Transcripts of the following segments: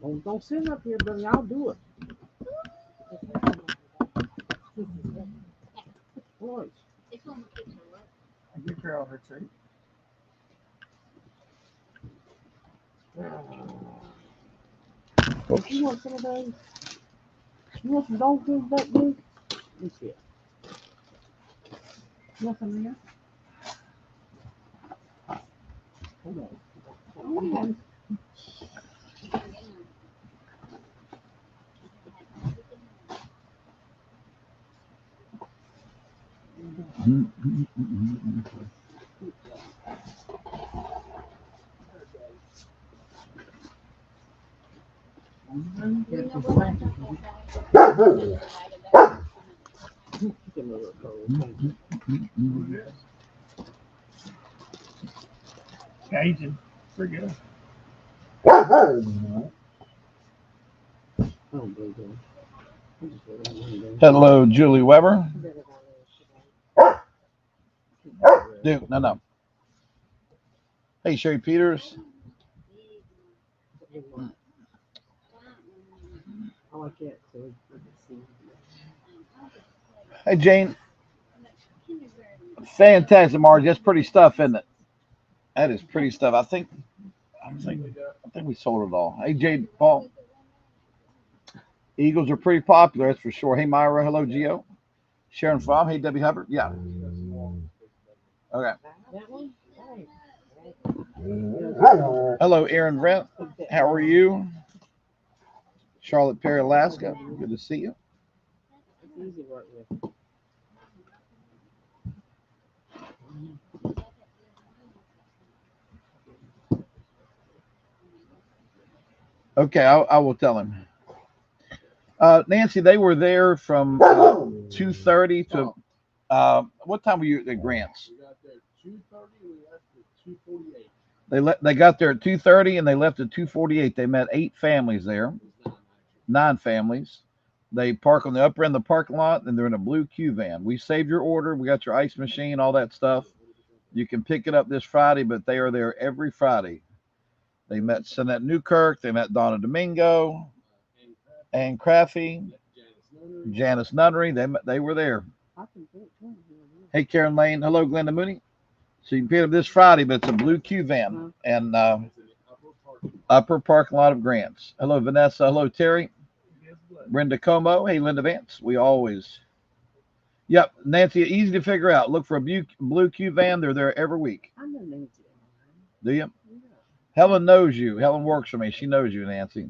Oh, don't sit up here, brother. I'll do it. Boys. I give Carol her treat. You want some of those? You want some dog food back there? Let me see it. You want some of that? Hold on. Give me a little cold. Thank you. Cajun. Pretty good. Oh, baby. Hello, Julie Weber. Duke, no. Hey, Sherry Peters. I like that. So Hey, Jane. Fantastic, Marge. That's pretty stuff, isn't it? That is pretty stuff. I think we sold it all. Hey, Jade Paul. Eagles are pretty popular, that's for sure. Hey, Myra. Hello, Gio. Sharon Fromm. Hey, Debbie Hubbard. Yeah. Okay. that one? Hello, Aaron Brent. How are you? Charlotte Perry, Alaska. Good to see you. It's easy to work with. Okay, I will tell him. Nancy, they were there from 2:30 to what time were you at Grants? We got there 2:30. We left at 2:48. They got there at 2:30 and they left at 2:48. They met 8 families there, It was 9 families. They park on the upper end of the parking lot and they're in a blue Q van. We saved your order. We got your ice machine, all that stuff. You can pick it up this Friday, but they are there every Friday. They met Sinette Newkirk. They met Donna Domingo, Ann Craffey, Janice Nunnery. They were there. I can do it too. Hey, Karen Lane. Hello, Glenda Mooney. So you can pick it up this Friday, but it's a blue Q van and upper parking lot of Grants. Hello, Vanessa. Hello, Terry. Brenda Como. Hey, Linda Vance. We always. Yep, Nancy, easy to figure out. Look for a blue Q van. They're there every week. I know Nancy. Do you? Helen knows you. Helen works for me. She knows you, Nancy.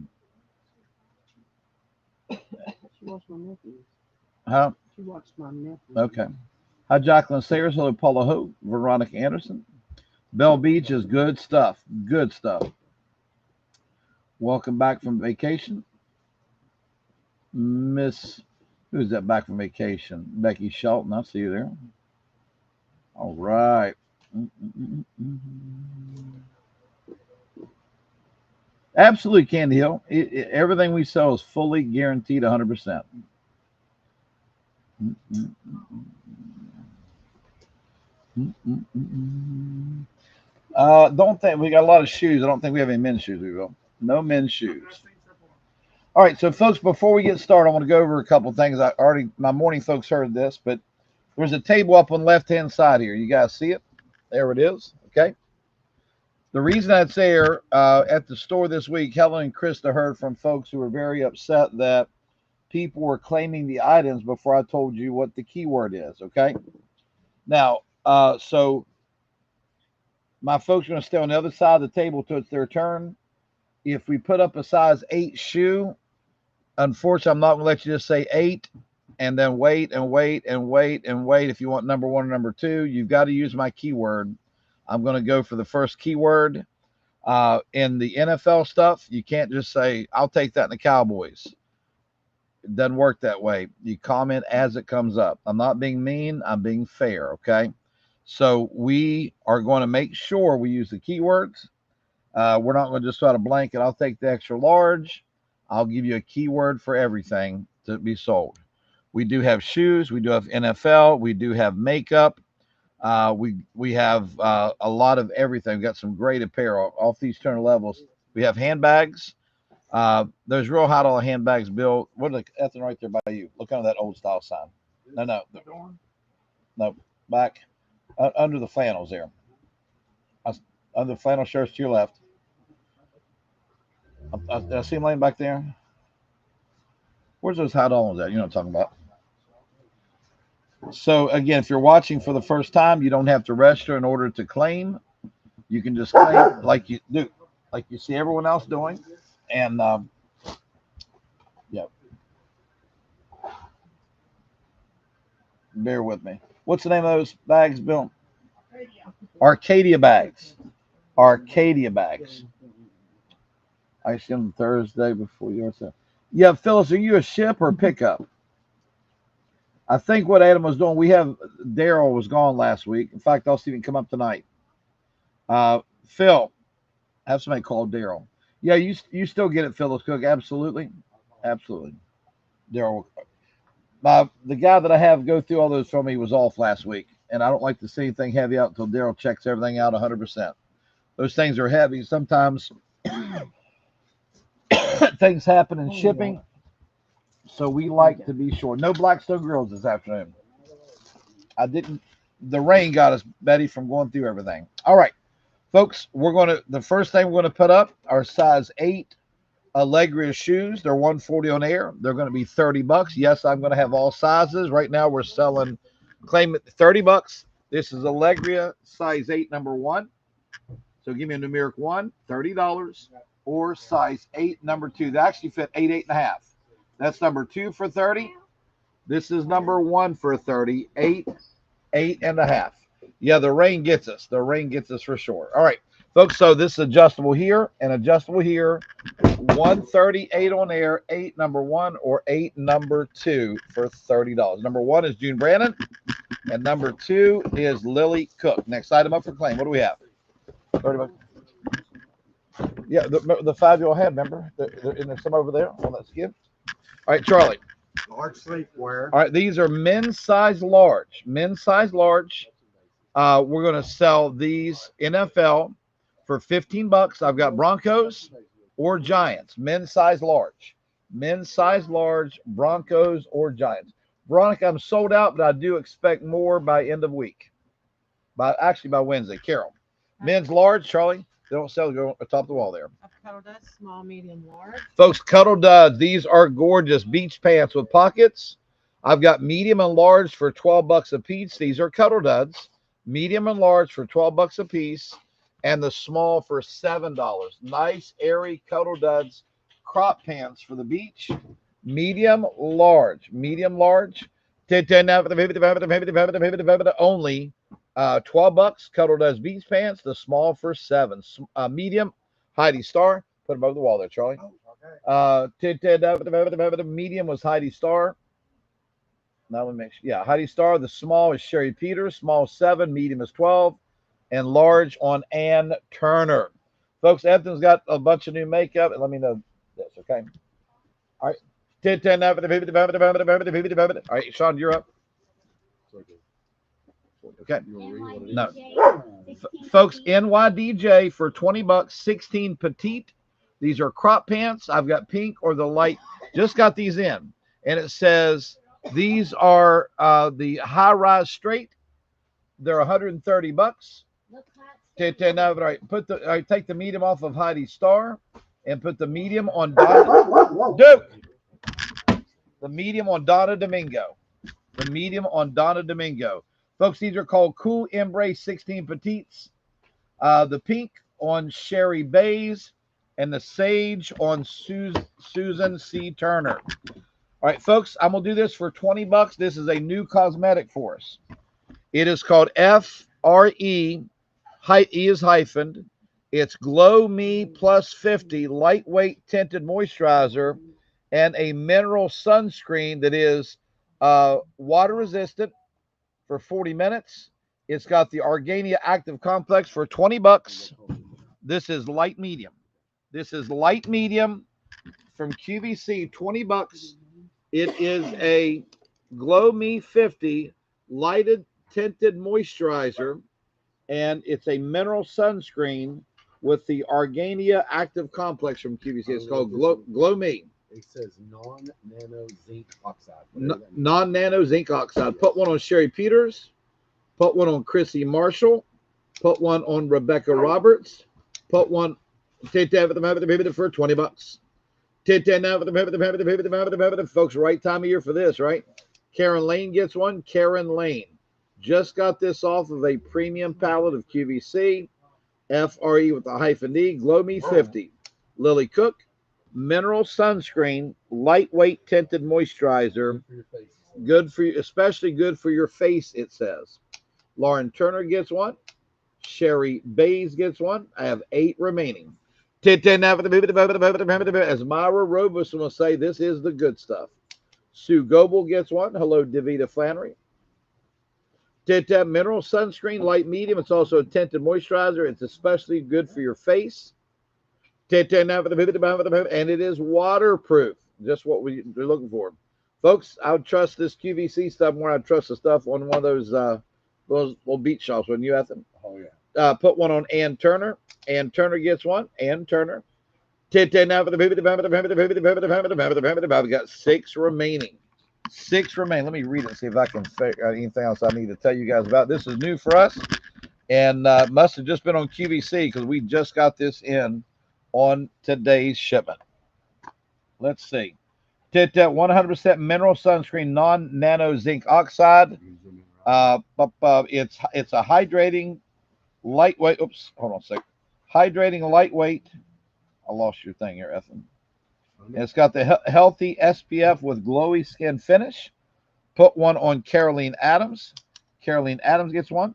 She watched my nephews. Huh? She watched my nephews. Okay. Hi, Jacqueline Sayers. Hello, Paula Hope. Veronica Anderson. Bell Beach is good stuff. Good stuff. Welcome back from vacation. Miss, who's that back from vacation? Becky Shelton. I see you there. All right. Absolutely, Candy Hill. Everything we sell is fully guaranteed 100%. Don't think we got a lot of shoes. I don't think we have any men's shoes. We will. No men's shoes. All right, so folks, before we get started, I want to go over a couple of things. My morning folks heard this, but there's a table up on the left-hand side here. You guys see it? There it is. Okay. The reason that's there at the store this week, Helen and Krista heard from folks who were very upset that people were claiming the items before I told you what the keyword is. Okay. Now, so my folks are going to stay on the other side of the table till it's their turn. If we put up a size 8 shoe, unfortunately, I'm not going to let you just say 8 and then wait and wait and wait and wait. If you want number 1 or number 2, you've got to use my keyword. I'm going to go for the first keyword. In the NFL stuff, you can't just say, I'll take that in the Cowboys. It doesn't work that way. You comment as it comes up. I'm not being mean. I'm being fair. Okay. So we are going to make sure we use the keywords. We're not going to just try to blanket. I'll take the extra large. I'll give you a keyword for everything to be sold. We do have shoes. We do have NFL. We do have makeup. We have a lot of everything. We've got some great apparel off these 200 levels. We have handbags. There's real hot all handbags, Bill. What are the Ethan right there by you? Look under that old style sign. No, back under the flannels there. Under the flannel shirts to your left. I see him laying back there. Where's those hot almonds at? You know what I'm talking about. So again, if you're watching for the first time, you don't have to register in order to claim. You can just claim like you do, like you see everyone else doing. And yeah, bear with me. What's the name of those bags, Bill? Arcadia bags. Arcadia bags. I see them Thursday before yours. Yeah, Phyllis, are you a ship or pickup? I think what Adam was doing, Daryl was gone last week. In fact, I'll see him come up tonight. Phil, have somebody call Daryl. Yeah, you still get it, Phyllis Cook. Absolutely. Absolutely. Daryl. The guy that I have go through all those for me was off last week, and I don't like to see anything heavy out until Daryl checks everything out 100%. Those things are heavy. Sometimes things happen in shipping, so we like to be sure. No Blackstone Grills this afternoon. The rain got us, Betty, from going through everything. All right, folks, the first thing we're going to put up are size 8 Allegria shoes. They're $140 on air. They're going to be $30. Yes, I'm going to have all sizes. Right now we're selling, claim it $30. This is Allegria size 8, number 1. So give me a numeric 1, $30. Or size 8, number 2. They actually fit 8, 8.5. That's number 2 for 30. This is number 1 for 30, 8, 8.5. Yeah, the rain gets us. The rain gets us for sure. All right, folks. So this is adjustable here and adjustable here. 138 on air, 8 number 1 or 8 number 2 for $30. Number 1 is June Brandon, and number 2 is Lily Cook. Next item up for claim. What do we have? $30. Yeah, the 5-year-old had, remember? And there's some over there on that skin. All right, Charlie. Large sleepwear. All right, these are men's size large. Men's size large. We're going to sell these NFL for $15. I've got Broncos or Giants. Men's size large. Men's size large, Broncos or Giants. Veronica, I'm sold out, but I do expect more by end of week. By Wednesday. Carol. Men's large, Charlie. They don't sell, go atop the wall there. Cuddle Duds, small, medium, large. Folks, Cuddle Duds. These are gorgeous beach pants with pockets. I've got medium and large for $12 a piece. These are Cuddle Duds. Medium and large for $12 a piece. And the small for $7. Nice, airy Cuddle Duds crop pants for the beach. Medium, large. Medium, large. Only $12. Cuddle Duds beach pants. The small for $7. Medium, Heidi Star. Put them over the wall there, Charlie. Medium was Heidi Star. Now let me make sure. Yeah, Heidi Star. The small is Sherry Peters. Small 7. Medium is 12. And large on Ann Turner. Folks, Ethan's got a bunch of new makeup. And let me know this, okay? All right. All right, Sean, you're up. Okay. No. Folks, NYDJ for $20, 16 petite. These are crop pants. I've got pink or the light. Just got these in. And it says these are the high-rise straight. They're $130. Take the medium off of Heidi Star and put the medium on Donna. Duke. The medium on Donna Domingo. The medium on Donna Domingo. Folks, these are called Cool Embrace 16 Petites. The pink on Sherry Bays and the sage on Susan C. Turner. All right, folks, I'm going to do this for $20. This is a new cosmetic for us. It is called FRE. E is hyphened. It's Glow Me Plus 50 lightweight tinted moisturizer and a mineral sunscreen that is water resistant for 40 minutes. It's got the Argania Active Complex for $20. This is light medium. This is light medium from QVC, $20. It is a Glow Me 50 lighted tinted moisturizer, and it's a mineral sunscreen with the Argania Active Complex from QVC. It's called Glow Me. It says non-nano zinc oxide. Non-nano zinc oxide. Put one on Sherry Peters. Put one on Chrissy Marshall. Put one on Rebecca Roberts. Put one for $20. Folks, right time of year for this, right? Karen Lane gets one. Karen Lane just got this off of a premium palette of QVC. FRE with a hyphen D. Glow Me 50. Lily Cook. Mineral sunscreen, lightweight tinted moisturizer, good for you, especially good for your face, it says. Lauren Turner gets one. Sherry Bays gets one. I have 8 remaining. As Myra Robus will say, this is the good stuff. Sue Goebel gets one. Hello, Davita Flannery. Mineral sunscreen, light medium. It's also a tinted moisturizer. It's especially good for your face. And it is waterproof. Just what we're looking for. Folks, I would trust this QVC stuff more than I'd trust the stuff on one of those little beach shops, wouldn't you, Ethan? Oh, yeah. Put one on Ann Turner. Ann Turner gets one. Ann Turner. I've got 6 remaining. 6 remain. Let me read it and see if I can figure out anything else I need to tell you guys about. This is new for us and must have just been on QVC because we just got this in on today's shipment. Let's see. 100% mineral sunscreen, non-nano zinc oxide. It's a hydrating, lightweight. Oops, hold on a sec. Hydrating, lightweight. I lost your thing here, Ethan. And it's got the healthy SPF with glowy skin finish. Put one on Caroline Adams. Caroline Adams gets one.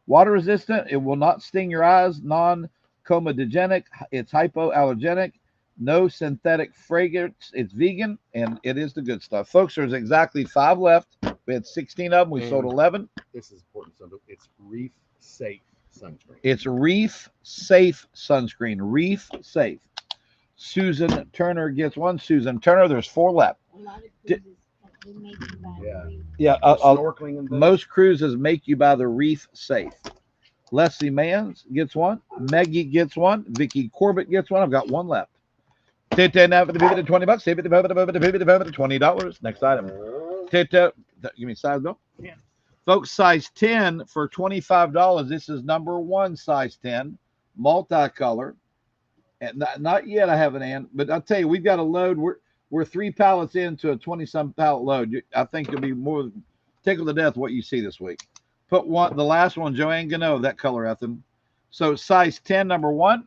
Water resistant. It will not sting your eyes. Non-comedogenic. It's hypoallergenic. No synthetic fragrance. It's vegan, and it is the good stuff. Folks, there's exactly 5 left. We had 16 of them. We sold 11. This is important. So it's reef safe sunscreen. It's reef safe sunscreen. Reef safe. Susan Turner gets one. Susan Turner, there's 4 left. A lot of cruises, they make you buy the Yeah, Snorkeling and most cruises make you buy the reef safe. Leslie Mans gets one. Maggie gets one. Vicky Corbett gets one. I've got 1 left. $20. $20. Next item. Give me size, Bill. 10. Folks, size 10 for $25. This is number 1 size 10, multicolor. And not yet I haven't, Ann, but I'll tell you, we've got a load. We're 3 pallets into a 20-some pallet load. I think you'll be more tickled to death what you see this week. Put the last one, Joanne Gano, that color, Ethan. So size 10, number 1,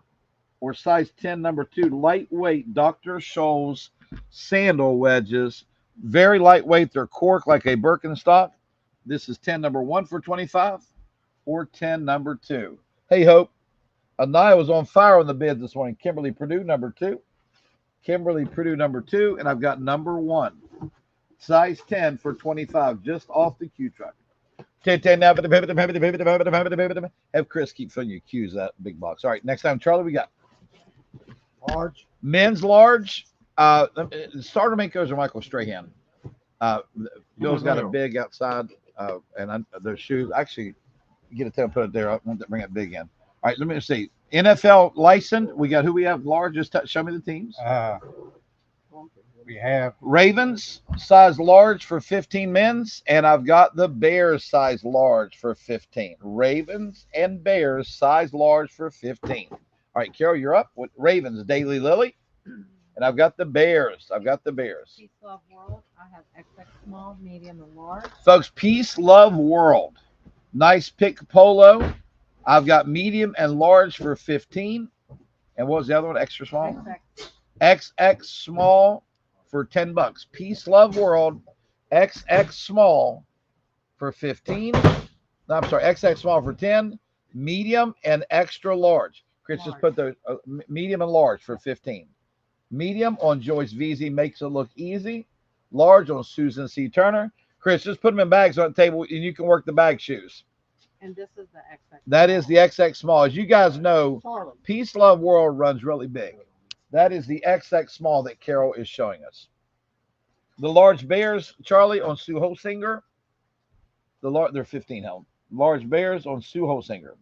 or size 10, number 2, lightweight Dr. Scholl's sandal wedges. Very lightweight. They're cork like a Birkenstock. This is 10, number 1 for $25, or 10, number 2. Hey, Hope. Anaya was on fire on the bids this morning. Kimberly Purdue, number 2. Kimberly Purdue, number 2. And I've got number 1. Size 10 for $25, just off the Q truck. Have Chris keep filling your Q's, that big box. All right, next time, Charlie, we got large. Men's large. Starter Makers or Michael Strahan. Bill's got a big outside, and there's shoes. Actually, get it there and put it there. I want to bring it big in. All right, let me see. NFL licensed. We got who we have large. Just show me the teams. We have Ravens size large for 15 men's, and I've got the Bears size large for 15. Ravens and Bears size large for 15. All right, Carol, you're up with Ravens, Daily Lily, and I've got the Bears. Peace Love World. I have XX small, medium, and large. Folks, Peace Love World. Nice pick polo. I've got medium and large for 15. And what was the other one? Extra small? XX small for $10. Peace Love World. XX small for 15. No, I'm sorry. XX small for 10. Medium and extra large. Chris just put the medium and large for 15. Medium on Joyce Veazey makes it look easy. Large on Susan C. Turner. Chris, just put them in bags on the table and you can work the bag shoes. And this is the XX. That is the XX small. As you guys know, Peace Love World runs really big. That is the XX small that Carol is showing us. The large Bears, Charlie, on Sue Holsinger. They're 15 held. Large Bears on Sue Holsinger.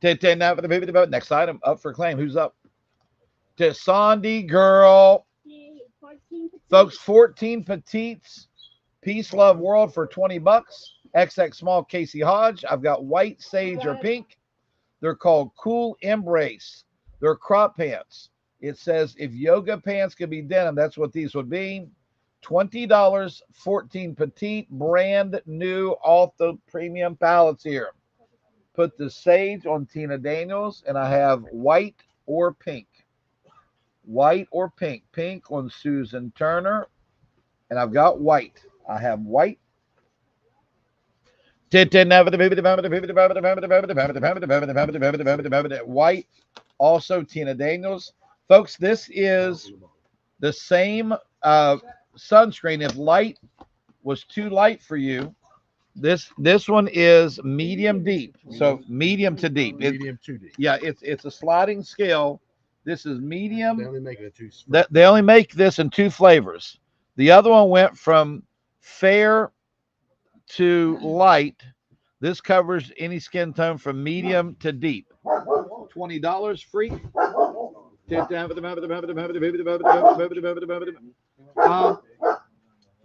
Next item up for claim. Who's up? To Sandy Girl. Yay, 14 petite. Folks, 14 petites. Peace Love World for 20 bucks. XX small Casey Hodge. I've got white, sage, or pink. They're called Cool Embrace. They're crop pants. It says if yoga pants could be denim, that's what these would be. $20, 14 petite, brand new off the premium pallets here. Put the sage on Tina Daniels, and I have white or pink. White or pink. Pink on Susan Turner, and I've got white. I have white. White, also Tina Daniels. Folks, this is the same sunscreen. If light was too light for you, this one is medium deep. So medium to deep. Medium to deep. Yeah, it's a sliding scale. This is medium. They only make it in two. They only make this in 2 flavors. The other one went from fair to light. This covers any skin tone from medium to deep. $20 free.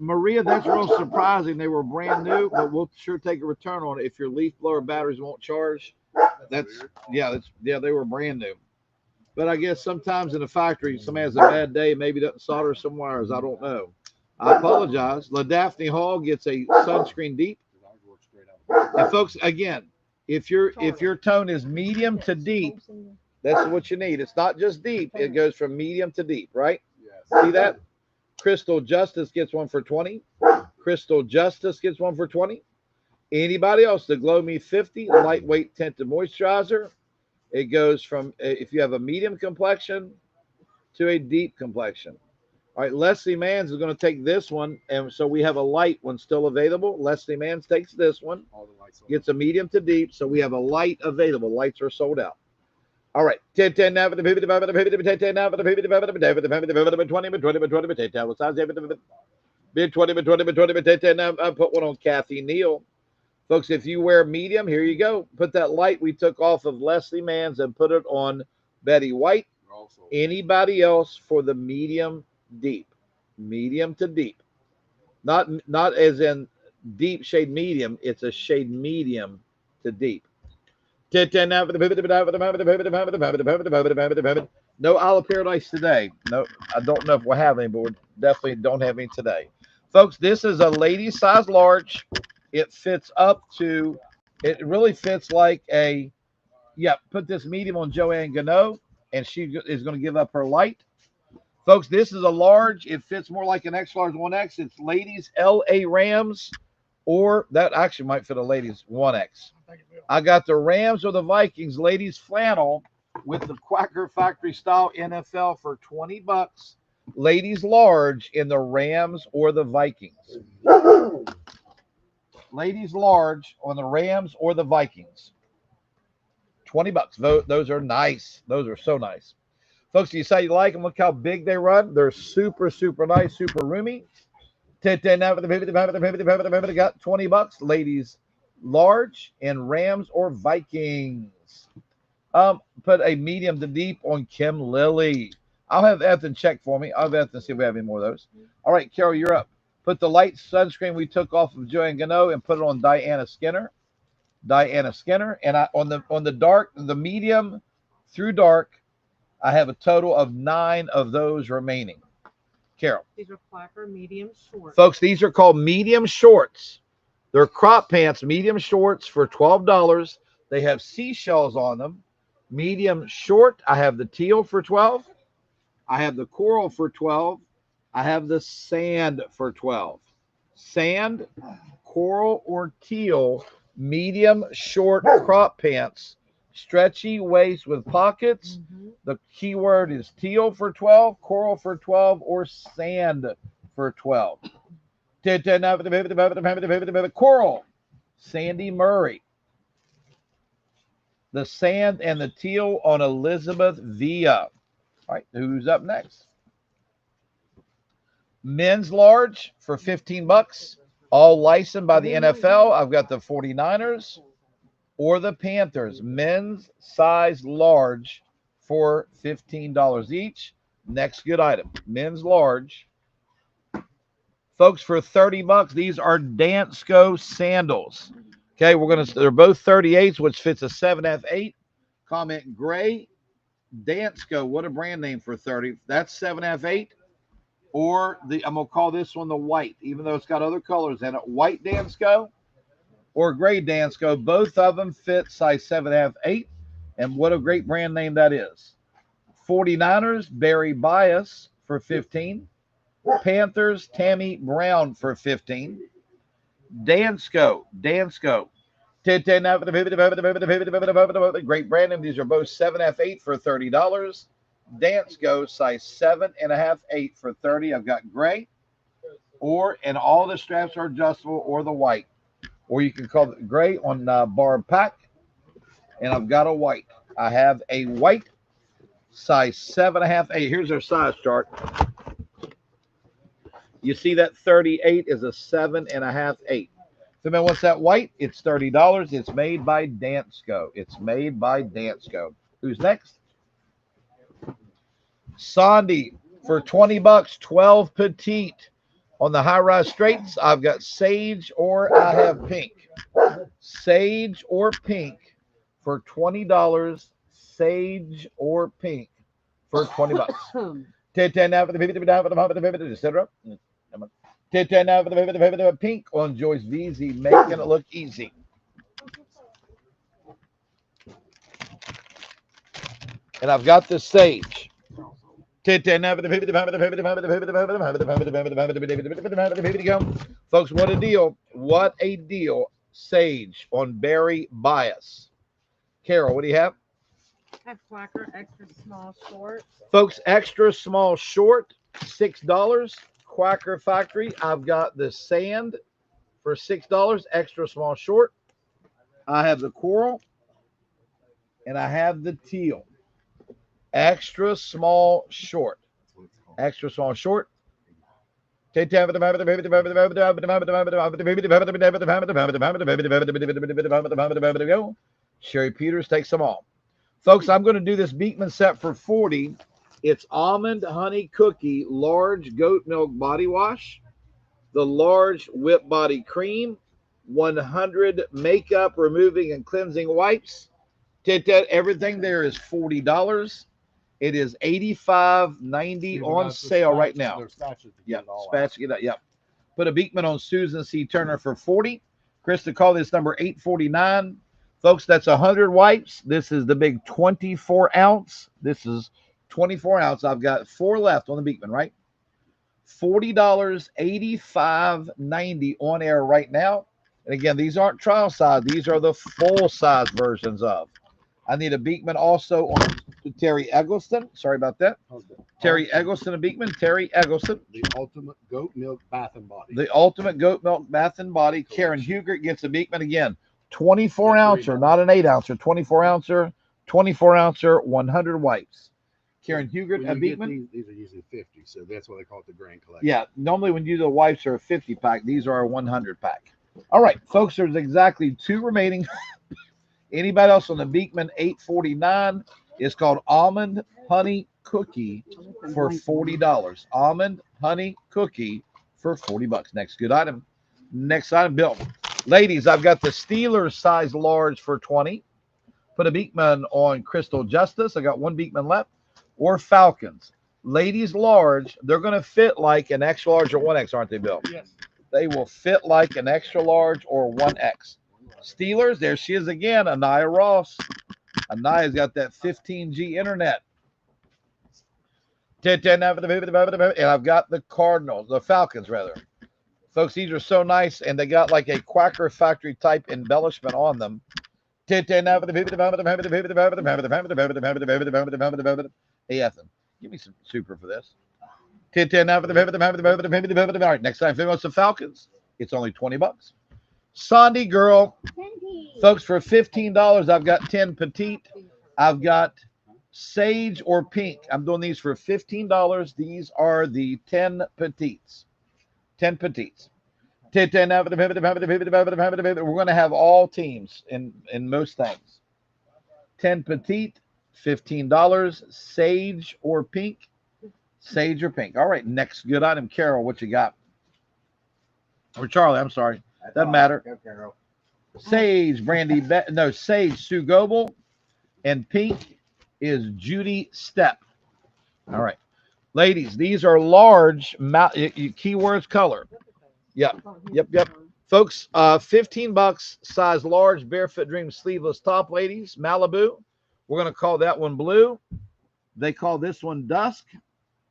Maria, that's real surprising. They were brand new, but we'll sure take a return on it if your leaf blower batteries won't charge. They were brand new. But I guess sometimes in a factory, somebody has a bad day, maybe doesn't solder some wires. I don't know. I apologize. La Daphne Hall gets a sunscreen deep. And folks, again, if your tone is medium to deep, that's what you need. It's not just deep. It goes from medium to deep, right? Yes. See that? Crystal Justice gets one for 20. Crystal Justice gets one for 20. Anybody else? The Glow Me 50 lightweight tinted moisturizer. It goes from, if you have a medium complexion to a deep complexion. All right, Leslie Manns is going to take this one, and so we have a light one still available. Leslie Manns takes this one, gets a medium to deep, so we have a light available. Lights are sold out. All right, 10 now for the 50 now for the 50 now for the 50 20 bid 20 now. I put one on Kathy Neal. Folks, if you wear medium, here you go. Put that light we took off of Leslie Manns and put it on Betty White. Anybody else for the medium deep? Medium to deep. Not as in deep shade medium. It's a shade medium to deep. No Isle of Paradise today. No, I don't know if we'll have any, but we definitely don't have any today. Folks, this is a lady size large. It fits up to, it really fits like a, put this medium on Joanne Gano, and she is going to give up her light. Folks, this is a large. It fits more like an X large 1X. It's ladies LA Rams, or that actually might fit a ladies 1X. I got the Rams or the Vikings ladies flannel with the Quacker Factory style NFL for 20 bucks. Ladies large in the Rams or the Vikings. Ladies large on the Rams or the Vikings. 20 bucks. Those are nice. Those are so nice. Folks, you say you like them. Look how big they run. They're super, super nice, super roomy. Got 20 bucks. Ladies large in Rams or Vikings. Put a medium to deep on Kim Lilly. I'll have Ethan check for me. I'll have Ethan see if we have any more of those. All right, Carol, you're up. Put the light sunscreen we took off of Joanne Gano and put it on Diana Skinner. Diana Skinner. And on the dark, the medium through dark, I have a total of 9 of those remaining. Carol. These are Quacker medium shorts. Folks, these are called medium shorts. They're crop pants, medium shorts for $12. They have seashells on them. Medium short. I have the teal for $12. I have the coral for $12. I have the sand for $12. Sand, coral, or teal, medium short crop pants, stretchy waist with pockets. The keyword is teal for $12, coral for $12, or sand for $12. Coral, Sandy Murray. The sand and the teal on Elizabeth Villa. All right, who's up next? Men's large for 15 bucks, all licensed by the NFL. I've got the 49ers. or the Panthers, men's size large for $15 each. Next good item, men's large. Folks, for 30 bucks, these are Dansko sandals. Okay, they're both 38s, which fits a 7F 8. Comment gray Dansko. What a brand name for 30. That's 7F 8. Or I'm gonna call this one the white, even though it's got other colors in it. White Dansko or gray Dansko. Both of them fit size 7F 8. And what a great brand name that is. 49ers, Barry Bias for 15. Panthers, Tammy Brown for 15. Dansko. Great brand name. These are both 7F8 for $30. Dansko, size 7.5, 8 for 30. I've got gray, and all the straps are adjustable, or the white. Or you can call it gray on Barb Pack. And I've got a white. I have a white, size 7.5, 8. Here's their size chart. You see that 38 is a 7.5, 8. So man, what's that white? It's $30. It's made by Dansko. Who's next? Sandy for 20 bucks, 12 petite. On the high-rise straights, I've got sage or I have pink. Sage or pink for $20. Sage or pink for 20 bucks. 10 now for the etc. Now for the pink on Joyce Veazey, making it look easy. And I've got the sage. Folks, what a deal. What a deal. Sage on Barry Bias. Carol, what do you have? I have Quacker extra small short. Folks, extra small short, $6. Quacker Factory. I've got the sand for $6, extra small short. I have the coral, and I have the teal. Extra small short. Extra small short. There we go. Sherry Peters takes them all. Folks, I'm going to do this Beekman set for 40. It's almond honey cookie, large goat milk body wash, the large whip body cream, 100 makeup removing and cleansing wipes. Everything there is $40. It is $85.90 on sale right now. Yeah, spatula. Yeah. Put a Beekman on Susan C. Turner for 40. Krista, call this number 849. Folks, that's 100 wipes. This is the big 24 ounce. This is 24 ounce. I've got 4 left on the Beekman, right? $40, $85.90 on air right now. And again, these aren't trial size. These are the full size versions of. I need a Beekman also on Terry Eggleston. Sorry about that. Terry Eggleston and Beekman. Terry Eggleston. The ultimate goat milk bath and body. The ultimate goat milk bath and body. Karen Hugert gets a Beekman again. 24 ouncer, not an 8 ouncer. 24 ouncer, 24 ouncer, 100 wipes. Karen Hugert at Beekman. These are usually 50, so that's why they call it the grand collection. Yeah, normally when you do the wipes are a 50 pack. These are a 100 pack. All right, folks, there's exactly 2 remaining. Anybody else on the Beekman 849 is called Almond Honey Cookie for $40. Almond Honey Cookie for $40. Next good item. Next item, Bill. Ladies, I've got the Steelers size large for 20. Put a Beekman on Crystal Justice. I got 1 Beekman left. Or Falcons. Ladies large, they're going to fit like an extra large or 1X, aren't they, Bill? Yes. They will fit like an extra large or 1X. Steelers, there she is again, Anaya Ross. Anaya's got that 15G internet. And I've got the Cardinals, the Falcons rather. Folks, these are so nice, and they got like a Quacker Factory type embellishment on them. Hey, Ethan, give me some super for this. All right, next time, if it wants the Falcons, it's only $20. Sandy girl, folks, for $15, I've got 10 petite. I've got sage or pink. I'm doing these for $15. These are the 10 petites. 10 petites. We're going to have all teams in most things. 10 petite, $15. Sage or pink? Sage or pink. All right, next good item. Carol, what you got? Or Charlie, I'm sorry. Doesn't matter. Go, Carol. Sage, Brandy, Sage, Sue Goebel, and pink is Judy Stepp. All right. Ladies, these are large, keywords color. Yep. Folks, $15, size large, Barefoot Dream sleeveless top, ladies, Malibu. We're going to call that one blue. They call this one dusk.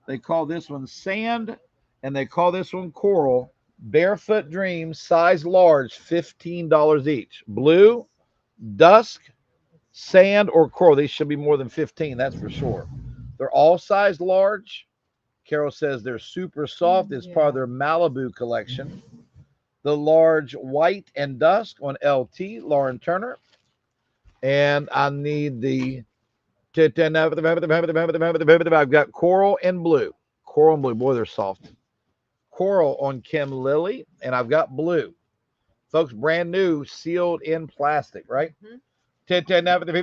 They call this one sand. And they call this one coral. Barefoot Dream, size large, $15 each. Blue, dusk, sand, or coral. These should be more than 15, that's for sure. They're all size large. Carol says they're super soft. It's part of their Malibu collection. The large white and dusk on LT, Lauren Turner. And I need the I've got coral and blue. Coral and blue. Boy, they're soft. Coral on Kim Lilly, and I've got blue. Folks, brand new, sealed in plastic, right? Next item,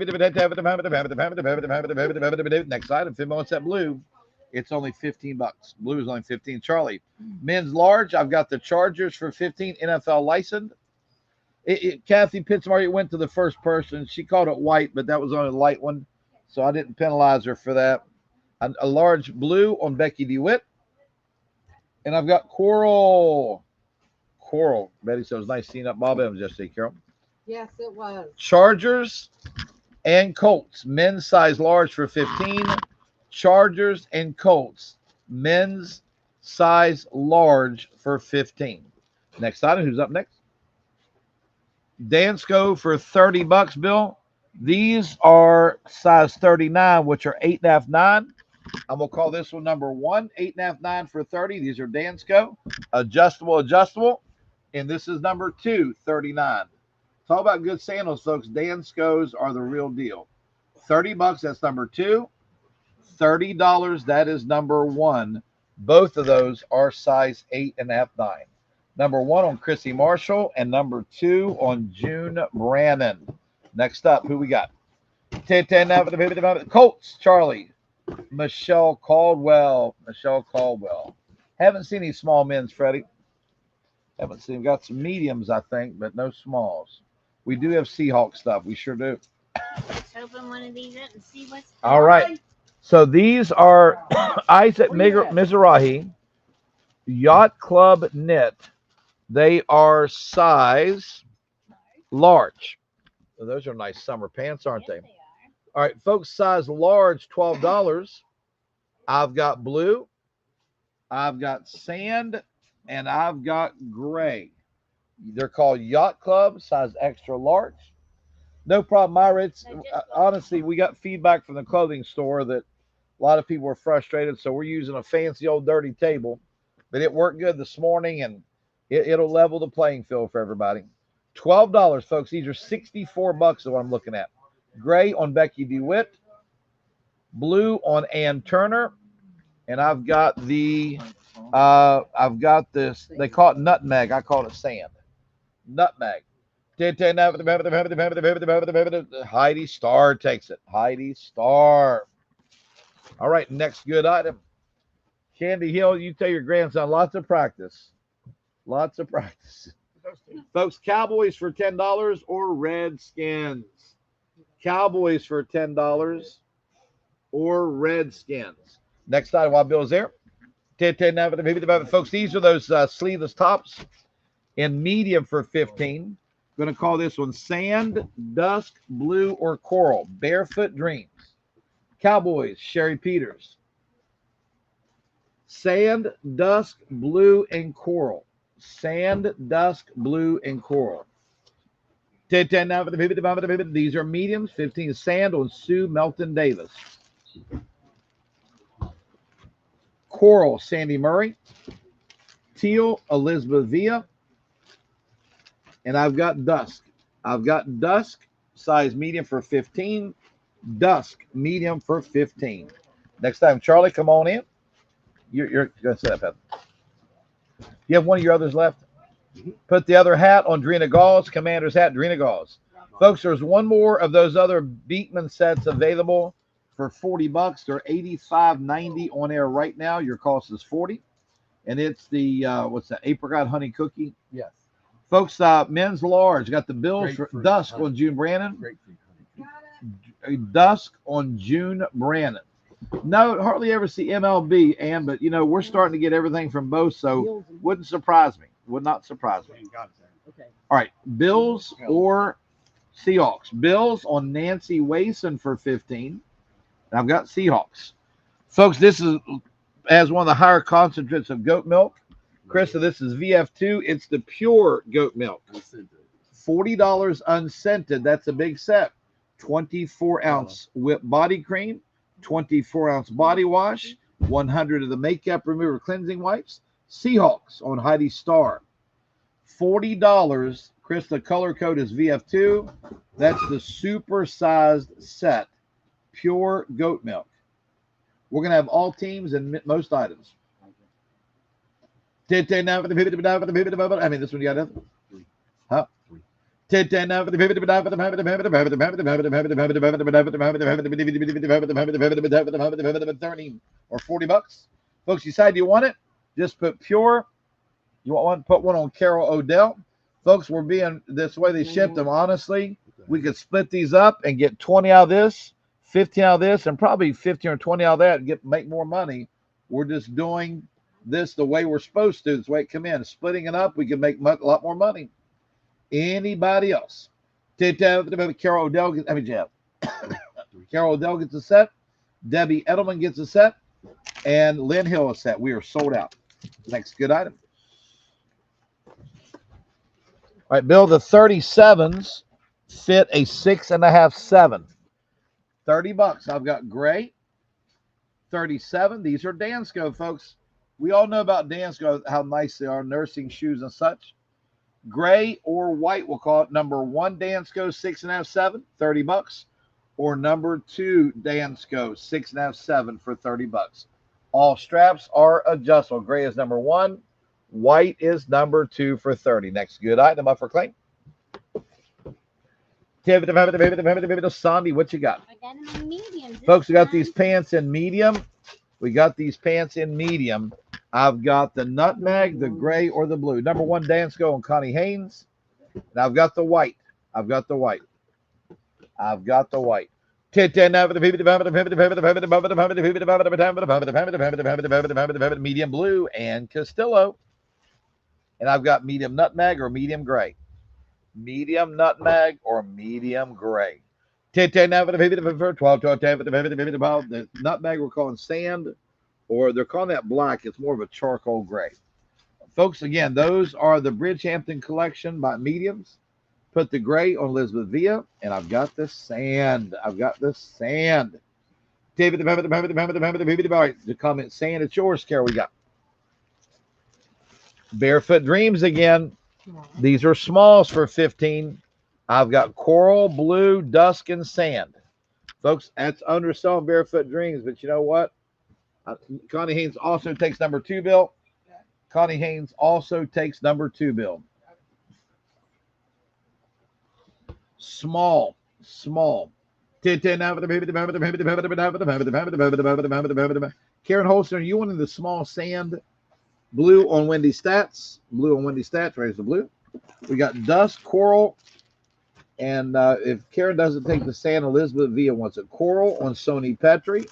if it wants that blue, it's only $15. Blue is only 15. Charlie, men's large, I've got the Chargers for 15, NFL licensed. Kathy Pittsmark went to the first person. She called it white, but that was only a light one, so I didn't penalize her for that. A large blue on Becky DeWitt. And I've got coral. Coral. Betty says it was nice seeing up Bob Evans yesterday, Carol. Yes, it was. Chargers and Colts. Men's size large for 15. Chargers and Colts. Men's size large for 15. Next item. Who's up next? Dansko for $30, Bill. These are size 39, which are 8.5, 9. I'm going to call this one number 1, 8.5, 9 for 30. These are Dansko. Adjustable. And this is number 2, 39. Talk about good sandals, folks. Danskos are the real deal. $30, that's number 2. $30, that is number 1. Both of those are size 8.5, 9. Number 1 on Chrissy Marshall and number 2 on June Brannon. Next up, who we got? Colts, Charlie. Michelle Caldwell. Haven't seen any small men's, Freddie. Haven't seen. Got some mediums, I think, but no smalls. We do have Seahawk stuff. We sure do. Let's open one of these up and see what's All right. So these are Isaac Mizrahi Yacht Club knit. They are size large. So those are nice summer pants, aren't they? All right, folks, size large, $12. I've got blue, I've got sand, and I've got gray. They're called Yacht Club, size extra large. No problem, Myra. Honestly, we got feedback from the clothing store that a lot of people were frustrated, so we're using a fancy old dirty table. But it worked good this morning, and it'll level the playing field for everybody. $12, folks. These are $64 is what I'm looking at. Gray on Becky DeWitt, blue on Ann Turner, and I've got this. They call it nutmeg. I call it sand. Nutmeg. Heidi Starr takes it. Heidi Starr. All right, next good item. Candy Hill, you tell your grandson, lots of practice. Lots of practice. Folks, Cowboys for $10 or Redskins. Cowboys for $10 or Redskins. Next item while Bill's there. Folks, these are those sleeveless tops in medium for 15. Going to call this one sand, dusk, blue, or coral. Barefoot Dreams. Cowboys, Sherry Peters. Sand, dusk, blue, and coral. Sand, dusk, blue, and coral. These are mediums. 15 sand on Sue Melton Davis. Coral, Sandy Murray. Teal, Elizabeth Villa. And I've got dusk. I've got dusk, size medium for 15. Dusk, medium for 15. Next time, Charlie, come on in. You're going to say that, Pep. You have one of your others left? Put the other hat on Drina Gauls, Commander's hat, Drina Gauls. Folks, there's one more of those other Beekman sets available for $40. They're $85.90 on air right now. Your cost is $40. And it's the, what's that, apricot honey cookie? Yes. Folks, men's large. Got the Bills for Grapefruit dusk honey. on June Brannon. Grapefruit honey. Dusk on June Brannon. No, hardly ever see MLB, Ann, but, you know, we're starting to get everything from both, so wouldn't surprise me. Would not surprise me. Okay. All right, Bills or Seahawks. Bills on Nancy Wason for 15. And I've got Seahawks. Folks, this is as one of the higher concentrates of goat milk. Krista, this is VF2. It's the pure goat milk. $40 unscented. That's a big set. 24-ounce whipped body cream, 24-ounce body wash, 100 of the makeup remover cleansing wipes. Seahawks on Heidi Star. $40. Chris, the color code is VF2. That's the super-sized set. Pure goat milk. We're going to have all teams and most items. I mean, this one you got nothing? Huh? Or $40. Folks, decide you want it. Just put pure. You want one? Put one on Carol Odell. Folks, we're being this way they ship them. Honestly, we could split these up and get 20 out of this, 15 out of this, and probably 15 or 20 out of that and make more money. We're just doing this the way we're supposed to. This way it come in. Splitting it up, we can make a lot more money. Anybody else? Carol Odell gets, Jeff. Carol Odell gets a set. Debbie Edelman gets a set. And Lynn Hill a set. We are sold out. Next good item. All right, Bill, the 37s fit a 6.5 7. $30. I've got gray. 37. These are Dansko, folks. We all know about Dansko, how nice they are, nursing shoes and such. Gray or white, we'll call it number 1 Dansko, 6.5 7, $30. Or number 2 Dansko, 6.5 7 for $30. All straps are adjustable. Gray is number 1. White is number 2 for $30. Next good item up for claim. Sandy, what you got? I got them in medium. Folks, we got these pants in medium. I've got the nutmeg, the gray, or the blue. Number 1 Dansko and Connie Haynes. And I've got the white. Medium blue and Castillo. And I've got medium nutmeg or medium gray. Medium nutmeg or medium gray. The nutmeg we're calling sand, or they're calling that black. It's more of a charcoal gray. Folks, again, those are the Bridgehampton collection by mediums. Put the gray on Elizabeth Villa, and I've got the sand. David, the comment sand, it's yours, Carol. We got Barefoot Dreams again. These are smalls for 15. I've got coral, blue, dusk, and sand. Folks, that's underselling Barefoot Dreams, but you know what? Connie Haynes also takes number 2, Bill. Small. Karen Holster, you wanted the small sand. Blue on Wendy Stats. Raise the blue. We got dusk, coral, and if Karen doesn't take the sand, Elizabeth Villa wants it. Coral on Sony Petrie.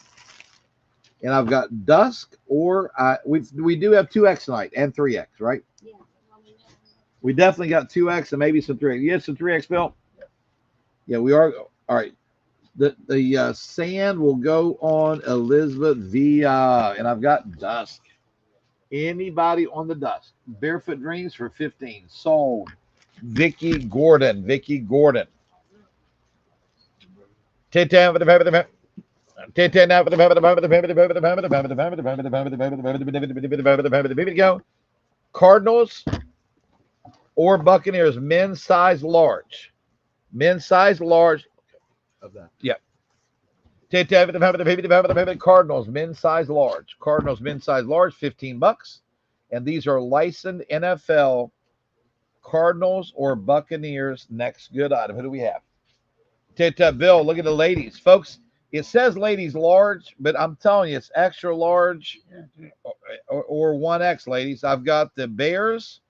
And I've got dusk, or we do have 2X tonight and 3X, right? Yeah. We definitely got 2X and maybe some 3X. Yes, some 3X, Bill? Yeah, we are. All right. The sand will go on Elizabeth Villa, and I've got dusk. Anybody on the dusk? Barefoot Dreams for 15. Sold. Vicky Gordon. Cardinals or Buccaneers, men's size large. Of that. Yeah. Cardinals, men's size large. $15. And these are licensed NFL Cardinals or Buccaneers. Next good item. Who do we have? Bill, look at the ladies. Folks, it says ladies large, but I'm telling you, it's extra large or 1X, ladies. I've got the Bears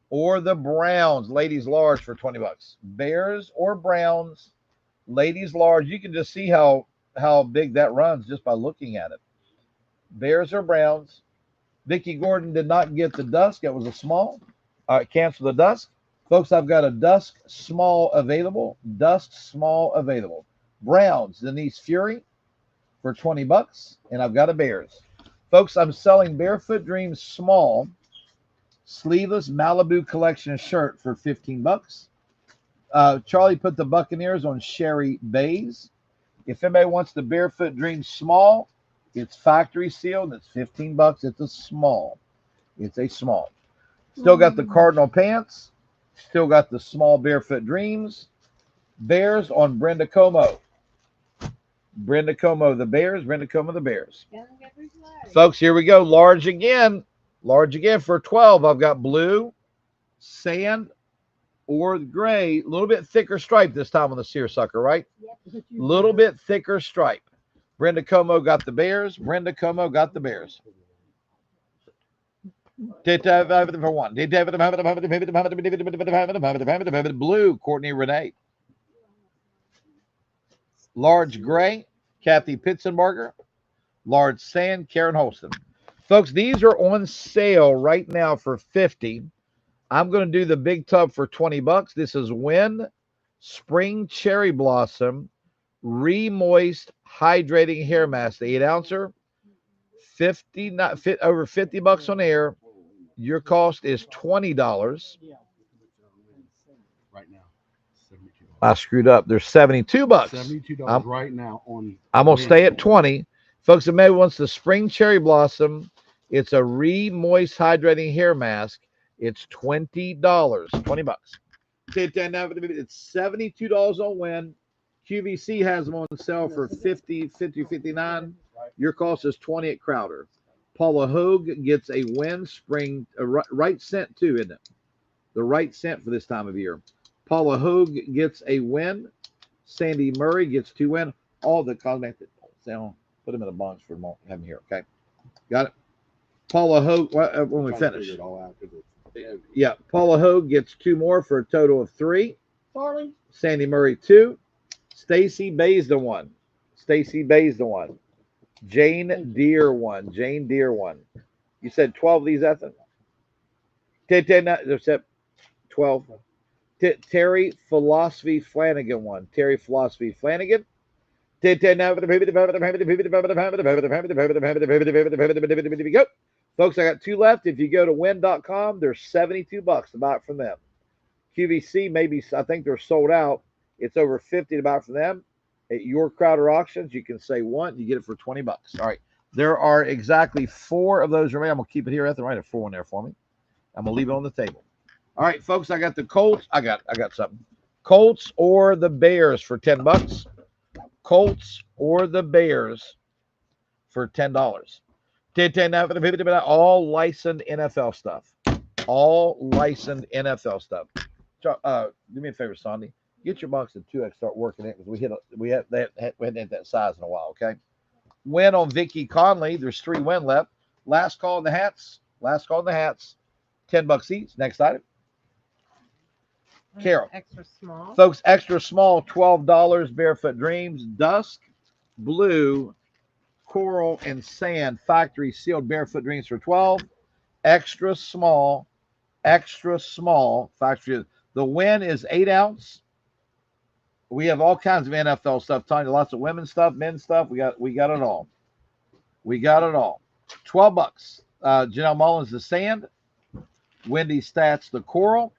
or the Browns, ladies large for 20 bucks. Bears or Browns, ladies large. You can just see how big that runs just by looking at it. Bears or Browns. Vicki Gordon did not get the dusk. It was a small. All right, cancel the dusk. Folks, I've got a dusk small available. Dusk small available. Browns, Denise Fury for 20 bucks. And I've got a Bears. Folks, I'm selling Barefoot Dreams small sleeveless Malibu collection shirt for 15 bucks. Charlie put the Buccaneers on Sherry Bays. If anybody wants the Barefoot Dreams small, it's factory sealed. It's 15 bucks. It's a small. It's a small. Still got the Cardinal pants. Still got the small Barefoot Dreams. Bears on Brenda Como. Brenda Como, the Bears. Brenda Como, the Bears. Folks, here we go. Large again. Large again for 12. I've got blue, sand, or gray. A little bit thicker stripe this time on the seersucker, right? A little bit thicker stripe. Brenda Como got the Bears. Brenda Como got the Bears. For one. Blue, Courtney Renee. Large gray, Kathy Pitzenbarger. Large sand, Karen Holston. Folks, these are on sale right now for 50. I'm going to do the big tub for 20 bucks. This is Win Spring Cherry Blossom Re-Moist Hydrating Hair Mask, the 8-ouncer. Over 50 bucks on air. Your cost is $20. Right now. $72. I screwed up. There's 72 bucks. $72 right now on. I'm going to stay at 20. Folks, if maybe wants the Spring Cherry Blossom, it's a Re-Moist Hydrating Hair Mask. It's $20. 20 bucks. It's $72 on Win. QVC has them on sale for 50, 59. Your cost is 20 at Crowder. Paula Hogue gets a Win Spring, right scent too, isn't it? The right scent for this time of year. Paula Hogue gets a Win. Sandy Murray gets 2 Win. All the cosmetic sound. Put them in a bunch for them. Have them here, okay? Got it. Paula Hogue. When we finish. Yeah, Paula Hogue gets 2 more for a total of 3. Charlie. Sandy Murray 2. Stacy Bays the 1. Stacy Bays the 1. Jane Deere 1. Jane Deere 1. You said 12 of these, Ethan? 12. Terry Philosophy Flanagan 1. Terry Philosophy Flanagan. Folks, I got 2 left. If you go to win.com, there's 72 bucks to buy it from them. QVC, maybe, I think they're sold out. It's over 50 to buy from them. At your Crowder auctions, you can say 1, you get it for 20 bucks. All right. There are exactly 4 of those remaining. I'm going to keep it here. Ethan, write a 4 in there for me. I'm going to leave it on the table. All right, folks, I got the Colts. I got something. Colts or the Bears for 10 bucks. Colts or the Bears for $10. All licensed NFL stuff. All licensed NFL stuff. Do me a favor, Sandy. Get your box of 2X, start working it because we haven't had that size in a while, okay? Win on Vicky Conley. There's 3 win left. Last call in the hats. Last call in the hats. 10 bucks each. Next item. Carol. Extra small. Folks, extra small, $12. Barefoot Dreams. Dusk, blue, coral, and sand. Factory sealed Barefoot Dreams for 12. Extra small. Factory. The Win is 8-ounce. We have all kinds of NFL stuff, Tanya. Lots of women's stuff, men's stuff. We got it all. We got it all. 12 bucks. Janelle Mullins, the sand. Wendy Stats, the coral.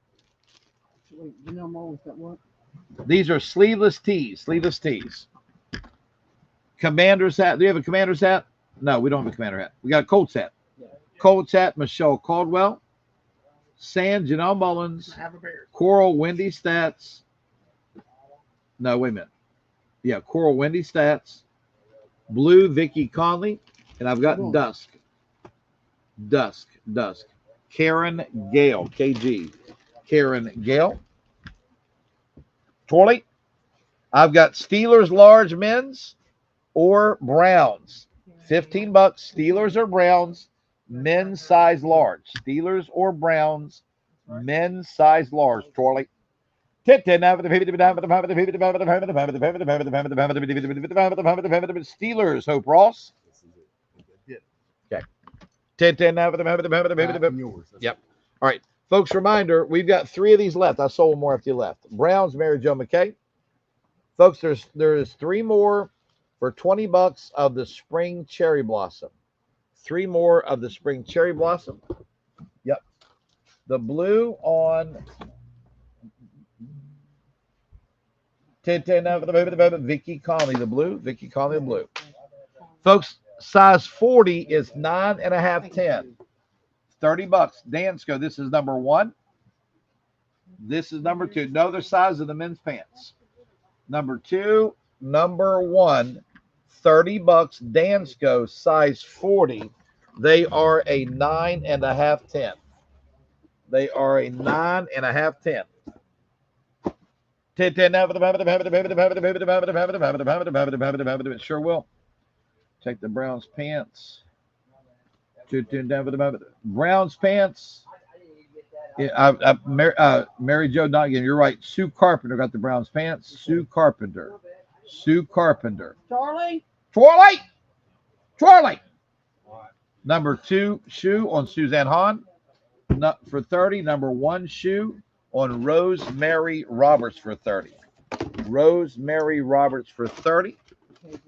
Wait, Janelle Mullins got what? These are sleeveless tees. Sleeveless tees. Commander's hat. Do you have a Commander's hat? No, we don't have a Commander hat. We got a Colts hat. Colts hat, Michelle Caldwell. Sand, Janelle Mullins. Have a bear. Coral, Wendy Stats. No, wait a minute. Yeah, coral, Wendy Stats. Blue, Vicky Conley. And I've got Dusk. Karen Gale, KG. Karen Gale. Twirly. I've got Steelers large men's or Browns. 15 bucks. Steelers or Browns, men's size large. Steelers or Browns, men's size large. Twirly. Steelers, Hope Ross. This is it. Okay. 10 now. Yours. Yep. All right. Folks, reminder, we've got 3 of these left. I sold more after you left. Browns, Mary Jo McKay. Folks, there's 3 more for 20 bucks of the spring cherry blossom. 3 more of the spring cherry blossom. Yep. The blue on 10 now. Vicky Conley, the blue. Vicky Conley, the blue. Folks, size 40 is 9.5, 10. 30 bucks. Dansco, this is number 1. This is number 2. No other size of the men's pants. Number 2, number 1, 30 bucks. Dansco, size 40. They are a 9.5, 10. They are a 9.5, 10. 10 now. It sure will. Take the Browns pants. 10 down for the Browns pants. Yeah, Mary Jo Donegan, you're right. Sue Carpenter got the Browns pants. Sue Carpenter. Sue Carpenter. Charlie? Twirly. Twirly. Number 2 shoe on Suzanne Hahn for 30. Number 1 shoe on Rosemary Roberts for 30. Rosemary Roberts for 30. All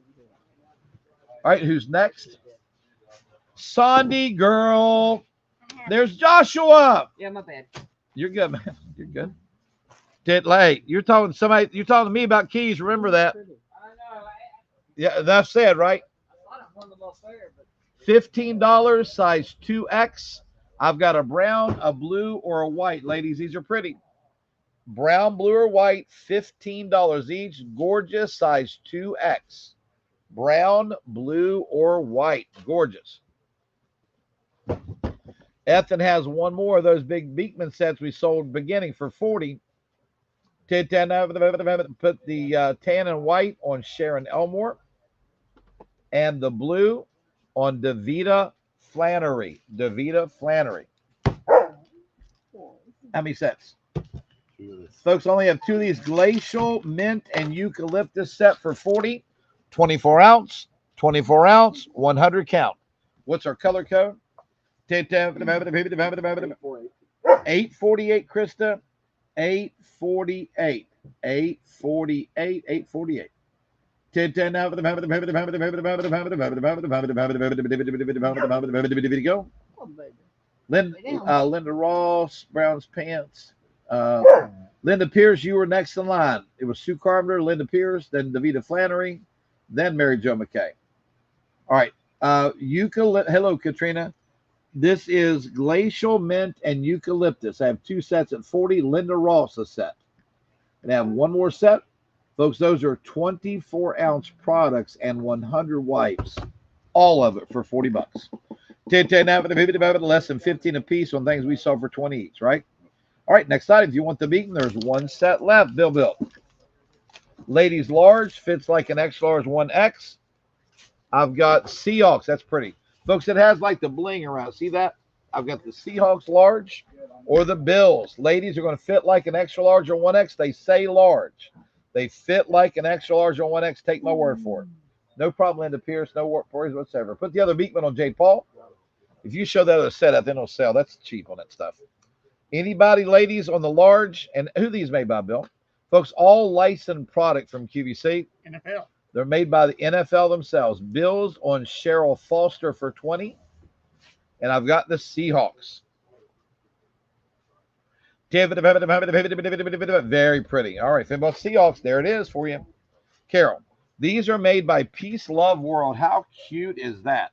right, who's next? Sandy girl. There's Joshua. Yeah, my bad. You're good, man. You're good. You're talking to somebody. You're talking to me about keys. Remember that. Yeah, enough said, right? $15, size 2X. I've got a brown, a blue, or a white. Ladies, these are pretty. Brown, blue, or white, $15 each. Gorgeous, size 2X. Brown, blue, or white. Gorgeous. Ethan has 1 more of those big Beekman sets we sold beginning for 40. Put the tan and white on Sharon Elmore. And the blue on Davita Flannery. Davita Flannery. How many sets? Folks, only have 2 of these Glacial Mint and Eucalyptus set for 40. 24 ounce, 100 count. What's our color code? 848, Krista. 848. 848. 848. 10 now for the go. Linda Ross, Brown's pants. Linda Pierce, you were next in line. It was Sue Carpenter, Linda Pierce, then Davita Flannery, then Mary Jo McKay. All right. Hello, Katrina. This is Glacial Mint and Eucalyptus. I have 2 sets at 40. Linda Ross a set. And I have 1 more set. Folks, those are 24-ounce products and 100 wipes. All of it for 40 bucks. 10 now for the less than 15 a piece on things we sell for 20 each, right? All right, next item. If you want the Beacon, there's 1 set left. Bill. Ladies large, fits like an X large 1X. I've got Seahawks. That's pretty. Folks, it has like the bling around. See that? I've got the Seahawks large or the Bills. Ladies are going to fit like an extra large or 1X. They say large. They fit like an extra large or 1X. Take my word for it. No problem, Linda Pierce. No worries whatsoever. Put the other Beekman on J. Paul. If you show that other setup, then it'll sell. That's cheap on that stuff. Anybody, ladies, on the large? And who are these made by, Bill? Folks, all licensed product from QVC. NFL. They're made by the NFL themselves. Bills on Cheryl Foster for 20. And I've got the Seahawks. Very pretty. All right, Finball Seahawks. There it is for you. Carol, these are made by Peace Love World. How cute is that?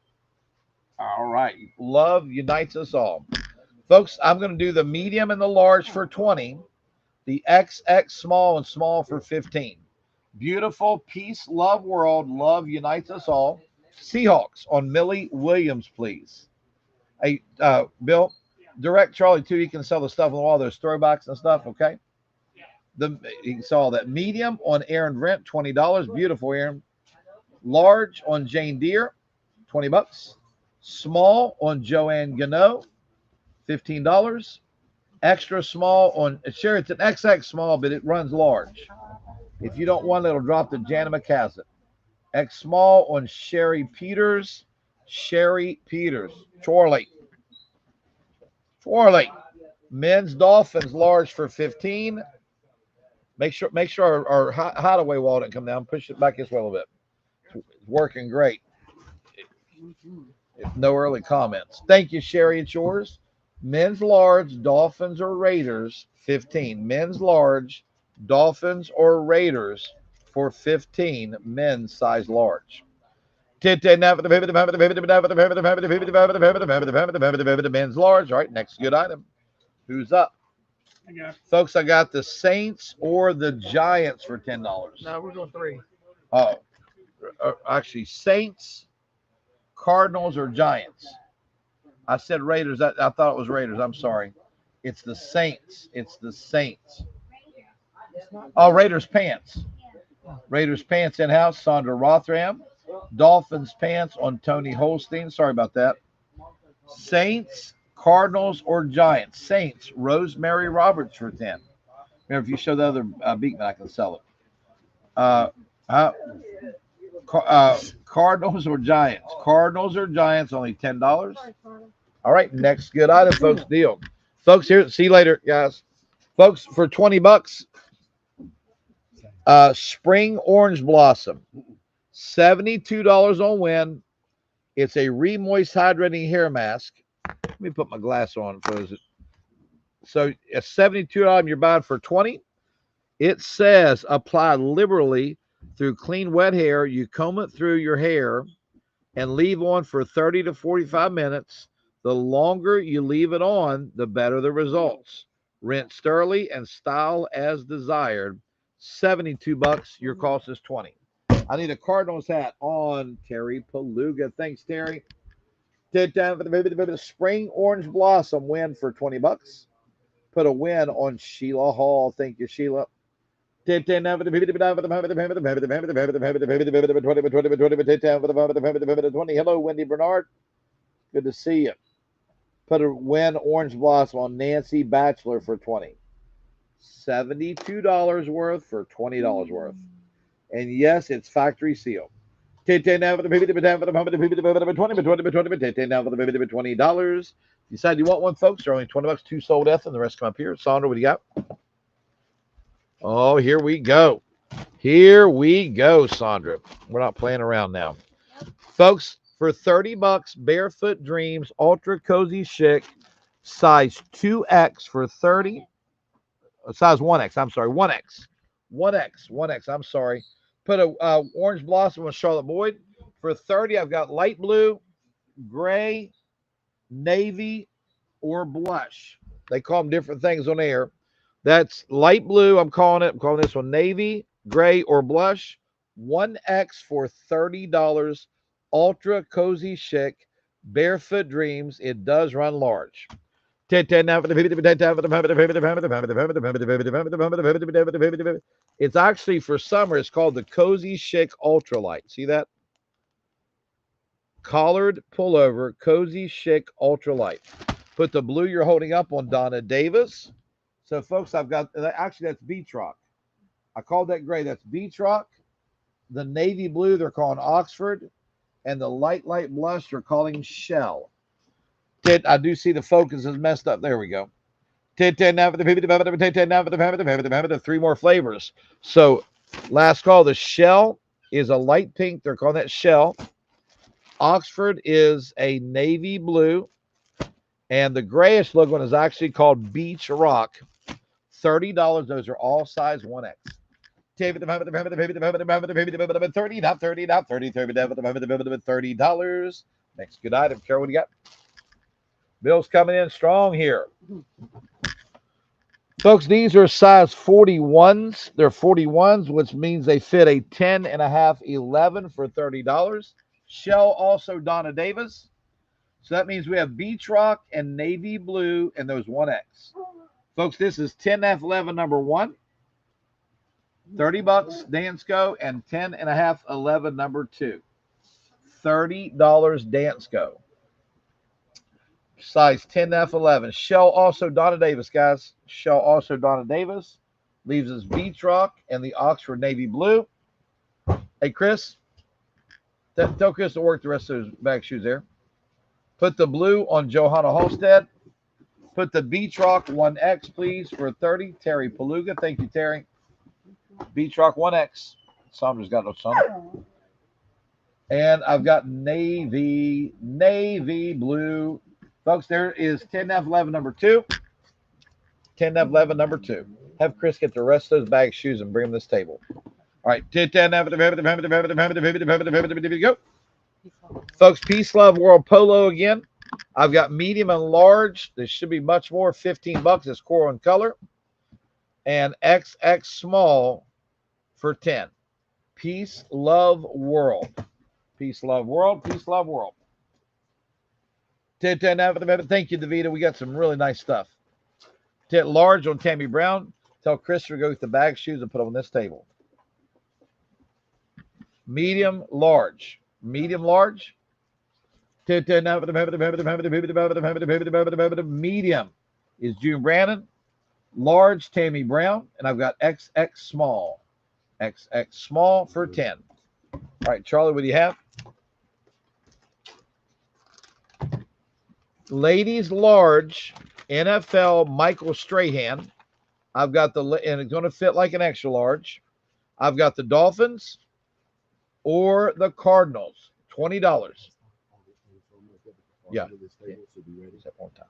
All right. Love unites us all. Folks, I'm going to do the medium and the large for 20. The XX small and small for 15. Beautiful Peace Love World. Love unites us all. Seahawks on Millie Williams, please. Hey, Bill, direct Charlie too. He can sell the stuff on all those story box and stuff. Okay. You can sell that medium on Aaron Brent, $20. Beautiful, Aaron. Large on Jane Deere, $20. Small on Joanne Gano, $15. Extra small on, sure, it's an XX small, but it runs large. If you don't want it, it'll drop to Jana McCassett. X small on Sherry Peters. Sherry Peters. Chorley. Men's Dolphins large for 15. Make sure our hideaway wall didn't come down. Push it back this way a little bit. It's working great. No early comments. Thank you, Sherry. It's yours. Men's large, Dolphins or Raiders, 15. Men's large, Dolphins or Raiders for 15. Men's size large. Men's large. All right, next good item. Who's up? Folks, I got the Saints or the Giants for $10. No, we're doing 3. Oh, actually, Saints, Cardinals, or Giants. I said Raiders. I thought it was Raiders. I'm sorry. It's the Saints. Oh, Raiders pants. Raiders pants in-house, Sandra Rothram. Dolphins pants on Tony Holstein. Sorry about that. Saints, Cardinals, or Giants. Saints, Rosemary Roberts for 10. Remember, if you show the other Beekman, I can sell it. Cardinals or Giants? Cardinals or Giants, only $10. All right, next good item, folks. Deal. Folks, here, see you later, guys. Folks, for $20, Spring Orange Blossom. $72 on Win. It's a Remoist Hydrating Hair Mask. Let me put my glass on for those. So a $72 you're buying for $20. It says apply liberally through clean wet hair. You comb it through your hair and leave on for 30 to 45 minutes. The longer you leave it on, the better the results. Rinse thoroughly and style as desired. $72. Your cost is $20. I need a Cardinals hat on Terry Paluga. Thanks, Terry. Spring Orange Blossom Win for $20. Put a win on Sheila Hall. Thank you, Sheila. Hello, Wendy Bernard. Good to see you. Put a win Orange Blossom on Nancy Bachelor for $20. $72 worth for $20 worth. And yes, it's factory sealed. $20. You said you want one, folks. They're only $20. 2 sold, Ethan. The rest come up here. Sandra, what do you got? Oh, here we go. Sandra. We're not playing around now. Folks, for $30, Barefoot Dreams Ultra Cozy Chic, size 2X for $30. Size 1X. I'm sorry, 1X. 1X. I'm sorry. Put a Orange Blossom with Charlotte Boyd for $30. I've got light blue, gray, navy, or blush. They call them different things on air. That's light blue. I'm calling this one navy, gray, or blush. 1X for $30. Ultra Cozy Chic, Barefoot Dreams. It does run large. It's actually for summer. It's called the Cozy Chic Ultralight. See that? Collared pullover, Cozy Chic Ultralight. Put the blue you're holding up on Donna Davis. So, folks, I've got, actually, that's Beach Rock. I called that gray. That's Beach Rock. The navy blue, they're calling Oxford. And the light blush, they're calling Shell. I do see the focus is messed up. There we go. 3 more flavors. So, last call, the Shell is a light pink. They're calling that Shell. Oxford is a navy blue. And the grayish look one is actually called Beach Rock. $30. Those are all size 1X. $30. Next good item. Carol, what do you got? Bill's coming in strong here. Folks, these are size 41s. They're 41s, which means they fit a 10.5, 11 for $30. Shell also Donna Davis. So that means we have beach rock and navy blue and those 1X. Folks, this is 10F11 number 1. $30 Dansco and 10.5 11 number 2. $30 Dansco. Size 10F11. Shell also Donna Davis, guys. Shell also Donna Davis. Leaves us beach rock and the Oxford navy blue. Hey, Chris. Tell Chris to work the rest of those bag shoes there. Put the blue on Johanna Halstead. Put the beach rock 1X, please, for 30. Terry Paluga. Thank you, Terry. Beach rock 1X. Sandra's got no sun. And I've got navy blue. Folks, there is 10F11 number 2. 10F11 number 2. Have Chris get the rest of those bag shoes and bring them to this table. All right. Go. Folks, Peace, Love, World Polo again. I've got medium and large. This should be much more. $15. It's coral in color. And XX small for 10. Peace, Love, World. Peace, Love, World. Peace, Love, World. Thank you, Davida. We got some really nice stuff. Large on Tammy Brown. Tell Christopher to go get the bag shoes and put them on this table. Medium, large. Medium, large. Medium is June Brandon. Large, Tammy Brown. And I've got XX small. XX small for 10. All right, Charlie, what do you have? Ladies large, NFL Michael Strahan. I've got and it's going to fit like an extra large. I've got the Dolphins or the Cardinals. $20. Yeah. One time.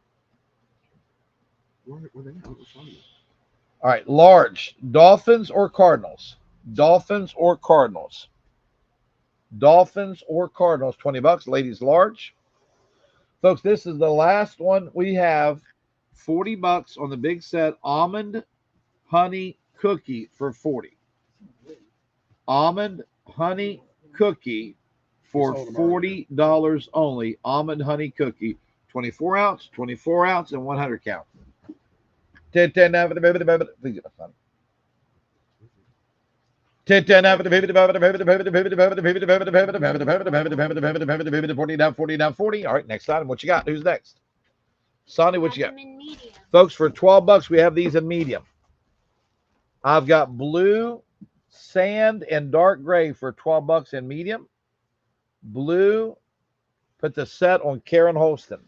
All right, large. Dolphins or Cardinals? Dolphins or Cardinals? Dolphins or Cardinals, $20. Ladies large. Folks, this is the last one we have. $40 on the big set. Almond honey cookie for 40. Almond honey cookie for $40 only. Almond honey cookie. 24 ounce, and 100 count. 10. Please get my son. 10 down, 40 down, 40. All right, next item. What you got? Who's next? Sonny, what you got? Folks, for $12, we have these in medium. I've got blue, sand, and dark gray for $12 in medium. Blue, put the set on Karen Holston.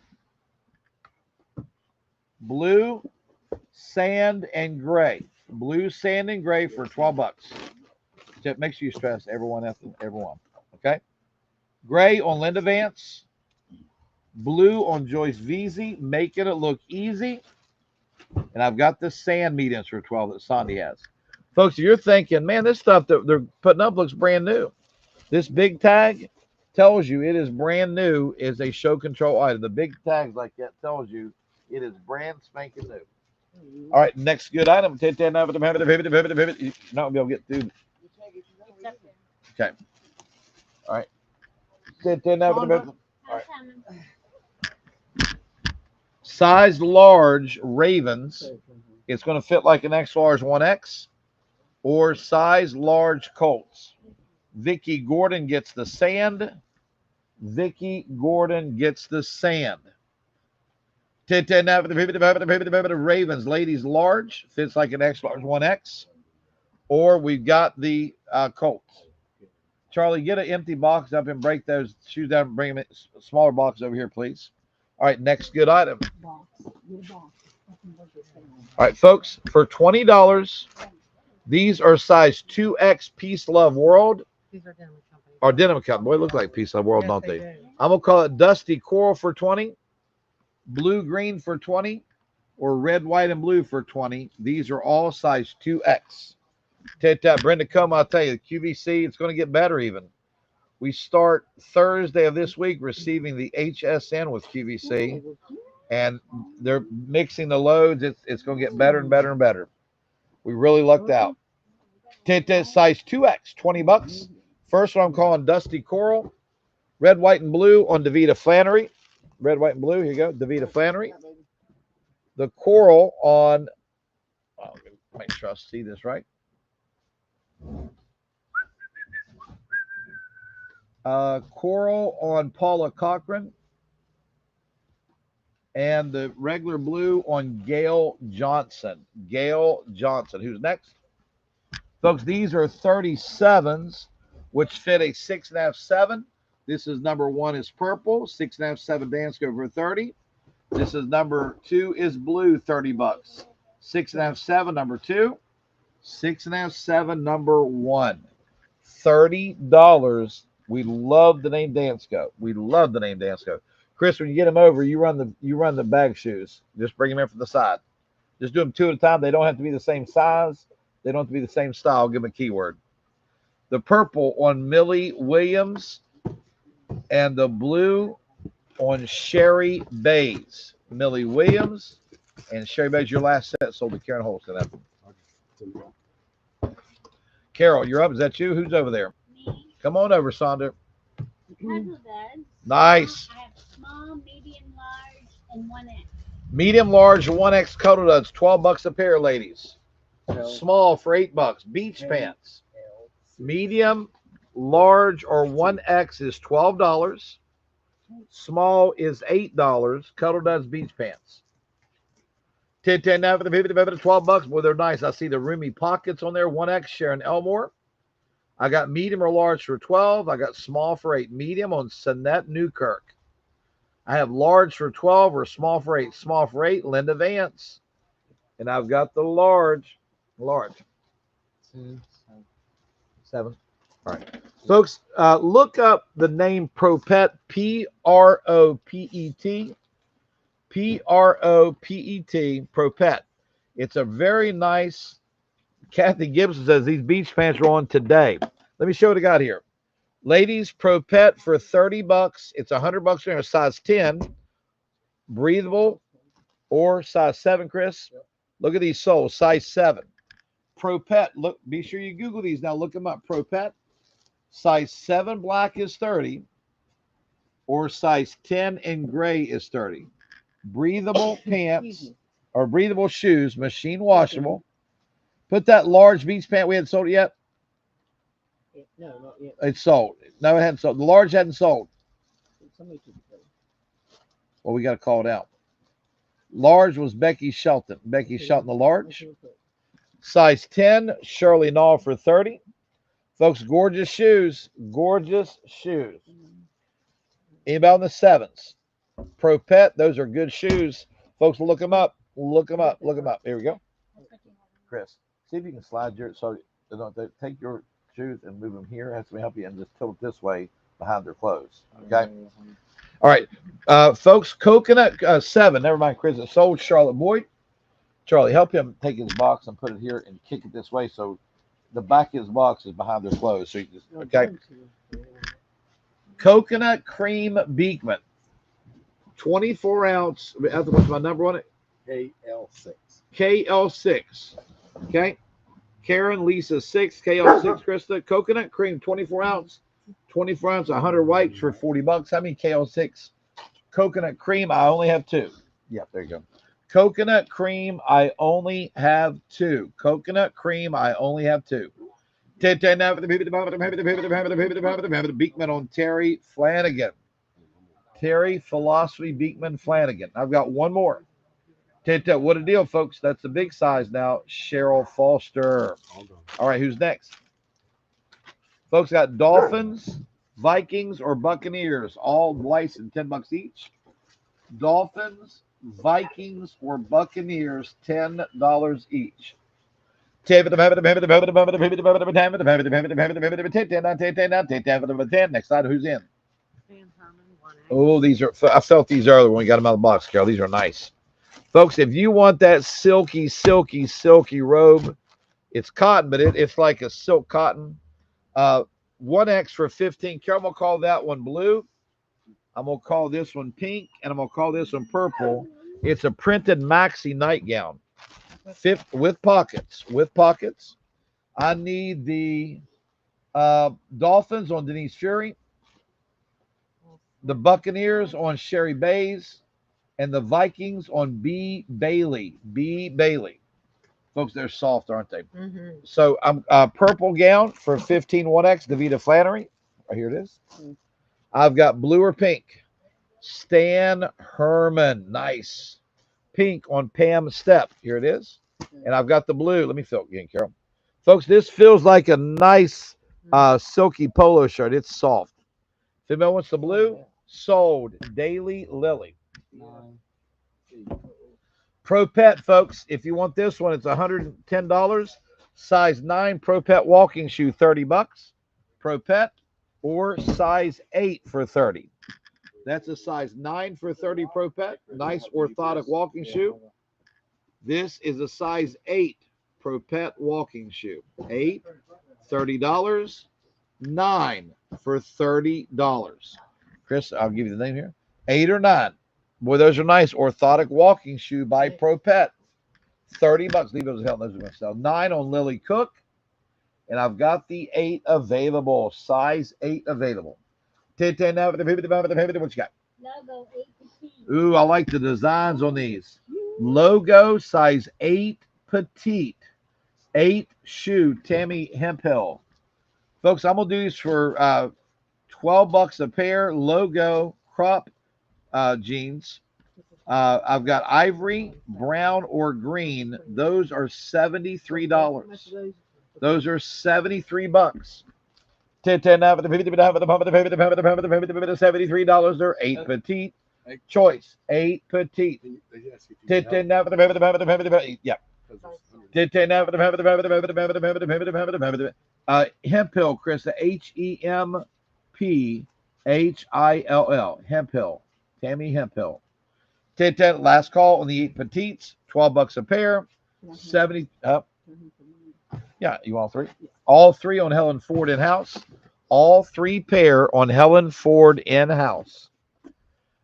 Blue, sand, and gray. Blue, sand, and gray for $12. Make sure you stress everyone. Okay. Gray on Linda Vance. Blue on Joyce Veazey. Making it look easy. And I've got the sand mediums for 12 that Sandy has. Folks, if you're thinking, man, this stuff that they're putting up looks brand new. This big tag tells you it is brand new, is a show control item. The big tags like that tells you it is brand spanking new. All right, next good item. You're not going to be able to get through. Okay. All right. All right. Size large Ravens. It's going to fit like an X large 1X. Or size large Colts. Vicky Gordon gets the sand. Vicky Gordon gets the sand. Ravens, ladies large. Fits like an X large 1X. Or we've got the Colts. Charlie, get an empty box up and break those shoes down and bring them in a smaller box over here, please. All right, next good item. All right, folks, for $20, these are size 2X Peace Love World. These are Denim Company. Or Denim Company. Boy, look like Peace Love World, Yes, don't they? do. I'm going to call it Dusty Coral for 20, Blue Green for 20, or Red, White, and Blue for 20. These are all size 2X. Brenda Come, I'll tell you, the QVC, it's going to get better even. We start Thursday of this week receiving the HSN with QVC, and they're mixing the loads. It's going to get better and better and better. We really lucked out. Size 2X, $20. First one I'm calling Dusty Coral. Red, White, and Blue on Davita Flannery. red, white, and blue. Here you go. Davita Flannery. The coral on, oh, make sure I see this right. Coral on Paula Cochran. And the regular blue on Gail Johnson. Gail Johnson. Who's next? Folks, these are 37s, which fit a 6.5, 7. This is number 1 is purple, 6.5, 7 Dansko for 30. This is number 2 is blue, 30 bucks. 6.5, 7 number 2. 6.5, 7 number 1. $30. We love the name Dansko. We love the name Dansko. Chris, when you get them over, you run the bag shoes. Just bring them in from the side. Just do them 2 at a time. They don't have to be the same size. They don't have to be the same style. Give them a keyword. The purple on Millie Williams and the blue on Sherry Bays. Millie Williams and Sherry Bays. Your last set sold to Karen Holston. Carol, you're up. Is that you? Who's over there? Me. Come on over, Sonder. Cuddle duds. Nice. I have small, medium, large, and 1X. Medium, large, 1X cuddle duds. 12 bucks a pair, ladies. Small for 8 bucks. Beach pants. Medium, large, or 1X is $12. Small is $8. Cuddle duds beach pants. 10 now for the 50 12 bucks. Boy, they're nice. I see the roomy pockets on there. 1X Sharon Elmore. I got medium or large for 12. I got small for 8. Medium on Sinette Newkirk. I have large for 12 or small for 8. Small for 8, Linda Vance. And I've got the large. 7. All right. Folks, look up the name Propet, P-R-O-P-E-T. P-R-O-P-E-T, Propet. It's a very nice, Kathy Gibson says these beach pants are on today. Let me show what I got here. Ladies, Propet for 30 bucks. It's 100 bucks for a size 10, breathable, or size 7, Chris. Look at these soles, size 7. Propet, look, be sure you Google these now. Look them up. Propet, size 7 black is 30, or size 10 in gray is 30. Breathable pants or breathable shoes, machine washable. Put that large beach pant. We hadn't sold it yet. No, not yet. It's sold. No, it hadn't sold. The large hadn't sold. Somebody took it. Well, we got to call it out. Large was Becky Shelton. Becky Shelton, the large. Size 10, Shirley Nall for 30. Folks, gorgeous shoes. Gorgeous shoes. Anybody in the 7s? Propet, those are good shoes. Folks, look them up. Look them up. Look them up. Here we go. Chris, see if you can slide your, so take your shoes and move them here. That's going to help you, and just tilt it this way behind their clothes. Okay. All right. Folks, Coconut 7. Never mind, Chris. It sold Charlotte Boyd. Charlie, help him take his box and put it here and kick it this way so the back of his box is behind their clothes. So you just, okay. Coconut Cream Beekman. 24 ounce. What's my number on it? KL6. KL6. Okay. Karen, Lisa 6, KL6, Krista. Coconut cream, 24 ounce. 24 ounce, 100 wipes for 40 bucks. How many KL6? Coconut cream, I only have 2. Yeah, there you go. Coconut cream, I only have 2. Coconut cream, I only have 2. Beekman on Terry Flanagan. Terry Philosophy Beekman Flanagan. I've got one more. What a deal, folks. That's the big size now. Cheryl Foster. All right, who's next? Folks, got Dolphins, Vikings, or Buccaneers. All licensed, 10 bucks each. Dolphins, Vikings, or Buccaneers, $10 each. Next slide, who's in? Oh, these are, I felt these earlier when we got them out of the box, Carol. These are nice. Folks, if you want that silky, silky, silky robe, it's cotton, but it's like a silk cotton. 1X for 15. Carol, I'm going to call that one blue. I'm going to call this one pink, and I'm going to call this one purple. It's a printed maxi nightgown. With pockets. With pockets. I need the Dolphins on Denise Fury. the Buccaneers on Sherry Bays, and the Vikings on B. Bailey. B. Bailey. Folks, they're soft, aren't they? Mm-hmm. So I'm purple gown for 15 1X, Davita Flannery. Right here it is. I've got blue or pink. Stan Herman. Nice. Pink on Pam Step. Here it is. And I've got the blue. Let me feel it again, Carol. Folks, this feels like a nice silky polo shirt. It's soft. If anybody wants the blue, sold. Daily Lily. Pro Pet, folks. If you want this one, it's $110. Size 9 Pro Pet walking shoe, $30. Pro Pet, or size 8 for $30. That's a size 9 for $30 Pro Pet. Nice orthotic walking shoe. This is a size 8 Pro Pet walking shoe. 8, $30. 9 for $30. Chris, I'll give you the name here. 8 or 9. Boy, those are nice. Orthotic walking shoe by Pro Pet. $30. Leave those hell. Those are going to sell. 9 on Lily Cook. And I've got the 8 available. Size 8 available. 10, 10 now. What you got? Logo 8 petite. Ooh, I like the designs on these. Logo size 8 petite. 8 shoe. Tammy Hemphill. Folks, I'm going to do these for $12 a pair. Logo crop jeans. I've got ivory, brown, or green. Those are $73. Those are $73. $73. They're 8 petite. Choice 8 petite. Yeah. Hemphill, Chris, the HEMPHILL. Hemphill. Tammy Hemphill. 10, last call on the 8 petites. $12 a pair. 70. Yeah, you want all 3? All 3 on Helen Ford in-house. All 3 pair on Helen Ford in-house.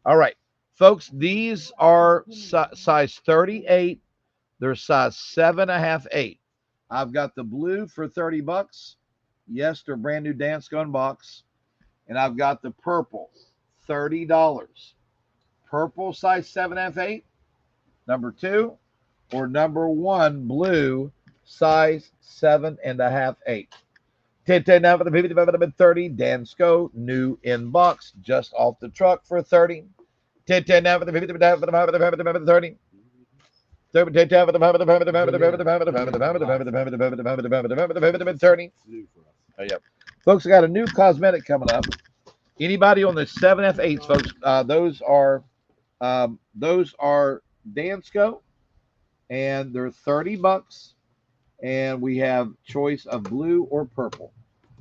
All right, folks, these are size 38. They're size 7.5, 8. I've got the blue for $30. Yes, they're brand new Dance Gun box. And I've got the purple, $30. Purple size 7.5, 8. Number 2, or number 1 blue size 7.5, 8. 10 now for the 50, 30. Dansco, new in box, just off the truck for 30. 10 now for the 50, 30. 30. Oh, yeah. Folks, I got a new cosmetic coming up. Anybody on the 7F8s, folks, those are Dansco, and they're $30. And we have choice of blue or purple.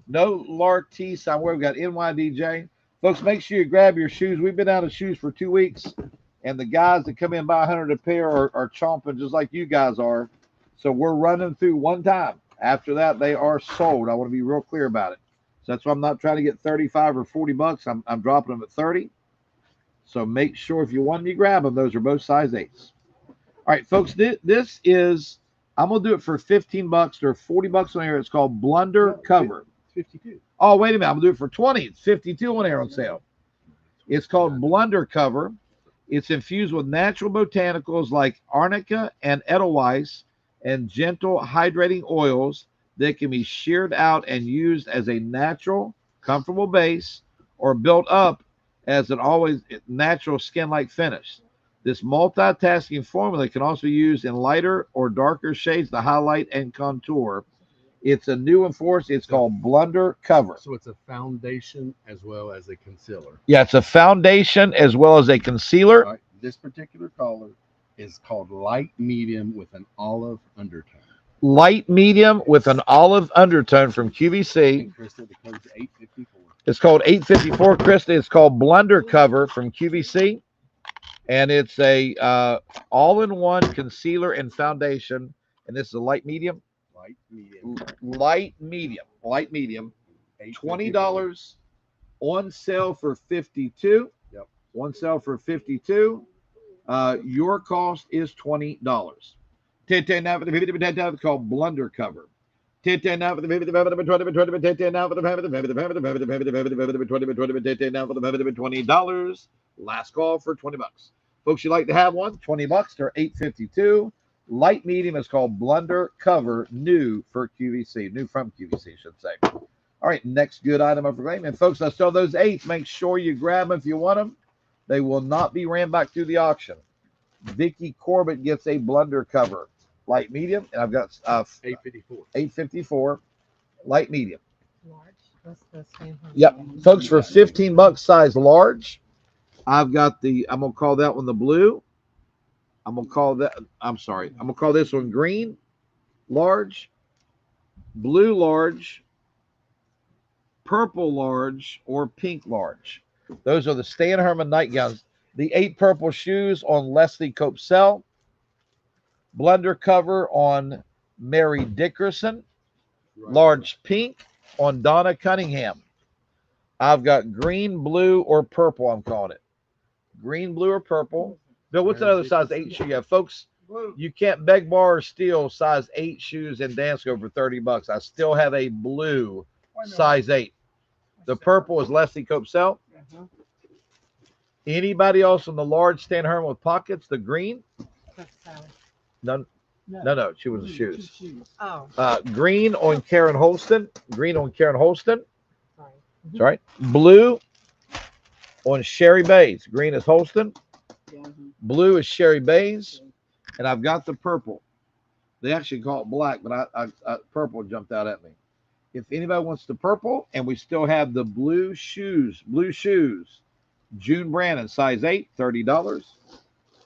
No Lark T somewhere. We've got NYDJ. Folks, make sure you grab your shoes. We've been out of shoes for 2 weeks, and the guys that come in buy 100 a pair are chomping just like you guys are. So we're running through one time. After that, they are sold. I want to be real clear about it. So that's why I'm not trying to get 35 or 40 bucks. I'm dropping them at 30. So make sure if you want them, you grab them. Those are both size 8s. All right, folks, this is, I'm going to do it for $15 or $40 on air. It's called Blunder Cover. 52. Oh, wait a minute. I'm going to do it for 20. It's 52 on air on sale. It's called Blunder Cover. It's infused with natural botanicals like arnica and edelweiss and gentle hydrating oils that can be sheared out and used as a natural, comfortable base or built up as an always natural skin-like finish. This multitasking formula can also be used in lighter or darker shades to highlight and contour. It's a new enforced. It's called Blunder Cover. So it's a foundation as well as a concealer. Yeah, it's a foundation as well as a concealer. All right, this particular color is called light medium with an olive undertone. Light medium with an olive undertone from QVC. And Krista, the code's 854. It's called 854, Krista. It's called Blunder Cover from QVC. And it's a all-in-one concealer and foundation. And this is a light medium. Light medium. Light medium. Light medium. $20 on sale for $52. Yep. On sale for $52. Your cost is $20. 10 now for the 50 called Blunder Cover. 10 now for the baby, the baby, the 20, 10 now for the baby, the baby, the baby, the baby, the baby, the baby, the baby, the 20, 10 now for the baby, the $20. Last call for $20. Folks, you like to have one? $20. They're $8.52. Light medium is called Blunder Cover, new for QVC, new from QVC, I should say. All right, next good item of claim. And folks, I still those 8s. Make sure you grab them if you want them. They will not be ran back through the auction. Vicky Corbett gets a Blunder Cover, light medium, and I've got 854. 854, light medium. Large. That's the same. Yep, folks, for $15, size large. I've got the. I'm gonna call that one the blue. I'm gonna call that. I'm sorry. I'm gonna call this one green, large, blue large, purple large, or pink large. Those are the Stan Herman nightgowns. The 8 purple shoes on Leslie Copsell. Blunder cover on Mary Dickerson. Large pink on Donna Cunningham. I've got green, blue, or purple, I'm calling it. Green, blue, or purple. Bill, what's another size 8 shoe you have? Folks, you can't beg, borrow, or steal size 8 shoes in Dansko for $30. I still have a blue size 8. The purple is Leslie Copsell. Anybody else on the large Stan Herman with pockets? The green? That's Sally. None. No. She was the shoes. Oh, Green on Karen Holston. Green on Karen Holston. sorry. That's right. Blue on Sherry Bays. Green is Holston. Blue is Sherry Bays. And I've got the purple. They actually call it black, but I purple jumped out at me. If anybody wants the purple, and we still have the blue shoes. June Brandon, size 8, $30.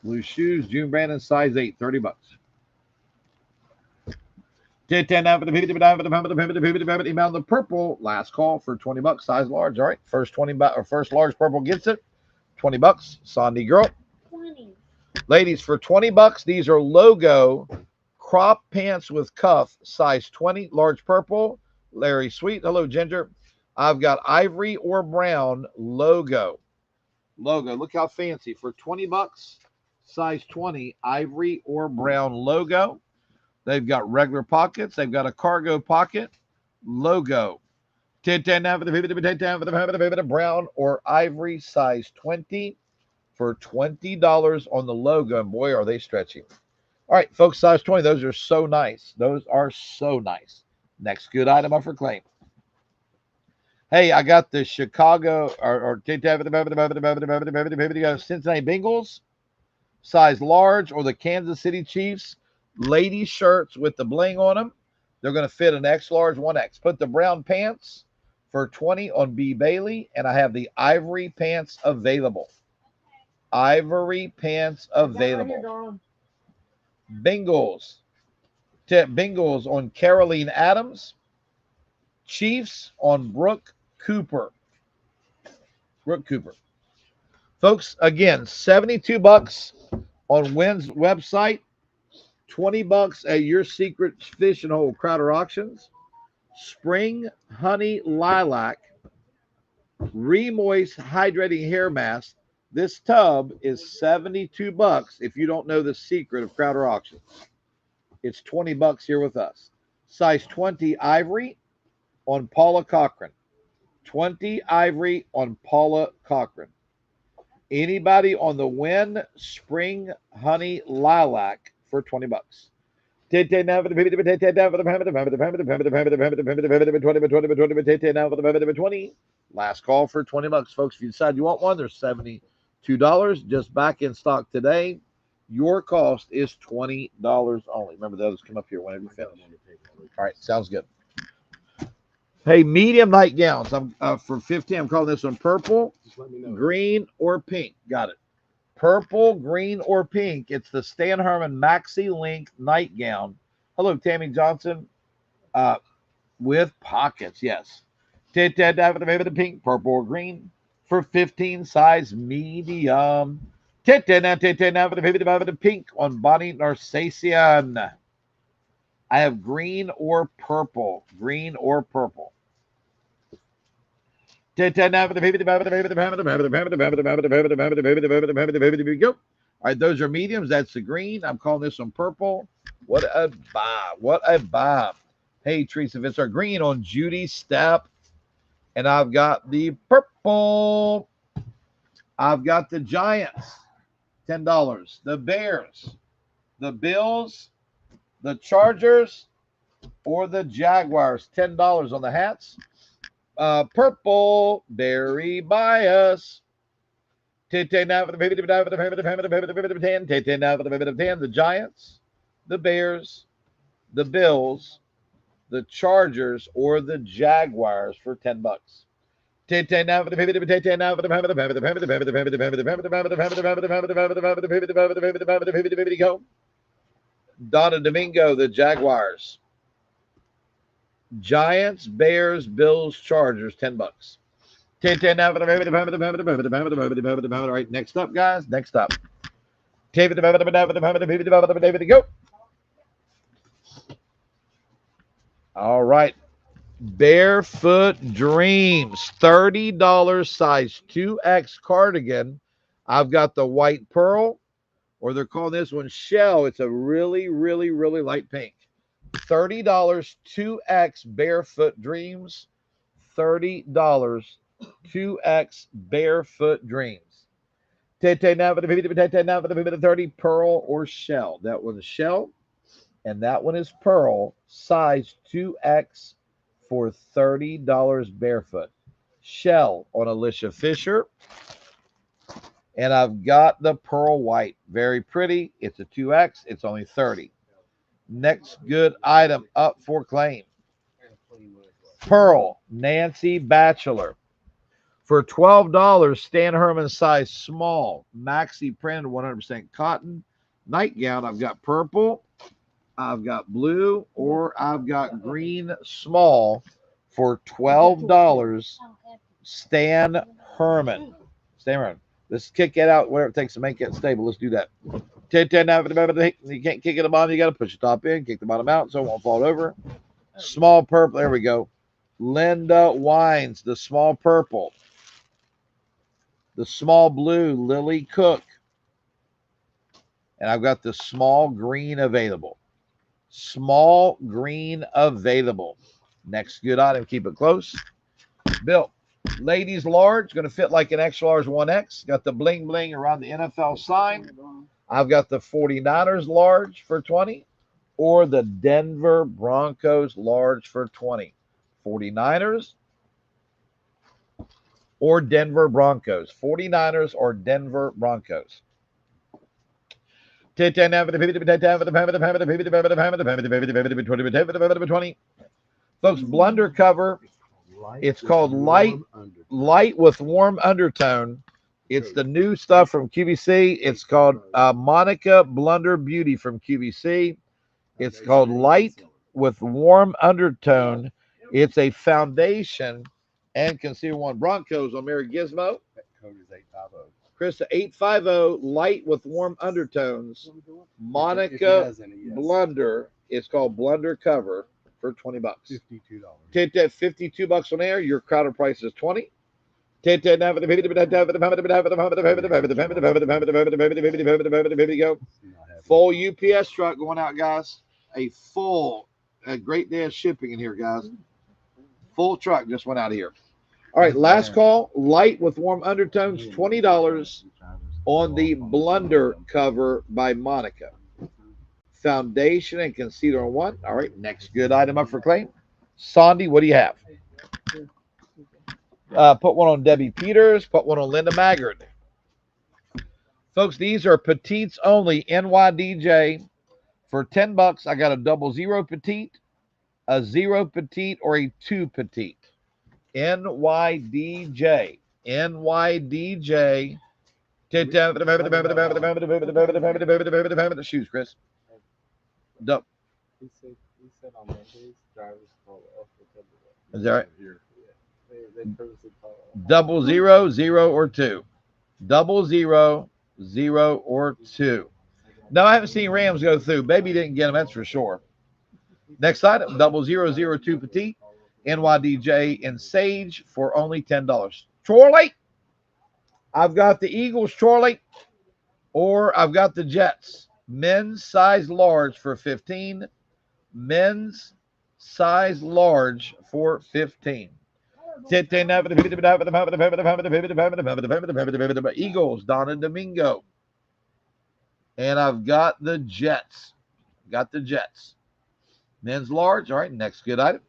Blue shoes, June Brandon, size 8, $30. 10 now for the email the purple. Last call for $20, size large. All right, first first large purple gets it. $20. Sandy girl. 20. Ladies, for $20, these are logo crop pants with cuff, size 20, large purple. Larry Sweet, hello Ginger. I've got ivory or brown logo. Look how fancy. For $20, size 20, ivory or brown logo. They've got regular pockets. They've got a cargo pocket. Logo. 10 now for the brown or ivory, size 20 for $20 on the logo. And boy, are they stretchy. All right, folks, size 20. Those are so nice. Next good item up for claim. Hey, I got the Chicago or Cincinnati Bengals, size large, or the Kansas City Chiefs lady shirts with the bling on them. They're going to fit an X large, 1X. Put the brown pants for $20 on B. Bailey, and I have the ivory pants available. Ivory pants available. Bengals on Caroline Adams. Chiefs on Brooke Cooper. Folks, again, $72 on Wynn's website, $20 at your secret fishing hole, Crowder Auctions. Spring Honey Lilac Remoist Hydrating Hair Mask. This tub is $72 if you don't know the secret of Crowder Auctions. It's $20 here with us. Size 20 ivory on Paula Cochran. 20 ivory on Paula Cochran. Anybody on the Wynn Spring Honey Lilac for $20. Last call for $20, folks. If you decide you want one, there's $72 just back in stock today. Your cost is $20 only. Remember, the others come up here whenever you finish. All right, sounds good. Hey, medium nightgowns. I'm for $15. I'm calling this one purple, green, or pink. Got it. Purple, green, or pink. It's the Stan Herman Maxi Link nightgown. Hello, Tammy Johnson. With pockets, yes. The pink, purple, or green for $15. Size medium. Now for the pink on Bonnie Narcassian. I have green or purple. Green or purple. Now for the go. All right, those are mediums. That's the green. I'm calling this one purple. What a bob. What a bob. Hey, Teresa Visser. Green on Judy Step. And I've got the purple. I've got the Giants, $10. The Bears, the Bills, the Chargers, or the Jaguars, $10 on the hats. Purple, Berry Bias. Now for the 10. Now for the 10. The Giants, the Bears, the Bills, the Chargers, or the Jaguars for $10. Now for the now for the go. Donna Domingo, the Jaguars. Giants, Bears, Bills, Chargers, $10. Now for the all right, next up, guys. Next up. Go. All right. Barefoot Dreams, $30 size 2X cardigan. I've got the white pearl, or they're calling this one shell. It's a really, really, really light pink. $30, 2X Barefoot Dreams. $30, 2X Barefoot Dreams. Now for the 30 pearl or shell. That one's shell, and that one is pearl, size 2X. For $30 barefoot. Shell on Alicia Fisher. And I've got the pearl white. Very pretty. It's a 2X. It's only $30. Next good item up for claim. Pearl Nancy Bachelor. For $12, Stan Herman size small. Maxi printed 100% cotton. Nightgown. I've got purple. I've got blue, or I've got green small for $12. Stan Herman. Stan Herman. Let's kick it out where it takes to make it stable. Let's do that. You can't kick it at the bottom. You got to push the top in, kick the bottom out so it won't fall over. Small purple. There we go. Linda Wines, the small purple. The small blue, Lily Cook. And I've got the small green available. Small green available. Next good item. Keep it close. Bill. Ladies large. Going to fit like an extra large 1X. Got the bling bling around the NFL sign. I've got the 49ers large for 20. Or the Denver Broncos large for 20. 49ers or Denver Broncos. 49ers or Denver Broncos. Folks, blunder cover. It's called light with warm undertone. It's the new stuff from QVC. It's called Monica Blunder Beauty from QVC. It's called light with warm undertone. It's a foundation and concealer one. Broncos on Mary Gizmo. That code is 850. Krista 850, light with warm undertones. Monica Blunder. It's called Blunder Cover for $20. $52. $52 on air. Your crowder price is $20. Full UPS truck going out, guys. A great day of shipping in here, guys. Full truck just went out of here. All right, last call. Light with warm undertones, $20 on the Blunder Cover by Monica. Foundation and concealer on one. All right, next good item up for claim. Sandy, what do you have? Put one on Debbie Peters. Put one on Linda Maggard. Folks, these are petites only. NYDJ for $10. I got a 00 petite, a 0 petite, or a 2 petite. NYDJ. NYDJ. The shoes, Chris. He said on Mondays, drivers call off the Is that right? They purposely call 00, 0, or 2. 00, 0, or 2. No, I haven't seen Rams go through. Baby didn't get them, that's for sure. Next item, 0002 petite, NYDJ and Sage for only $10. Chorley, I've got the Eagles, Chorley, or I've got the Jets. Men's size large for $15. Men's size large for 15. Eagles, Donna Domingo. And I've got the Jets. Got the Jets. Men's large. All right, next good item.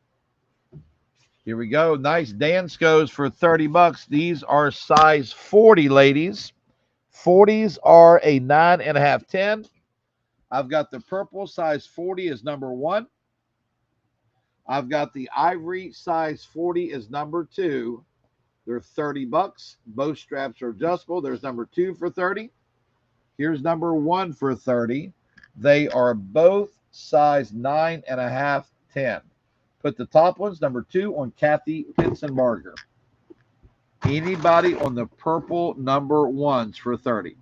Here we go. Nice Danskos for 30 bucks. These are size 40, ladies. 40s are a 9.5, 10. I've got the purple size 40 is number 1. I've got the ivory size 40 is number 2. They're 30 bucks. Both straps are adjustable. There's number 2 for 30. Here's number 1 for 30. They are both size 9.5, 10. Put the top ones, number 2, on Kathy Pitsenbarger. Anybody on the purple number 1s for 30.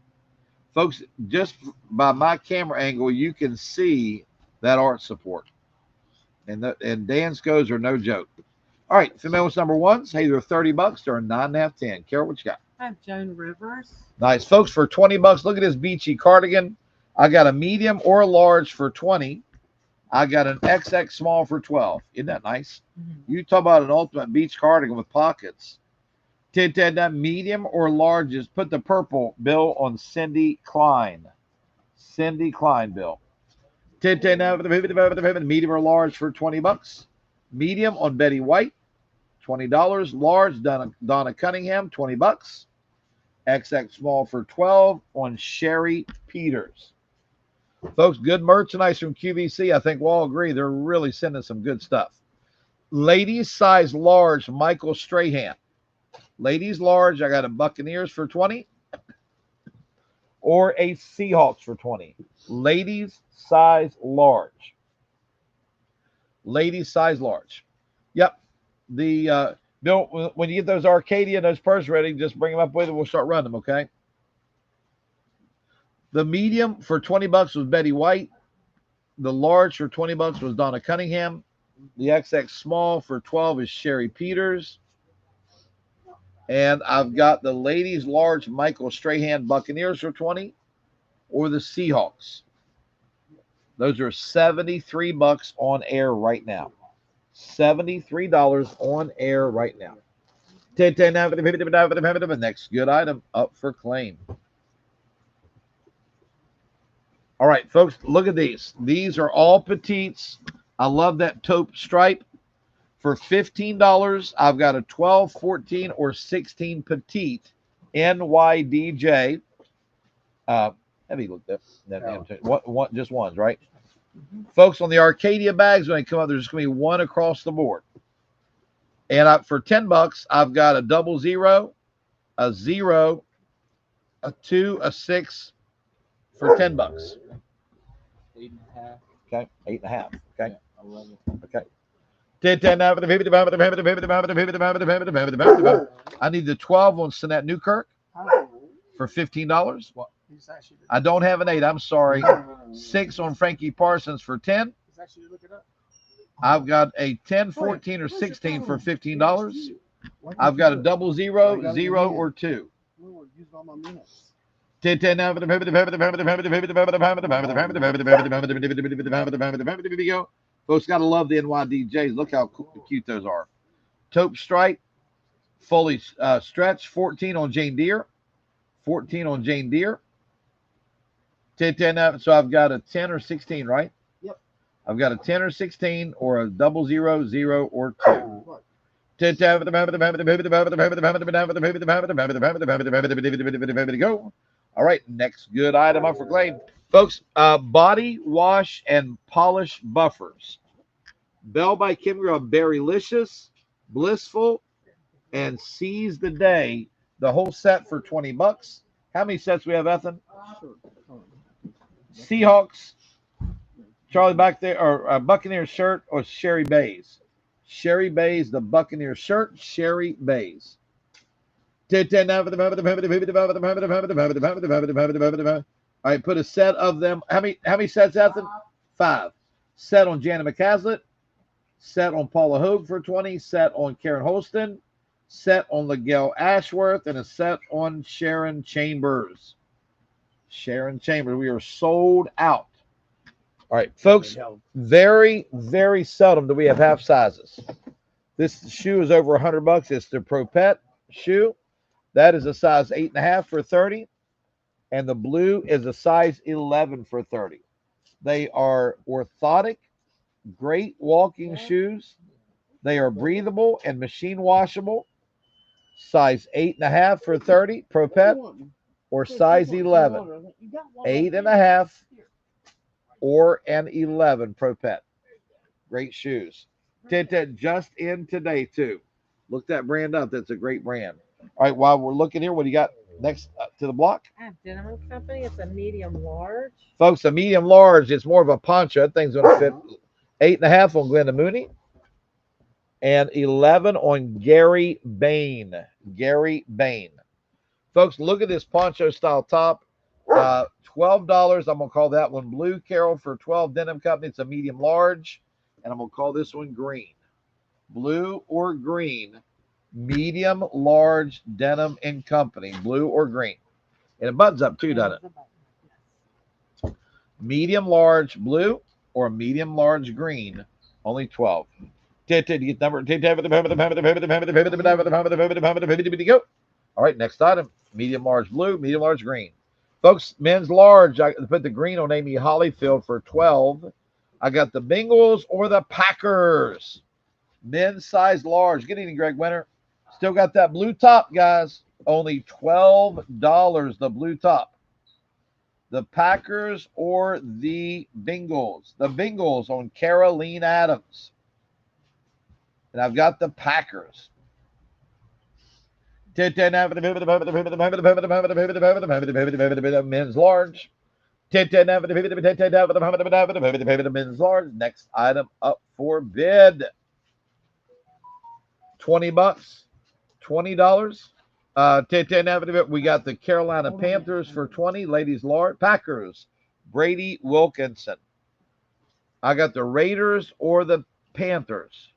Folks, just by my camera angle, you can see that art support. And Danskos are no joke. All right, females number 1s. Hey, they're 30 bucks. They're 9.5, 10. Carol, what you got? I have Joan Rivers. Nice. Folks, for 20 bucks, look at this beachy cardigan. I got a medium or a large for 20. I got an XX small for 12. Isn't that nice? Mm-hmm. You talk about an ultimate beach cardigan with pockets. That medium or large is put the purple bill on Cindy Klein. Cindy Klein bill. Medium or large for 20 bucks. Medium on Betty White, $20. Large Donna Cunningham, 20 bucks. XX small for 12 on Sherry Peters. Folks, good merchandise from QVC. I think we'll all agree they're really sending some good stuff. Ladies size large, Michael Strahan. Ladies large, I got a Buccaneers for 20 or a Seahawks for 20. Ladies size large. Ladies size large. Yep. The Bill, when you get those Arcadia and those purses ready, just bring them up with it. We'll start running them, okay? The medium for 20 bucks was Betty White. The large for 20 bucks was Donna Cunningham. The XX small for 12 is Sherry Peters. And I've got the ladies large Michael Strahan Buccaneers for 20 or the Seahawks. Those are 73 bucks on air right now. $73 on air right now. Next good item up for claim. All right, folks, look at these. These are all petites. I love that taupe stripe. For $15, I've got a 12, 14, or 16 petite NYDJ. Have you looked at that? One, just ones, right? Mm-hmm. Folks, on the Arcadia bags, when they come up, there's just going to be one across the board. And for 10 bucks, I've got a 00, a 0, a 2, a 6 for 10 bucks. 8.5. Okay, 8.5. Okay. Yeah, 11. Okay. I need the 12 on Sinette Newkirk for $15. I don't have an 8. I'm sorry. 6 on Frankie Parsons for 10. I've got a 10, 14, or 16 for $15. I've got a 00, 0, or 2. Folks, gotta love the NYDJs. Look how cute those are. Taupe stripe, fully stretched. 14 on Jane Deere. 14 on Jane Deere. 10, so I've got a 10 or 16, right? Yep. I've got a 10 or 16 or a 00, 0, or 2. Go. All right, next good item up for claim. Folks, body wash and polish buffers. Bell by Kim Girl, Berrylicious, Blissful, and Seize the Day. The whole set for 20 bucks. How many sets we have, Ethan? Seahawks, Charlie back there, or Buccaneer shirt, or Sherry Bays. Sherry Bays, the Buccaneer shirt, Sherry Bays. All right, put a set of them. How many sets, Ethan? 5. Set on Jana McCaslett. Set on Paula Hogue for 20. Set on Karen Holston. Set on Miguel Ashworth. And a set on Sharon Chambers. Sharon Chambers. We are sold out. All right, folks, very, very seldom do we have half sizes. This shoe is over $100. It's the Propet shoe. That is a size 8.5 for 30. And the blue is a size 11 for 30. They are orthotic, great walking shoes. They are breathable and machine washable. Size 8.5 for 30, Propet, or size 11. 8.5 or an 11, Propet. Great shoes. Just in today, too. Look that brand up. That's a great brand. All right, while we're looking here, what do you got next to the block? I have Denim Company. It's a medium large. Folks, a medium large, it's more of a poncho. That thing's going to fit 8.5 on Glenda Mooney and 11 on Gary Bain. Gary Bain. Folks, look at this poncho style top. $12. I'm going to call that one blue, Carol, for 12. Denim Company. It's a medium large. And I'm going to call this one green. Blue or green. Medium large Denim and Company. Blue or green. And it buttons up too, doesn't it? Medium large blue or medium large green. Only 12. Get number. Go. All right, next item. Medium large blue, medium large green. Folks, men's large. I put the green on Amy Hollyfield for 12. I got the Bengals or the Packers. Men's size large. Get in, Greg Winter. Still got that blue top, guys. Only $12, the blue top. The Packers or the Bengals. The Bengals on Caroline Adams. And I've got the Packers. Men's large. Men's large. Next item up for bid. $20. $20. We got the Carolina Panthers for 20. Ladies large. Packers. Brady Wilkinson. I got the Raiders or the Panthers.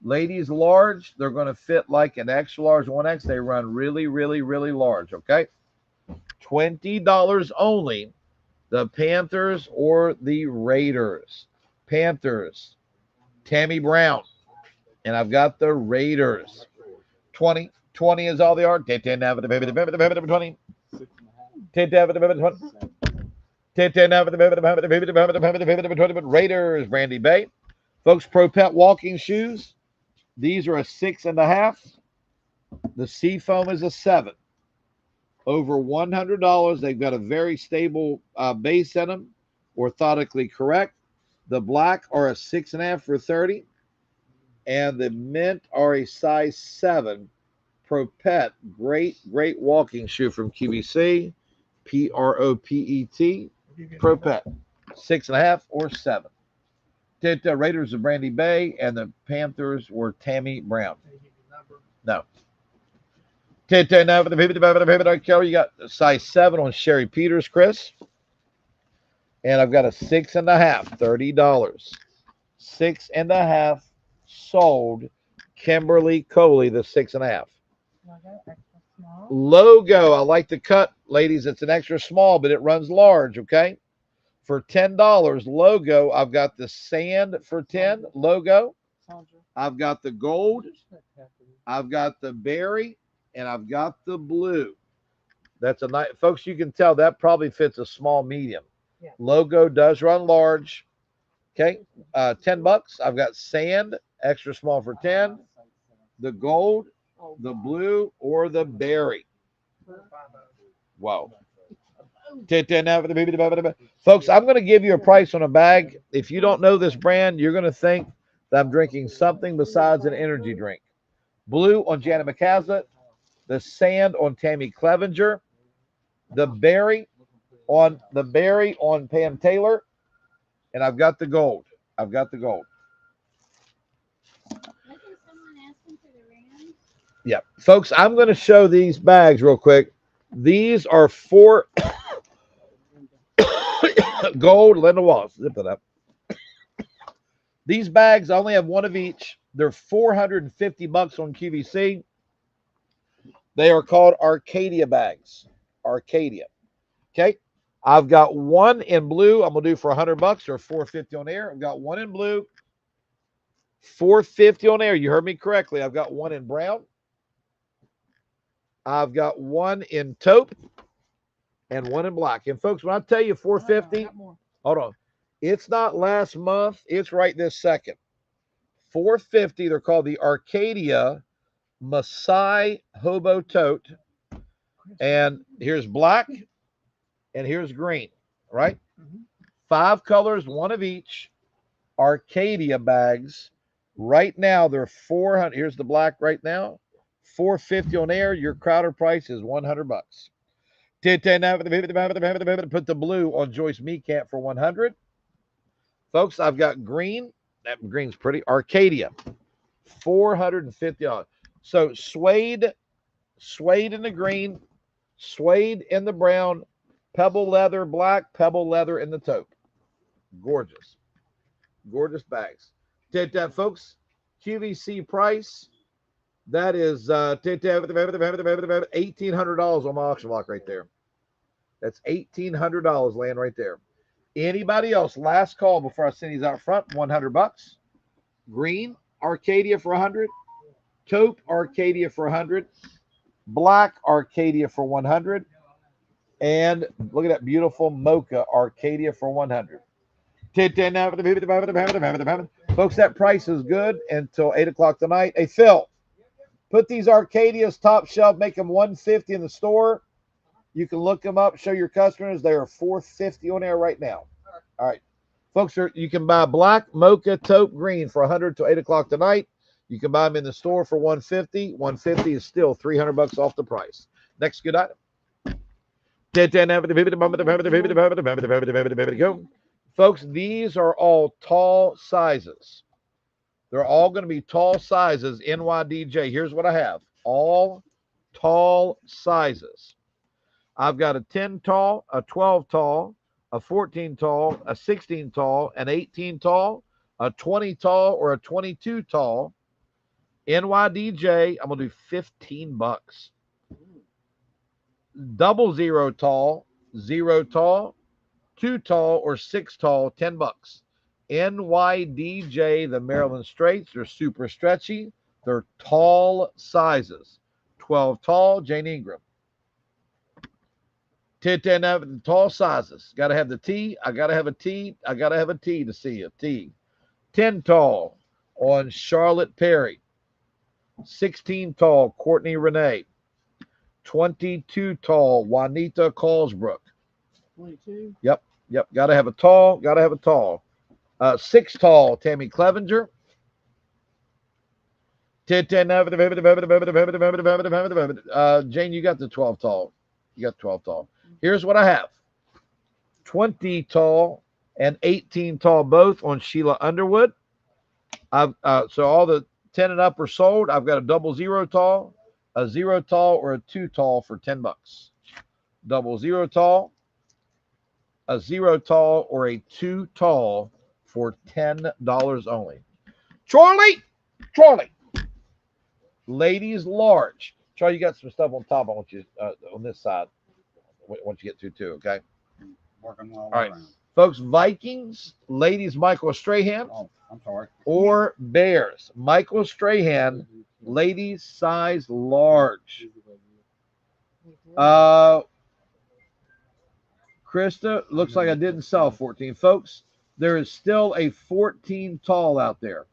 Ladies large, they're going to fit like an extra large 1X. They run really, really, really large, okay? $20 only. The Panthers or the Raiders. Panthers. Tammy Brown. And I've got the Raiders. 20. 20 is all they are. 20. Raiders, Brandy Bay. Folks, Propet walking shoes. These are a 6.5. The Seafoam is a 7. Over $100. They've got a very stable base in them. Orthotically correct. The black are a 6.5 for 30. And the mint are a size 7. Propet, great walking shoe from QVC. Propet. Propet, 6.5 or 7. The Raiders of Brandy Bay and the Panthers were Tammy Brown. No. Carol, you got size 7 on Sherry Peters, Chris. And I've got a 6.5, $30. 6.5 sold. Kimberly Coley, the 6.5. Logo, I like the cut, ladies. It's an extra small, but it runs large, okay? For $10, logo, I've got the sand for 10, logo. I've got the gold. I've got the berry, and I've got the blue. That's a nice, folks, you can tell that probably fits a small medium. Yeah. Logo does run large. Okay, $10. I've got sand, extra small for 10. The gold, the blue, or the berry. Wow. Folks, I'm going to give you a price on a bag. If you don't know this brand, you're going to think that I'm drinking something besides an energy drink. Blue on Janet McCaslett, the sand on Tammy Clevenger, the berry on Pam Taylor, and I've got the gold. Wasn't someone asking for the Rams? Yeah, folks, I'm going to show these bags real quick. These are for gold. Linda Wallace, zip it up. These bags, I only have one of each. They're $450 on QVC. They are called Arcadia bags. Arcadia. Okay. I've got one in blue. I'm gonna do for $100 or $450 on air. I've got one in blue, $450 on air. You heard me correctly. I've got one in brown. I've got one in taupe and one in black. And folks, when I tell you $450, hold on. It's not last month. It's right this second. $450. They're called the Arcadia Maasai Hobo Tote. And here's black and here's green, right? 5 colors, one of each. Arcadia bags. Right now, they're 400. Here's the black right now. $450 on air. Your Crowder price is $100. Put the blue on Joyce Meekamp for $100. Folks, I've got green. That green's pretty. Arcadia, $450. So suede in the green, suede in the brown, pebble leather black, pebble leather in the taupe. Gorgeous. Gorgeous bags. Did that, folks? QVC price. That is $1,800 on my auction block right there. That's $1,800 laying right there. Anybody else? Last call before I send these out front. $100. Green Arcadia for $100. Taupe Arcadia for $100. Black Arcadia for $100. And look at that beautiful mocha Arcadia for $100. Folks, that price is good until 8 o'clock tonight. Hey, Phil, put these Arcadias top shelf, make them $150 in the store. You can look them up, show your customers. They are $450 on there right now. All right. Folks, you can buy black, mocha, taupe, green for $100 till 8 o'clock tonight. You can buy them in the store for $150. $150 is still $300 off the price. Next good item. Go. Folks, these are all tall sizes. They're all going to be tall sizes, NYDJ. Here's what I have. All tall sizes. I've got a 10 tall, a 12 tall, a 14 tall, a 16 tall, an 18 tall, a 20 tall, or a 22 tall. NYDJ, I'm going to do $15. Double 0 tall, 0 tall, 2 tall, or 6 tall, $10. NYDJ, the Maryland Straights, they're super stretchy. They're tall sizes. 12 tall, Jane Ingram. 10 tall sizes. Got to have the T. I got to have a T. I got to have a T to see a T. 10 tall on Charlotte Perry. 16 tall, Courtney Renee. 22 tall, Juanita Colesbrook. 22. Yep. Got to have a tall. Got to have a tall. 6 tall, Tammy Clevenger. 10 Jane, you got the 12 tall. You got 12 tall. Here's what I have. 20 tall and 18 tall both on Sheila Underwood. So all the 10 and up are sold. I've got a double 0 tall, a 0 tall, or a 2 tall for $10. Double 0 tall, a 0 tall, or a 2 tall for $10 only. Charlie. Ladies large. Charlie, you got some stuff on top. I want you on this side. Once you get to too, okay? Working all right, folks. Vikings, ladies, Michael Strahan. Oh, I'm sorry. Or Bears, Michael Strahan, ladies size large. Krista, looks like I didn't sell 14, folks. There is still a 14 tall out there.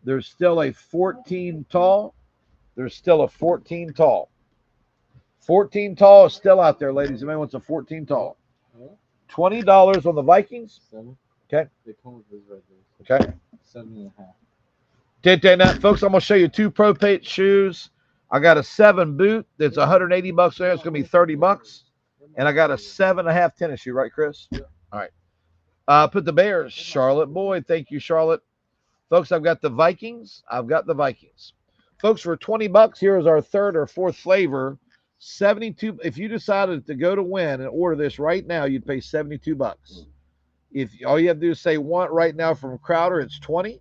There's still a 14 tall. There's still a 14 tall. 14 tall is still out there, ladies. Anybody wants a 14 tall? $20 on the Vikings. Okay. They come with this right Okay. there. 7.5. Folks, I'm going to show you 2 Pro-Pate shoes. I got a 7 boot that's $180 there. It's going to be $30. And I got a 7.5 tennis shoe, right, Chris? Yeah. All right. Put the Bears. Charlotte Boyd. Thank you, Charlotte. Folks, I've got the Vikings. Folks, for $20, here is our third or fourth flavor. 72. If you decided to go to win and order this right now, you'd pay $72. If all you have to do is say want right now from Crowder, it's $20.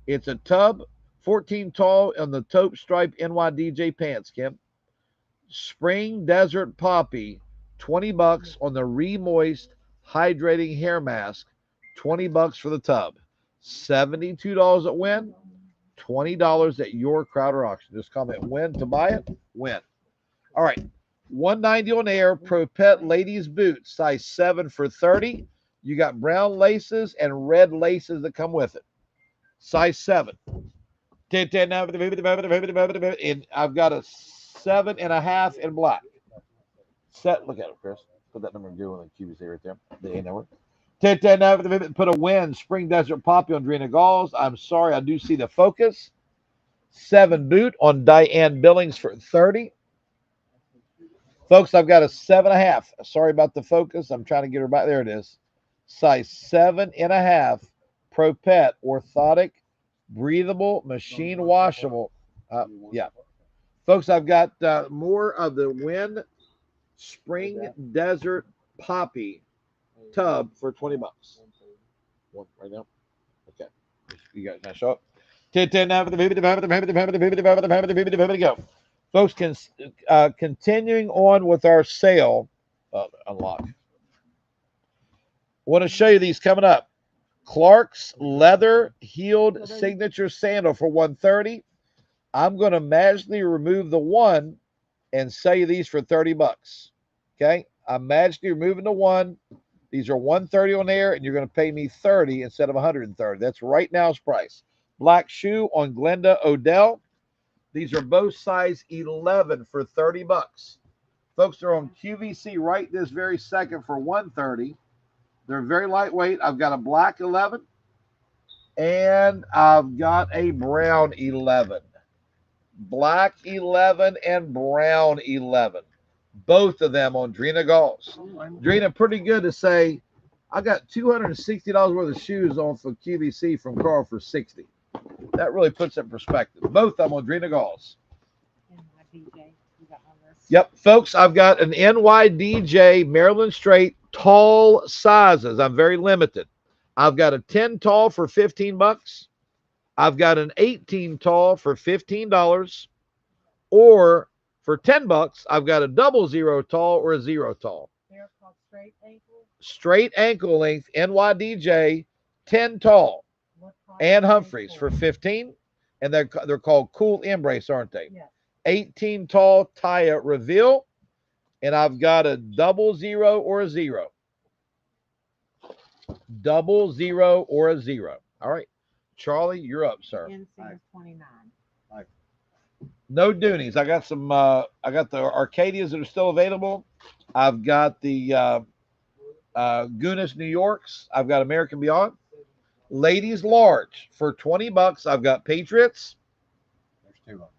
It's a tub, 14 tall on the taupe stripe NYDJ pants, Kim. Spring Desert Poppy $20 on the Remoist Hydrating Hair Mask, $20 for the tub. $72 at Win, $20 at your Crowder auction. Just comment when to buy it. Win. All right. $190 on air. Pro Pet ladies boots, size 7 for $30. You got brown laces and red laces that come with it. Size 7. And I've got a 7.5 in black. Look at it, Chris. Put that number in Google and QVC right there. The A number. Put a Win Spring Desert Poppy on Drina Galls. I'm sorry, I do see the focus. 7 boot on Diane Billings for $30. Folks, I've got a 7.5. Sorry about the focus. I'm trying to get her back. There it is. Size 7.5. Pro Pet orthotic, breathable, machine washable. Yeah. Folks, I've got more of the Win Spring Desert Poppy tub for $20. One right now. Okay. You guys now show up. Go. Folks, continuing on with our sale. Unlock. Want to show you these coming up. Clark's leather heeled signature sandal for $130. I'm going to magically remove the 1 and sell you these for $30. Okay, I'm magically removing the 1. These are $130 on air, and you're going to pay me $30 instead of $130. That's right now's price. Black shoe on Glenda Odell. These are both size 11 for $30. Folks, they're on QVC right this very second for $130. They're very lightweight. I've got a black 11, and I've got a brown 11. Black 11 and brown 11. Both of them on Drina Galls. Drina, pretty good to say, I got $260 worth of shoes on for QVC from Carl for $60. That really puts it in perspective. Both of them on Drina Galls. Yep, folks, I've got an NYDJ Maryland Straight tall sizes. I'm very limited. I've got a 10 tall for $15. I've got an 18 tall for $15. Or for $10, I've got a 00 tall or a 0 tall. They're called straight ankle. Straight ankle length NYDJ 10 tall. And Humphreys for $15. And they're called Cool Embrace, aren't they? Yeah. 18 tall Taya Reveal. And I've got a 00 or a 0. 00 or a 0. All right. Charlie, you're up, sir. NC is 29. No Doonies. I got some I got the Arcadias that are still available. I've got the Guinness New Yorks. I've got American Beyond. Ladies large for $20. I've got Patriots. There's 2 of them.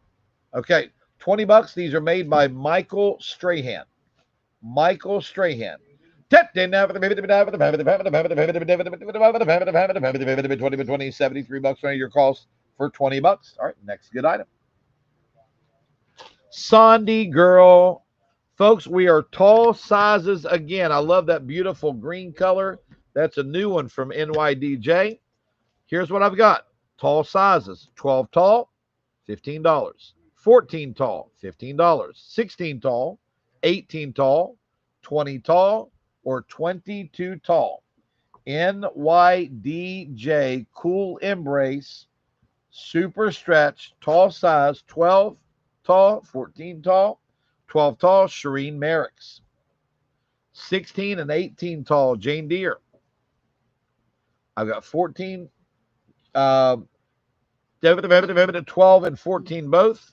Okay, $20. These are made by Michael Strahan. Michael Strahan. 73 bucks on your calls for $20. All right, next good item. Sandy Girl. Folks, we are tall sizes again. I love that beautiful green color. That's a new one from NYDJ. Here's what I've got. Tall sizes. 12 tall, $15. 14 tall, $15. 16 tall, 18 tall, 20 tall, or 22 tall. NYDJ Cool Embrace Super Stretch Tall Size 12 tall, 14 tall, 12 tall Shireen Merrick's. 16 and 18 tall Jane Deere. I've got 14, 12 and 14 both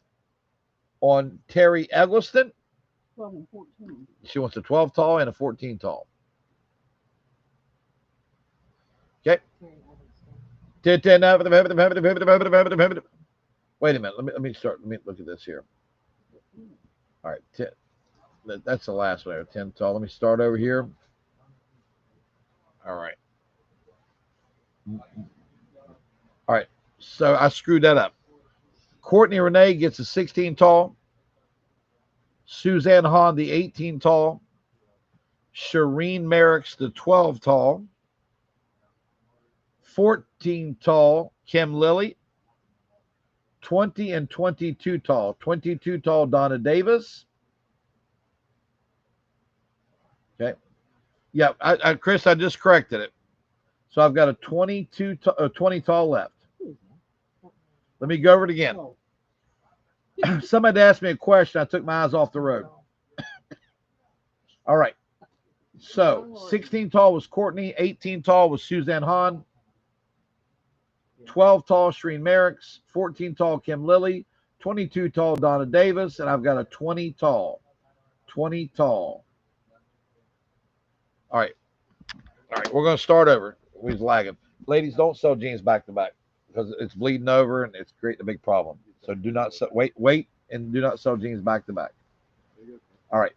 on Terry Eggleston. 12 and 14. She wants a 12 tall and a 14 tall. Okay. Wait a minute. Let me start. Let me look at this here. All right. That's the last one. 10 tall. Let me start over here. All right. All right. So I screwed that up. Courtney Renee gets a 16 tall. Suzanne Hahn, the 18 tall. Shireen Merrick's, the 12 tall. 14 tall, Kim Lilly. 20 and 22 tall. 22 tall, Donna Davis. Yeah, Chris, I just corrected it. So I've got a 20 tall left. Let me go over it again. Somebody asked me a question. I took my eyes off the road. All right. So 16 tall was Courtney. 18 tall was Suzanne Hahn. 12 tall Shereen Merrick's. 14 tall Kim Lilly. 22 tall Donna Davis. And I've got a 20 tall. 20 tall. All right. All right. We're going to start over. We was lagging. Ladies, don't sell jeans back to back because it's bleeding over and it's creating a big problem. So do not sell, wait, and do not sell jeans back to back. All right.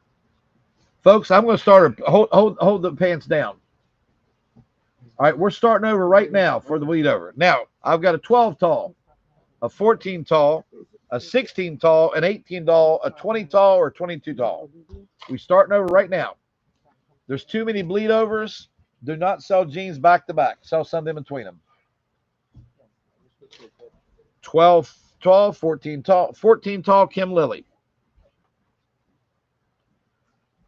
Folks, I'm going to start. Hold the pants down. All right, we're starting over right now for the bleed over. Now, I've got a 12 tall, a 14 tall, a 16 tall, an 18 tall, a 20 tall, or 22 tall. We're starting over right now. There's too many bleed overs. Do not sell jeans back to back. Sell something in between them. 12 tall, 14 tall, Kim Lilly.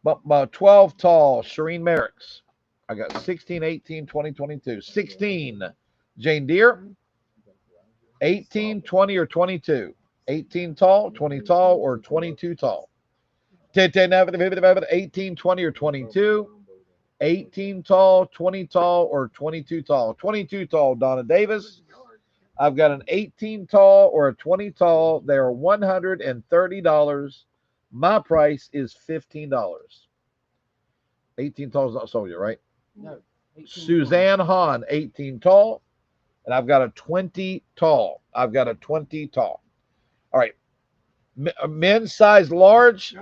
But 12 tall, Shereen Merrick's. I got 16, 18, 20, 22. 16, Jane Deere. 18, 20, or 22. 18 tall, 20 tall, or 22 tall. 18, 20, or 22. 18 tall, 20 tall, or 22 tall. 22 tall, Donna Davis. I've got an 18 tall or a 20 tall. They are $130. My price is $15. 18 tall is not sold yet, right? No. Suzanne Hahn, 18 tall. And I've got a 20 tall. I've got a 20 tall. All right. Men's size large.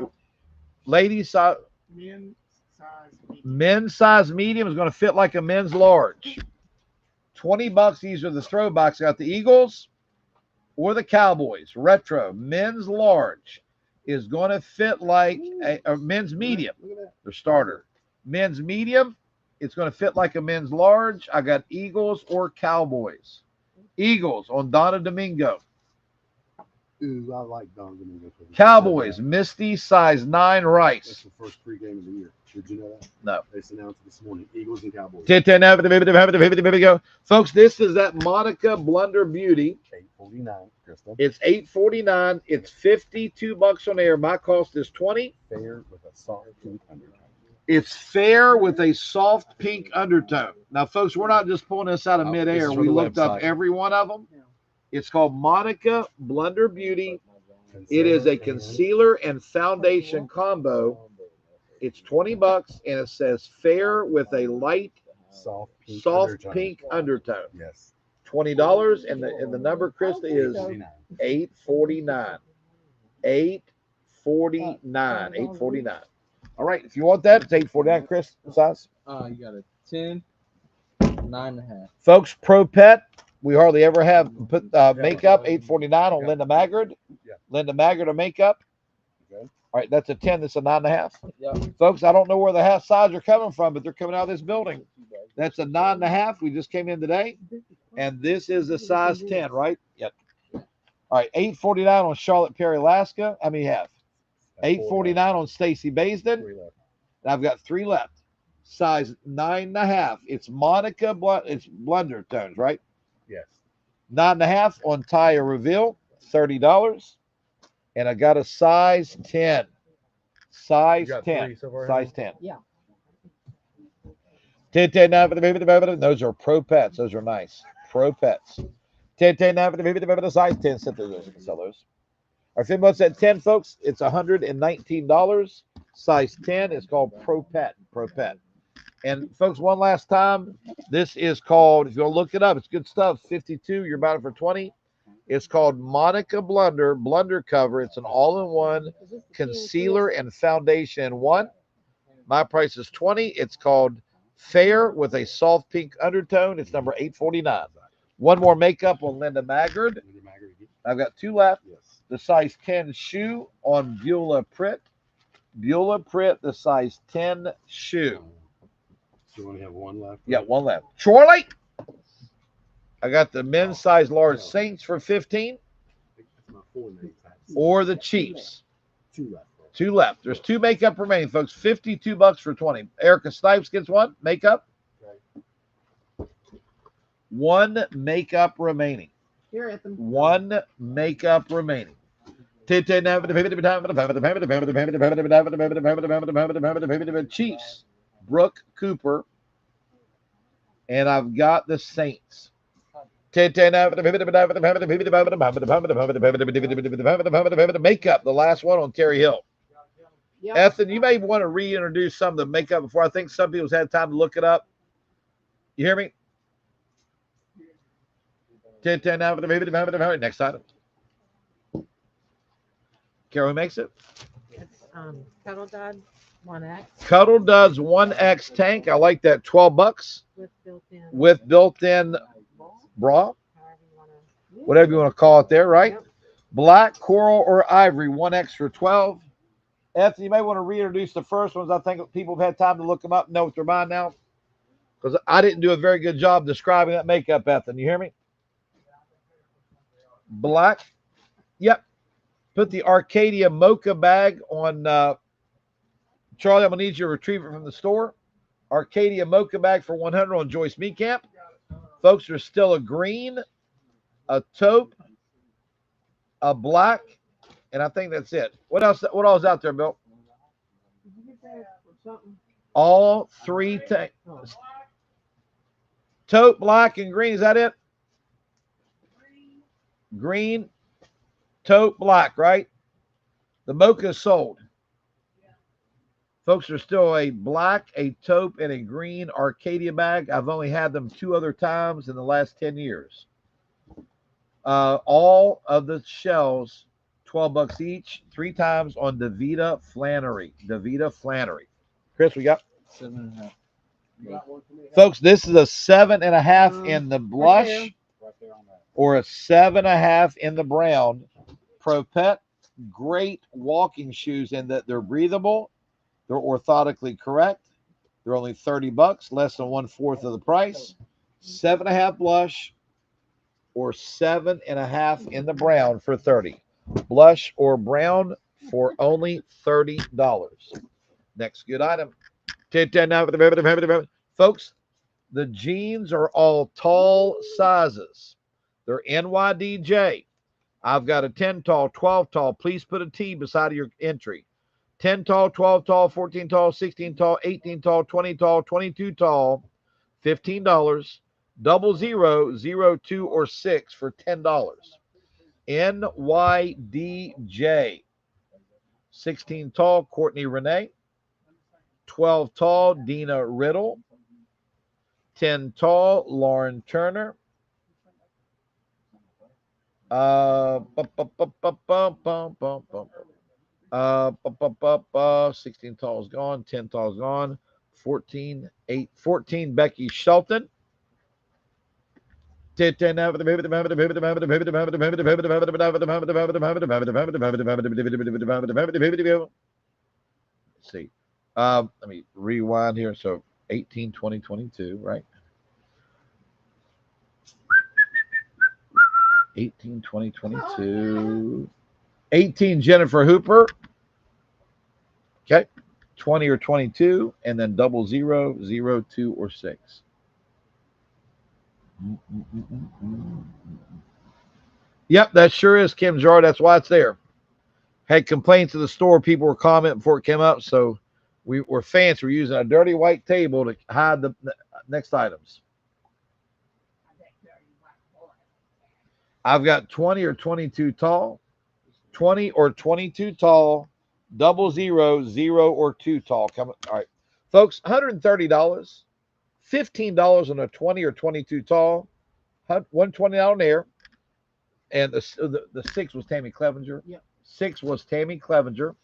Ladies size. Men's size medium is going to fit like a men's large. $20. These are the throwbacks. I got the Eagles or the Cowboys. Retro. Men's large is going to fit like a men's medium. The starter. Men's medium. It's going to fit like a men's large. I got Eagles or Cowboys. Eagles on Donna Domingo. Ooh, I like Don Domingo. Cowboys, Misty, size 9 That's Rice. the first free game of the year. Did you know that? No. They announced it this morning. Eagles and Cowboys. Go. Folks, this is that Monica Blunder Beauty. $8.49, Crystal. It's $8.49. It's $52 on air. My cost is $20. Fair with a soft pink undertone. It's fair with a soft pink undertone. Now, folks, we're not just pulling this out of This midair. is We from the looked up website. every one of them. It's called Monica Blunder Beauty. It is a concealer and foundation combo. It's $20 and it says fair with a light soft pink undertone. Yes. $20 and the number, Krista, is $8.49. $8.49. All right, if you want that, it's $8.49. Chris, size. You got a 10, 9.5. Folks, Pro Pet. We hardly ever have put makeup. $8.49 on Linda Maggard. Yeah. Linda Maggard of makeup. Okay. All right, that's a 10. That's a 9.5. Yeah. Folks, I don't know where the half size are coming from, but they're coming out of this building. That's a 9.5. We just came in today, and this is a size 10, right? Yep. All right, $8.49 on Charlotte Perry Alaska. How many you have? $8.49 on Stacy Baisden. And I've got 3 left. Size 9.5. It's Monica. It's Blunder tones, right? Yes. 9.5 on Taya Reveal. $30. And I got a size 10. Size 10. Size 10. Yeah. 10. Those are Pro Pets. Those are nice. Pro Pets. 10. Size 10. Sell those. Our fin months at 10, folks. It's $119. Size 10. It's called Pro Pet. Pro Pet. And folks, one last time, this is called, if you're going to look it up, it's good stuff. 52, you're about it for 20. It's called Monica Blunder Cover. It's an all-in-one concealer and foundation in one. My price is 20. It's called Fair with a soft pink undertone. It's number 849. One more makeup on Linda Maggard. I've got 2 left. Yes. The size 10 shoe on Beulah Pritt. Beulah Pritt, the size 10 shoe. So you only have 1 left? Yeah, 1 left. Charlie, I got the men's size large Saints for 15, That's not 4 names. or the Chiefs. 2 left. Bro. 2 left. There's 2 makeup remaining, folks. $52 for 20. Erica Snipes gets one makeup. 1 makeup remaining. Here, Ethan. 1 makeup remaining. Chiefs, Brooke Cooper, and I've got the Saints. Makeup, the last one on Terry Hill. Yep. Ethan, you may want to reintroduce some of the makeup before. I think some people's had time to look it up. You hear me? Next item. Carol, who makes it? It's Kettle Dud 1X Cuddle Duds 1X tank. I like that. $12 with built-in with built-in bra, however you want to. whatever you want to call it there, right? Yep. Black, coral, or ivory 1X for 12. Ethan, you may want to reintroduce the first ones. I think people have had time to look them up and know what they're buying now. Because I didn't do a very good job describing that makeup, Ethan. You hear me? Black. Yep. Put the Arcadia Mocha bag on. Charlie, I'm going to need you to retrieve it from the store. Arcadia Mocha bag for 100 on Joyce Meat Camp. Folks, there's still a green, a taupe, a black, and I think that's it. What else? What else is out there, Bill? Did you get that or something? All 3 tanks. Taupe, black, and green. Is that it? Green, taupe, black, right? The mocha is sold. Folks, there's still a black, a taupe, and a green Arcadia bag. I've only had them 2 other times in the last 10 years. All of the shells, $12 each, 3 times on Davita Flannery. Davita Flannery. Chris, we got? 7.5. Folks, this is a 7.5 in the blush Right there on that. or a 7.5 in the brown. Propet, great walking shoes in that they're breathable. They're orthotically correct. They're only $30, less than 1/4 of the price. 7.5 blush or 7.5 in the brown for 30. Blush or brown for only $30. Next good item. Folks, the jeans are all tall sizes. They're NYDJ. I've got a 10 tall, 12 tall. Please put a T beside your entry. 10 tall, 12 tall, 14 tall, 16 tall, 18 tall, 20 tall, 22 tall, $15. 00, 02, or 6 for $10. NYDJ. 16 tall, Courtney Renee. 12 tall, Dina Riddle. 10 tall, Lauren Turner. 16 tall is gone. 10 tall is gone. 14, 14, Becky Shelton. See. Let me rewind here. So 18, 20, 22, right? 18, 20, 22. 18, Jennifer Hooper. Okay. 20 or 22, and then 00, 02, or 6. Yep, that sure is Kim Jar. That's why it's there. Had complaints of the store. People were commenting before it came up, so we were fancy. We're using a dirty white table to hide the next items. I've got 20 or 22 tall, 20 or 22 tall, 00, 0, or 2 tall. Coming. All right, folks, $130, $15 on a 20 or 22 tall, $120 on there, and the 6 was Tammy Clevenger. Yep. 6 was Tammy Clevenger.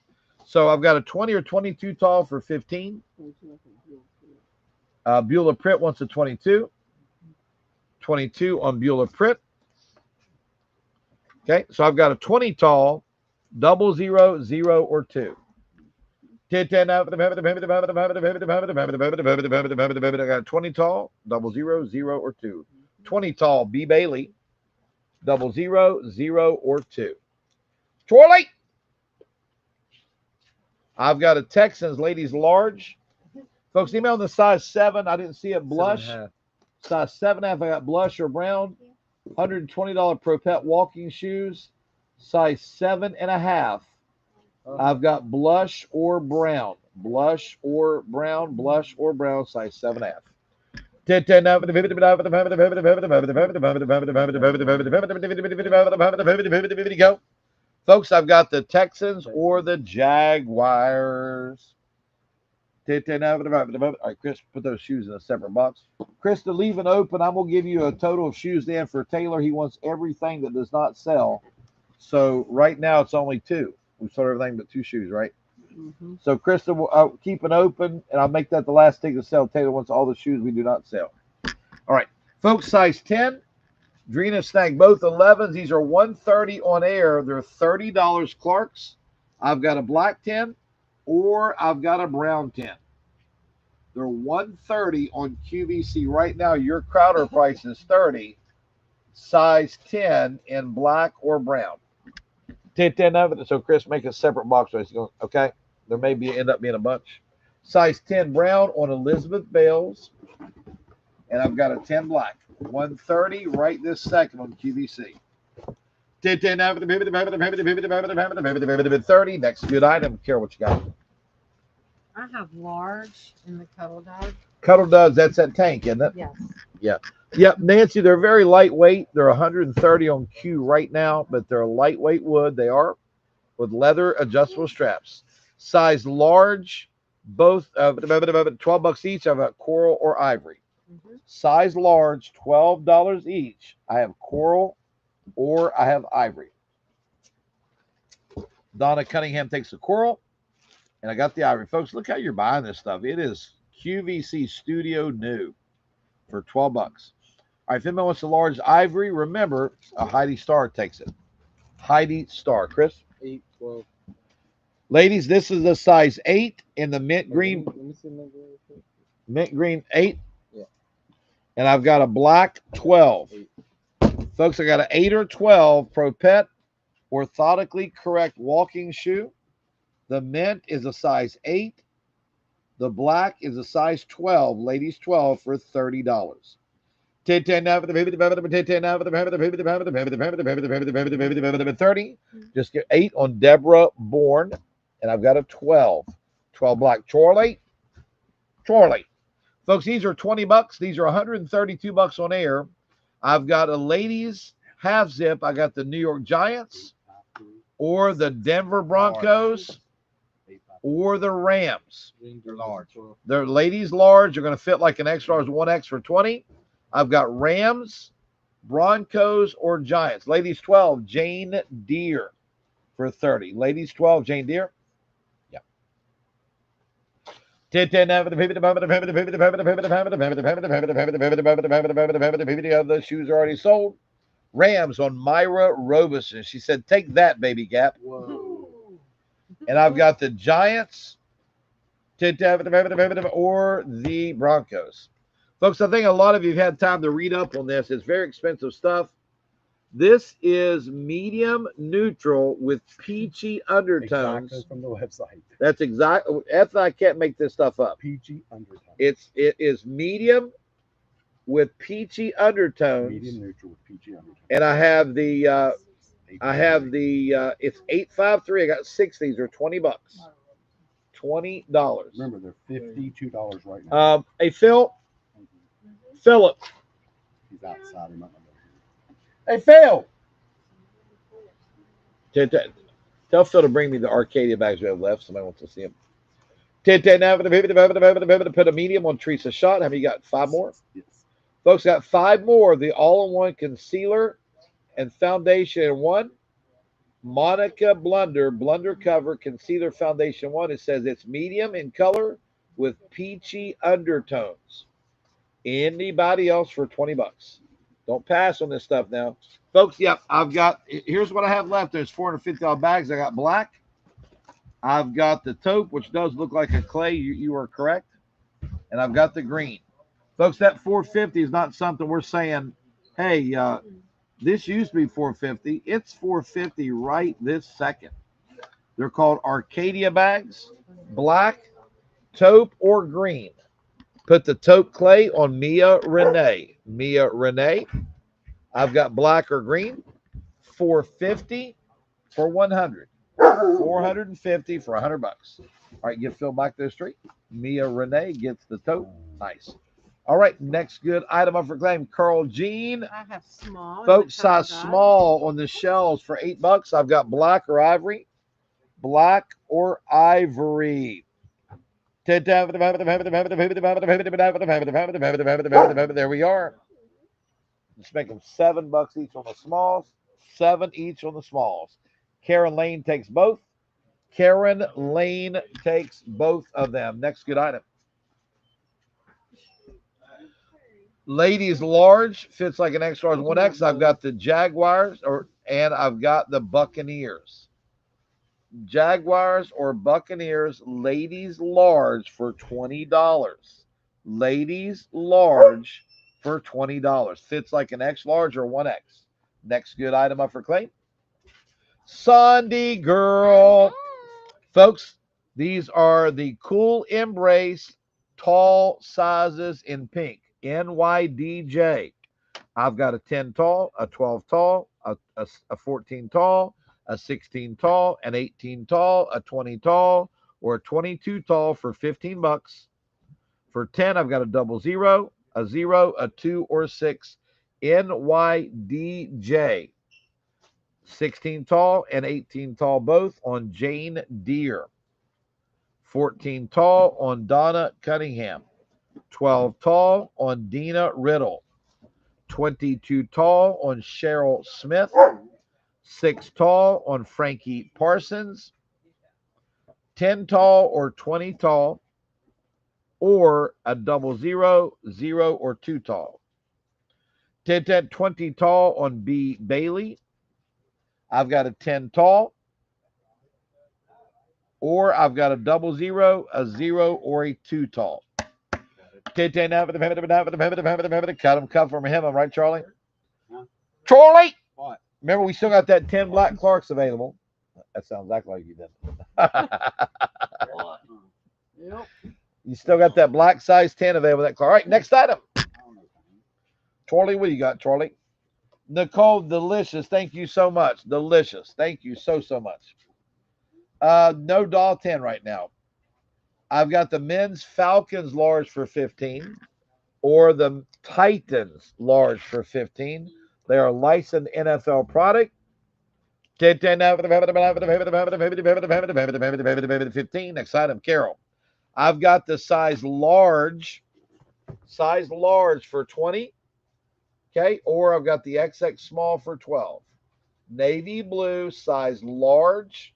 So I've got a 20 or 22 tall for 15. Beulah Pritt wants a 22. 22 on Beulah Pritt. Okay, so I've got a 20 tall, 00, 0, or 2. I got a 20 tall, 00, 0, or 2. 20 tall, B. Bailey, 00, 0, or 2. Charlie. I've got a Texans ladies large. Folks, email in the size 7. I didn't see it. Blush. 7.5. Size 7.5. I got blush or brown. $120 Pro Pet walking shoes. Size 7.5. I've got blush or brown. Blush or brown. Blush or brown. Size 7.5. Go. Folks, I've got the Texans or the Jaguars. All right, Chris, put those shoes in a separate box. Chris, to leave it open, I'm going to give you a total of shoes then for Taylor. He wants everything that does not sell. So right now it's only 2. We sold everything but 2 shoes, right? Mm-hmm. So Krista will keep it open, and I'll make that the last thing to sell. Taylor wants all the shoes we do not sell. All right, folks, size 10. Drina Snag, both 11s. These are $130 on air. They're $30 Clarks. I've got a black 10 or I've got a brown 10. They're $130 on QVC right now. Your Crowder price is $30. Size 10 in black or brown. 10 of it. So Chris, make a separate box. Okay, there may end up being a bunch. Size 10 brown on Elizabeth Bales, and I've got a 10 black. 130 right this second on QVC. 30. Next good item. Care what you got. I have large in the Cuddle Dog. Cuddle does. That's that tank, isn't it? Yes. Yep, Nancy, they're very lightweight. They're 130 on Q right now, but they're lightweight wood. They are with leather adjustable straps. Size large, both $12 each. I've got coral or ivory. Mm-hmm. Size large, $12 each. I have coral or I have ivory. Donna Cunningham takes the coral, and I got the ivory. Folks, look how you're buying this stuff. It is QVC Studio New for $12. All right, if anyone wants a large ivory, remember, a Heidi Star takes it. Heidi Star. Chris? 8, 12. Ladies, this is a size 8 in the mint green. Let me see the number real quick. Mint green 8. Yeah. And I've got a black 12. 8. Folks, I got an 8 or 12 Pro Pet orthotically correct walking shoe. The mint is a size 8. The black is a size 12. Ladies 12 for $30. 30. Just get 8 on Deborah Bourne. And I've got a 12. 12 black. Chorley. Folks, these are $20. These are $132 on air. I've got a ladies half zip. I got the New York Giants or the Denver Broncos or the Rams. They're large. They're ladies large. They're going to fit like an X large 1X for 20. I've got Rams, Broncos, or Giants. Ladies 12, Jane Deere for 30. Ladies 12, Jane Deere. Yeah. The shoes are already sold. Rams on Myra Robeson. She said, take that, baby Gap. Whoa. And I've got the Giants or the Broncos. Folks, I think a lot of you have had time to read up on this. It's very expensive stuff. This is medium neutral with peachy undertones. Exactly from the website. That's exact. Ethel, I can't make this stuff up. Peachy undertone. It is medium with peachy undertones. Medium neutral with peachy undertone. And I have the it's 853. I got 6. These are $20. $20. Remember, they're $52 right now. Hey Philip. He's outside. He might not be. Hey Phil. Tell Phil to bring me the Arcadia bags we have left. Somebody wants to see them. Put a medium on Teresa Shot. Have you got 5 more? Yes. Folks, got 5 more. The all-in-one concealer and foundation in one. Monica Blunder cover concealer foundation one. It says it's medium in color with peachy undertones. Anybody else for $20? Don't pass on this stuff now. Folks, yep, here's what I have left. There's $450 bags. I got black. I've got the taupe, which does look like a clay. You are correct. And I've got the green. Folks, that $450 is not something we're saying, hey, this used to be $450. It's $450 right this second. They're called Arcadia bags. black, taupe, or green. Put the taupe clay on Mia Renee. Mia Renee. I've got black or green. $450 for 100. 450 for 100 bucks. All right, give Phil back those three. Mia Renee gets the taupe. Nice. All right, next good item up for claim. Carl Jean. I have small. in Folks, the color size guide. small on the shelves for $8. I've got black or ivory. Black or ivory. There we are. Let's make them $7 each on the smalls. 7 each on the smalls. Karen Lane takes both. Karen Lane takes both of them. Next good item. Ladies large fits like an extra large 1X. I've got the Jaguars and I've got the Buccaneers. Jaguars or Buccaneers, ladies large for $20. Ladies large for $20. Fits like an X large or 1X. Next good item up for claim. Sunday Girl. Folks, these are the Cool Embrace tall sizes in pink. NYDJ. I've got a 10 tall, a 12 tall, a 14 tall, a 16 tall, an 18 tall, a 20 tall, or a 22 tall for $15. For 10, I've got a 00, a 0, a 2, or 6. NYDJ. 16 tall and 18 tall both on Jane Deere. 14 tall on Donna Cunningham. 12 tall on Dina Riddle. 22 tall on Cheryl Smith. 6 tall on Frankie Parsons. 10 tall or 20 tall, or a 00, 0, or 2 tall. 10, 20 tall on B. Bailey. I've got a 10 tall, or I've got a 00, a 0, or a 2 tall. Cut him, cut from him. I'm right, Charlie? Huh? Charlie! What? Remember, we still got that 10 black Clarks available. That sounds exactly like you did. Yep. You still got that black size 10 available. That Clark. All right, next item. Charlie, what do you got, Charlie? Nicole, delicious. Thank you so much. Delicious. Thank you so much. No doll 10 right now. I've got the men's Falcons large for 15, or the Titans large for 15. They are licensed NFL product. 15. Next item, Carol. I've got the size large for 20. Okay, or I've got the XX small for 12. Navy blue size large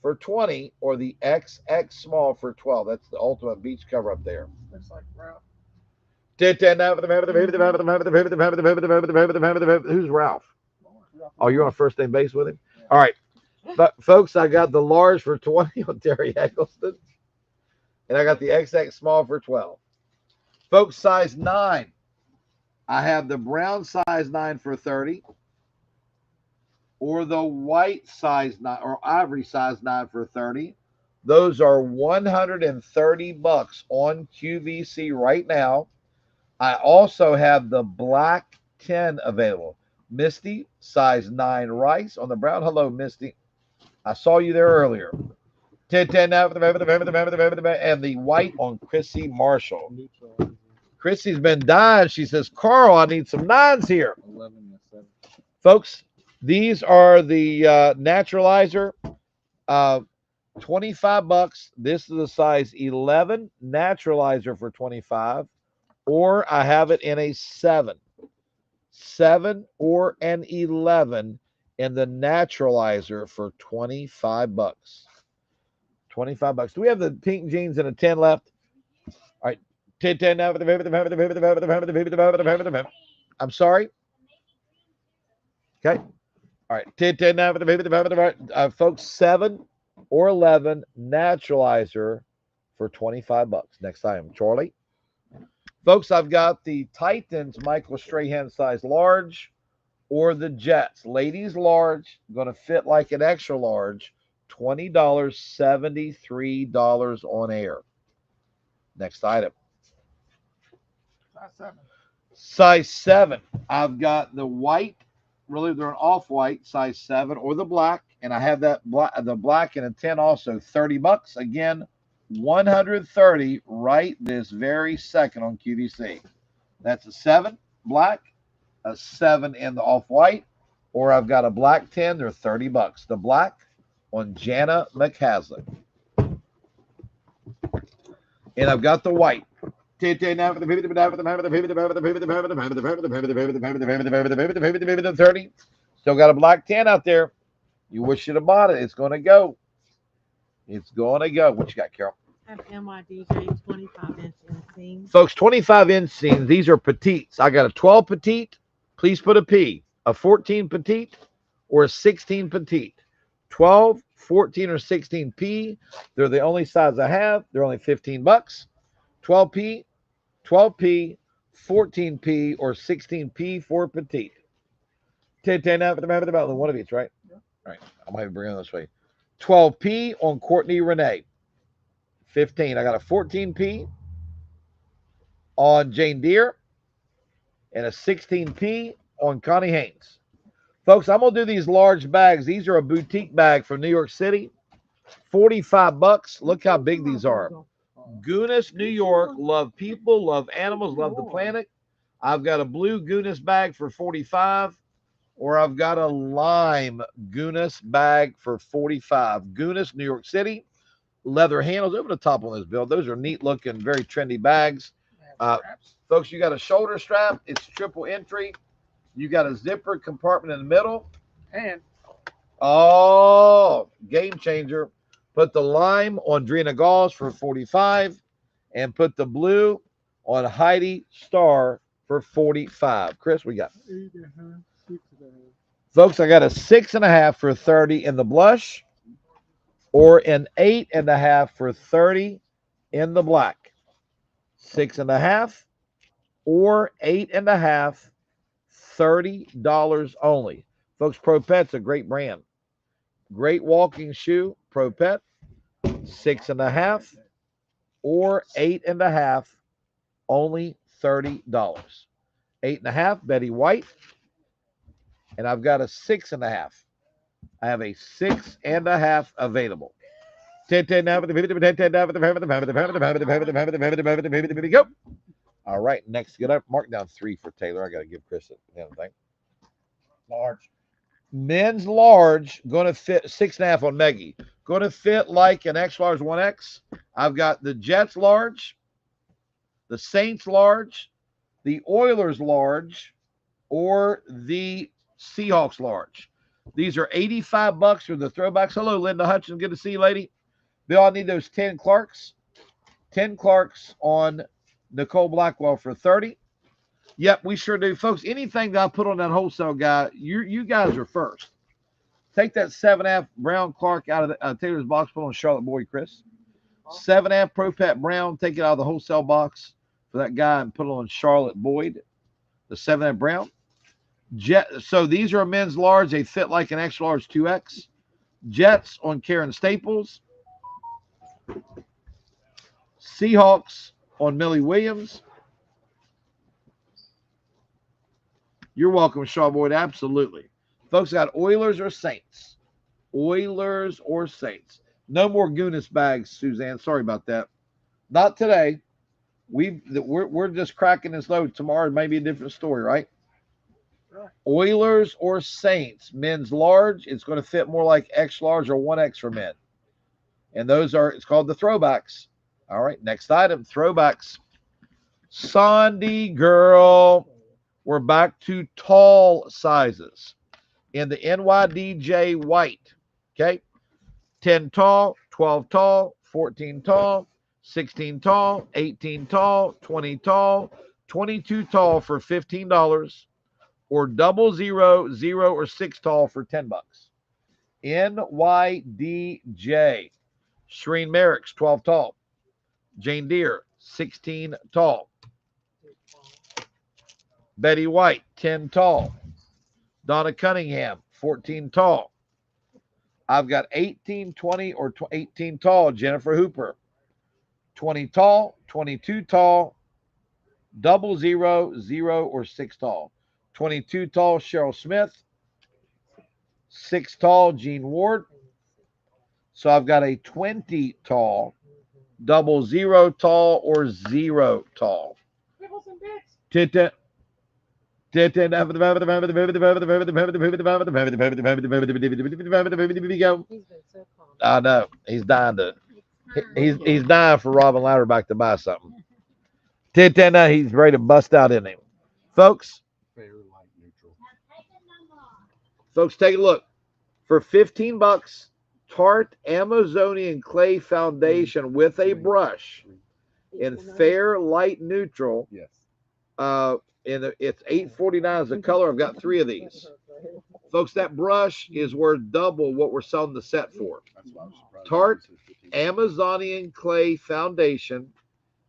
for 20, or the XX small for 12. That's the ultimate beach cover up there. Looks like Ralph. Who's Ralph? Oh, you're on first name base with him? All right. But folks, I got the large for 20 on Terry Eggleston. And I got the XX small for 12. Folks, size 9. I have the brown size 9 for 30. Or the white size 9 or ivory size 9 for 30. Those are $130 on QVC right now. I also have the black 10 available. Misty, size 9 rice on the brown. Hello, Misty. I saw you there earlier. 10 now and the white on Chrissy Marshall. Chrissy's been dying. She says, Carl, I need some 9s here. 11 and 7. Folks, these are the Naturalizer. $25. This is the size 11 Naturalizer for 25. Or I have it in a 7. 7 or an 11 in the Naturalizer for $25. $25. Do we have the pink jeans in a 10 left? All right. 10 now. I'm sorry. Okay. All right. 10 now. Folks, 7 or 11 Naturalizer for $25. Next item, Charlie. Folks, I've got the Titans Michael Strahan size large, or the Jets ladies large, going to fit like an extra large, $20, $73 on air. Next item. Size 7. Size 7. I've got the white, really they're an off-white, size 7, or the black, and I have that the black in a 10 also, $30. Again, 130 right this very second on QVC. That's a 7 black, a 7 in the off-white, or I've got a black 10, they're $30. The black on Jana McCaslin. And I've got the white. Still got a black 10 out there. You wish you'd have bought it. It's going to go. It's going to go. What you got, Carol? I have MIDJ 25-inch inseam. Folks, 25-inch seams. These are petites. I got a 12 petite. Please put a P. A 14 petite or a 16 petite. 12, 14, or 16P. They're the only size I have. They're only $15. 12P, 12P, 14P, or 16P for petite. 10 out the one of each, right? Yeah. All right. I might bring it this way. 12P on Courtney Renee. 15. I got a 14P on Jane Deere and a 16P on Connie Haynes. Folks, I'm going to do these large bags. These are a boutique bag from New York City. $45. Look how big these are. Guinness, New York. Love people, love animals, love the planet. I've got a blue Guinness bag for $45, or I've got a lime Guinness bag for $45. Guinness, New York City. Leather handles over the top on this bill. Those are neat looking, very trendy bags. Folks, you got a shoulder strap. It's triple entry. You got a zipper compartment in the middle. And oh, game changer. Put the lime on Drina Gauls for $45 and put the blue on Heidi Starr for $45. Chris, we got? 8.5, 6.5. Folks, I got a 6.5 for $30 in the blush or an 8.5 for $30 in the black. 6.5 or 8.5, $30 only. Folks, Pro Pet's a great brand. Great walking shoe, Pro Pet. 6.5 or 8.5, only $30. 8.5, Betty White. And I've got a 6.5. I have a 6.5 available. Go. All right, next, get up. Mark down 3 for Taylor. I got to give Chris the other thing. Large. Men's large, going to fit 6.5 on Meggie. Going to fit like an X large 1X. I've got the Jets large, the Saints large, the Oilers large, or the Seahawks large. These are $85 for the throwbacks. Hello, Linda Hutchins. Good to see you, lady. Bill, I need those 10 Clarks. 10 Clarks on Nicole Blackwell for $30. Yep, we sure do. Folks, anything that I put on that wholesale guy, you guys are first. Take that 7.5 Brown Clark out of Taylor's box, put on Charlotte Boyd, Chris. 7.5 Pro Pet Brown, take it out of the wholesale box for that guy and put it on Charlotte Boyd. The 7.5 Brown. So these are a men's large. They fit like an X large 2X. Jets on Karen Staples. Seahawks on Millie Williams. You're welcome, Shaw Boyd. Absolutely. Folks, got Oilers or Saints. Oilers or Saints. No more Guinness bags, Suzanne. Sorry about that. Not today. We're just cracking this load. Tomorrow may be a different story, right? Right. Oilers or Saints. Men's large. It's going to fit more like X large or 1X for men. And those are, it's called the throwbacks. All right, next item, throwbacks. Sandy girl. We're back to tall sizes in the NYDJ white. Okay. 10 tall, 12 tall, 14 tall, 16 tall, 18 tall, 20 tall, 22 tall for $15, or 00, 0, or 6 tall for $10. NYDJ. Shereen Merrick's 12 tall. Jane Deere, 16 tall. Betty White, 10 tall. Donna Cunningham, 14 tall. I've got 18, 20, or 18 tall, Jennifer Hooper. 20 tall, 22 tall, 00, 0, or 6 tall. 22 tall, Cheryl Smith. 6 tall, Gene Ward. So I've got a 20 tall, 00 tall, or 0 tall. Tita. He's been so calm. I know he's dying to. It's He's dying for Robin Louderback to buy something. Tita, he's ready to bust out in him, folks. Fair, light, neutral. Folks, take a look. For $15, Tarte Amazonian Clay Foundation with a brush in fair, light, neutral. Yes. It's $8.49 as a color. I've got 3 of these. Folks, that brush is worth double what we're selling the set for. That's why I was surprised. Tarte It says 15. Amazonian Clay Foundation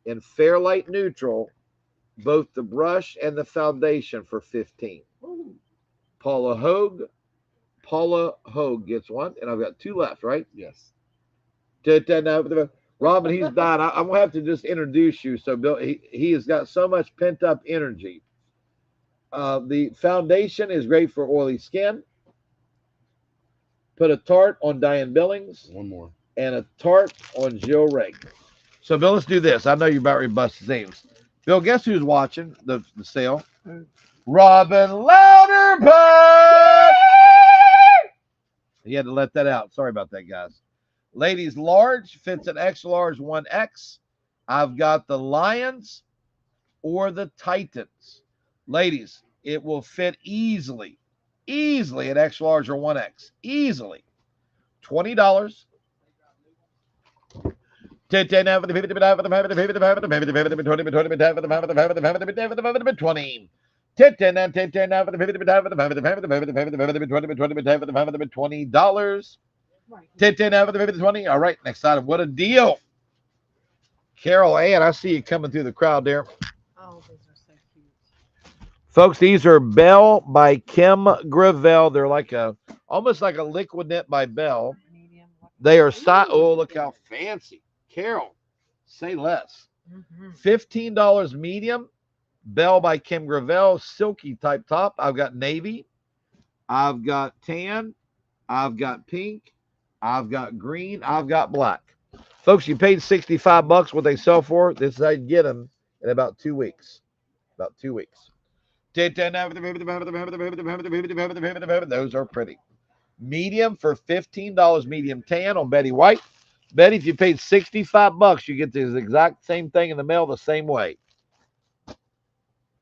in fair, light, neutral, both the brush and the foundation for $15. Paula Hogue gets one, and I've got 2 left, right? Yes. Robin, he's dying. I'm gonna have to just introduce you. So Bill, he has got so much pent up energy. The foundation is great for oily skin. Put a Tarte on Diane Billings One more. and a Tarte on Jill Rigg. So Bill, let's do this. I know you're about ready to bust his names. Bill, guess who's watching the sale? Robin Louderback. He had to let that out. Sorry about that, guys. Ladies, large fits an extra large 1X. I've got the Lions or the Titans. Ladies, it will fit easily at extra large or 1X. Easily. $20. 20. Right. 20. All right, next item. What a deal. Carol Ann, I see you coming through the crowd there. Oh, those are so cute. Folks, these are Bell by Kim Gravel. They're like almost like a liquid knit by Bell. Medium. They are oh, look how fancy. Carol, say less. Mm-hmm. $15 medium. Bell by Kim Gravel, silky type top. I've got navy. I've got tan. I've got pink. I've got green. I've got black. Folks, you paid $65 what they sell for. This is how you get them in about 2 weeks. About 2 weeks. Those are pretty. Medium for $15. Medium tan on Betty White. Betty, if you paid $65, you get the exact same thing in the mail the same way.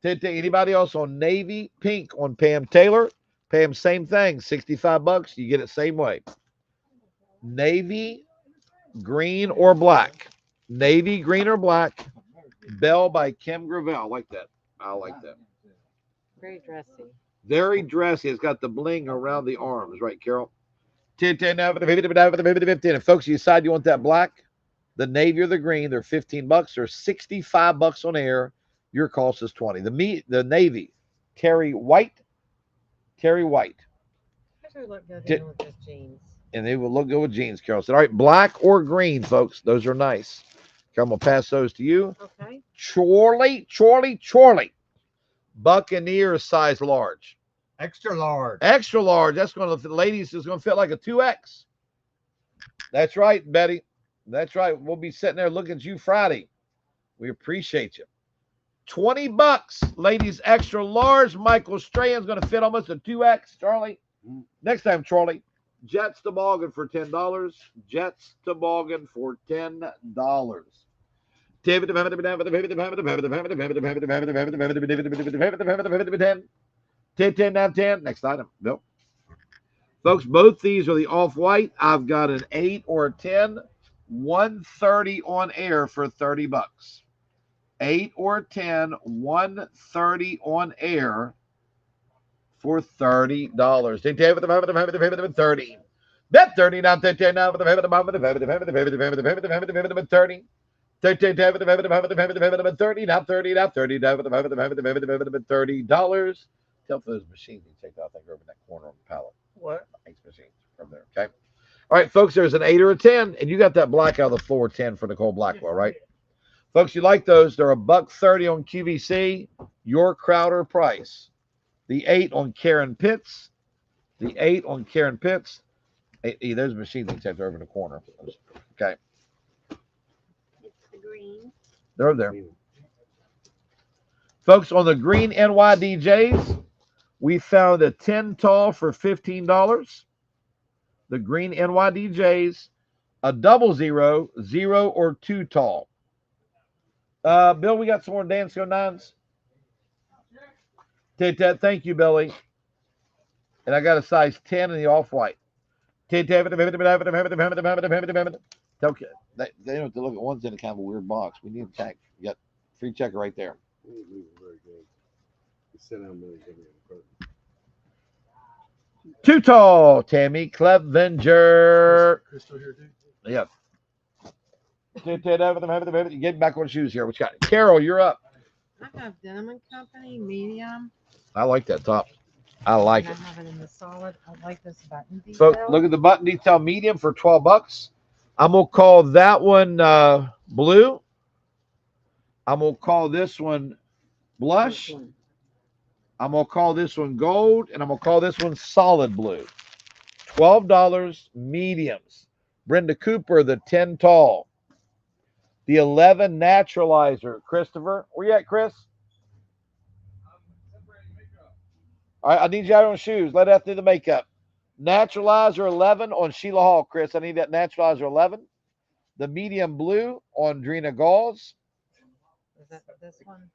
Anybody else on navy? Pink on Pam Taylor. Pam, same thing. $65. You get it same way. Navy, green, or black. Navy, green, or black. Bell by Kim Gravel. I like that. I like that. Very dressy. Very dressy. It's got the bling around the arms, right, Carol? And folks, you decide you want that black, the navy, or the green. They're $15. They're $65 on air. Your cost is $20. The navy, Terry White. Actually look good even with those jeans. And they will look good with jeans, Carol said. All right, black or green, folks. Those are nice. Okay, I'm going to pass those to you. Okay. Chorley. Buccaneer size large. Extra large. Extra large. That's going to, ladies, is going to fit like a 2X. That's right, Betty. That's right. We'll be sitting there looking at you Friday. We appreciate you. $20, ladies, extra large. Michael Strahan's going to fit almost a 2X. Charlie, next time, Charlie. Jets toboggan for $10. Jets toboggan for $10. Next item. Nope. Folks, both these are the off-white. I've got an 8 or a 10. 130 on air for $30. 8 or 10, 130 on air for $30. 30. Bet 30 now. 30. 30 now. 30 $30. Tell for those machines you take out. I think over in that corner on the pallet. What? Ice machines from there. Okay. All right, folks, there's an 8 or a 10, and you got that black out of the 410 for Nicole Blackwell, right? Folks, you like those. They're $1.30 on QVC, your Crowder price. The 8 on Karen Pitts. The 8 on Karen Pitts. Hey, there's a machine detector over in the corner. Okay. It's the green. They're over there. Folks, on the green NYDJs, we found a 10 tall for $15. The green NYDJs, a 00, 0 or 2 tall. Bill, we got some more Dansko 9s. Take that. Thank you, Billy. And I got a size 10 in the off-white. Okay. They don't have to look at one's in a kind of a weird box. We need a check. You got free checker right there. Very good. You sit down, really give me a quote. 2 tall, Tammy Clevenger. Crystal here, dude. Yep. Get back on shoes here. What you got? Carol, you're up. I have Denim and Company medium. I like that top. I like and it. I have it in the solid. I like this button So detail. look at the button detail medium for $12. I'm gonna call that one blue. I'm gonna call this one blush. I'm gonna call this one gold, and I'm gonna call this one solid blue. $12 mediums. Brenda Cooper, the 10 tall. The 11 naturalizer. Christopher, where you at, Chris? All right, I need you out on shoes. Let us do the makeup. Naturalizer 11 on Sheila Hall, Chris. I need that naturalizer 11. The medium blue on Drina Gauls. Is that this one?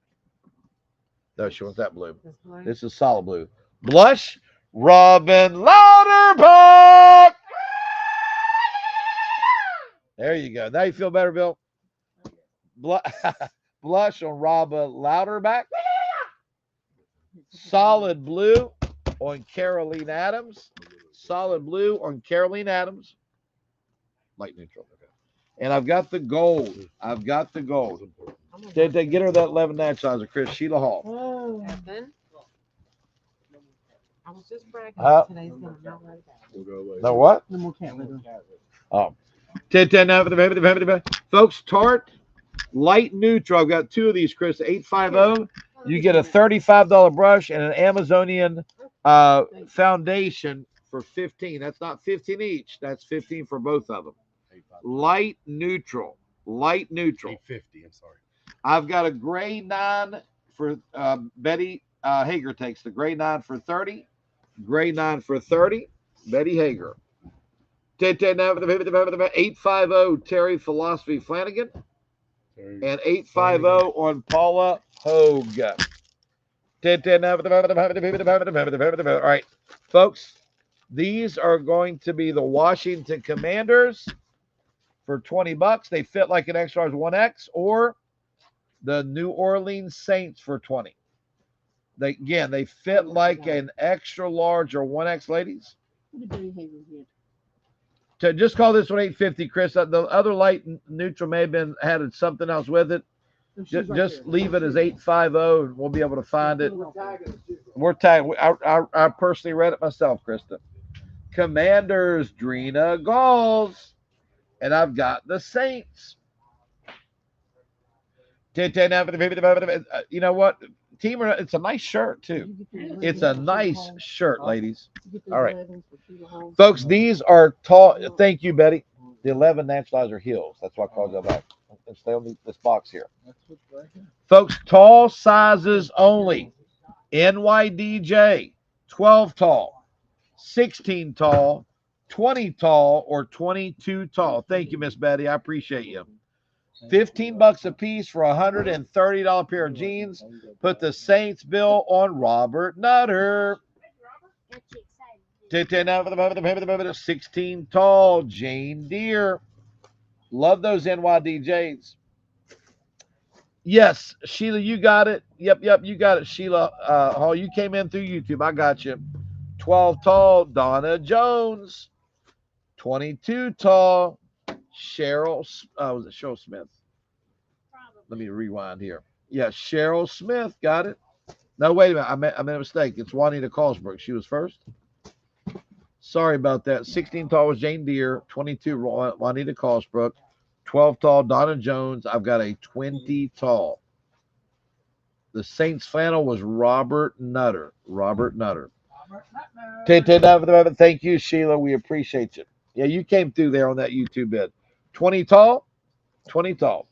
No, she wants that blue. This blue? This is solid blue. Blush, Robin Louderback. There you go. Now you feel better, Bill? Blush on Robin Louderback. Solid blue on Caroline Adams. Solid blue on Caroline Adams. Light neutral. And I've got the gold. I've got the gold. They get her that 11 naturalizer, Chris. Sheila Hall. Oh. Evan? I was just bragging today's gonna not right back. We'll go away. No what? No more cat litter. Oh. 10 folks, Tarte light neutral. I've got 2 of these, Chris. 850. You get a $35 brush and an Amazonian foundation for $15. That's not 15 each. That's 15 for both of them. Light neutral. Light neutral. 850. I'm sorry. I've got a gray 9 for Betty Hager takes the gray 9 for 30. Gray 9 for 30. Betty Hager. 850 Terry Philosophy Flanagan. And 850 on Paula Hogue. All right, folks, these are going to be the Washington Commanders for $20. They fit like an extra 1X, or the New Orleans Saints for 20. They fit like an extra large or 1X, ladies. What did Betty Hager get? To just call this one 850, Chris. The other light neutral may have had something else with it. No, she's right Just there. leave it as 850, and we'll be able to find it. We're tagging We're tagged. I personally read it myself, Krista. Commanders, Drina Gauls, and I've got the Saints. You know what? Team, it's a nice shirt too. It's a nice shirt, ladies. All right. Folks, these are tall. Thank you, Betty. The 11 naturalizer heels. That's why I called that back. Stay on this box here. Folks, tall sizes only. NYDJ, 12 tall, 16 tall, 20 tall, or 22 tall. Thank you, Miss Betty. I appreciate you. $15 a piece for a $130 pair of jeans. Put the Saints bill on Robert Nutter. Got you excited. 16 tall, Jane Deere. Love those NYDJs. Yes, Sheila, you got it. Yep, you got it, Sheila. Hall, you came in through YouTube. I got you. 12 tall, Donna Jones. 22 tall, Cheryl. Was it Cheryl Smith? Let me rewind here. Yeah, Cheryl Smith. Got it. No, wait a minute. I made a mistake. It's Juanita Carlsberg. She was first. Sorry about that. 16 tall was Jane Deere. 22 Juanita Cosbrook. 12 tall Donna Jones. I've got a 20 tall. The Saints flannel was Robert Nutter. Robert Nutter. Thank you, Sheila. We appreciate you. Yeah, you came through there on that YouTube bid. 20 tall. 20 tall.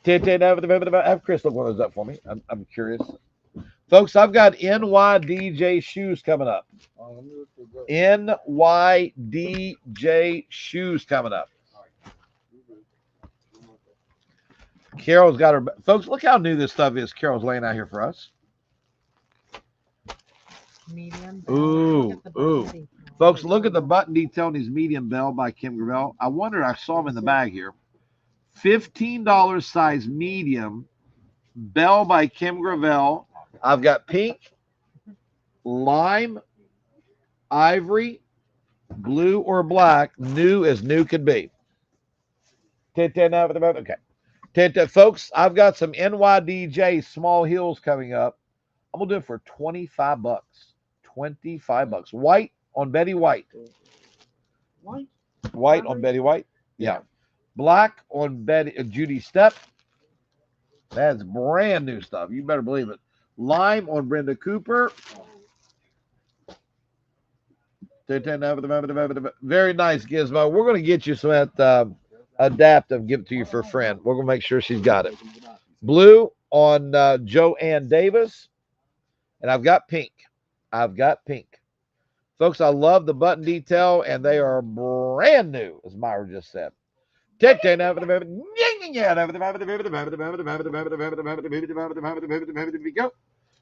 Have Chris look one of those up for me. I'm curious. Folks, I've got NYDJ shoes coming up. NYDJ shoes coming up. Carol's got her. Folks, look how new this stuff is. Carol's laying out here for us. Medium. Ooh, Look at the ooh. button. Folks, look at the button detail on these medium bell by Kim Gravel. I wonder, I saw them in the bag here. $15 size medium bell by Kim Gravel. I've got pink, lime, ivory, blue, or black. New as new could be. Okay. Folks, I've got some NYDJ small heels coming up. I'm going to do it for $25. $25. White on Betty White. White on Betty White. Yeah. Black on Judy Step. That's brand new stuff. You better believe it. Lime on Brenda Cooper. Very nice, Gizmo. We're going to get you some adaptive, give it to you for a friend. We're going to make sure she's got it. Blue on Joanne Davis. And I've got pink. I've got pink. Folks, I love the button detail, and they are brand new, as Myra just said. All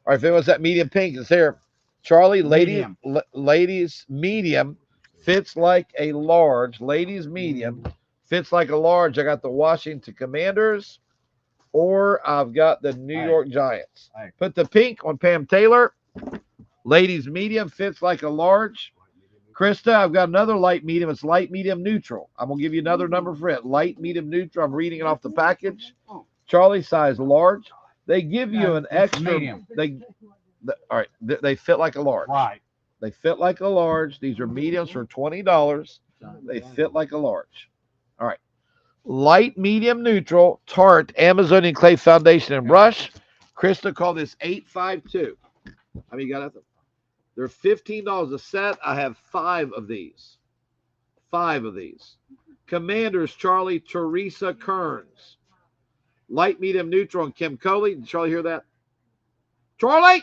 right, what's that medium pink? It's here. Charlie, ladies medium fits like a large. Ladies medium fits like a large. I got the Washington Commanders, or I've got the New York Giants. Put the pink on Pam Taylor. Ladies medium fits like a large. Krista, I've got another light medium. It's light medium neutral. I'm going to give you another number for it. Light medium neutral. I'm reading it off the package. Charlie, size large. They give you an extra. Medium. All right. They fit like a large. Right. They fit like a large. These are mediums for $20. They fit like a large. All right. Light, medium, neutral, Tarte, Amazonian Clay Foundation and Brush. Krista called this 852. How many you got out there? They're $15 a set. I have 5 of these. 5 of these. Commanders, Charlie, Teresa Kearns. Light, medium, neutral, and Kim Coley. Did Charlie hear that? Charlie?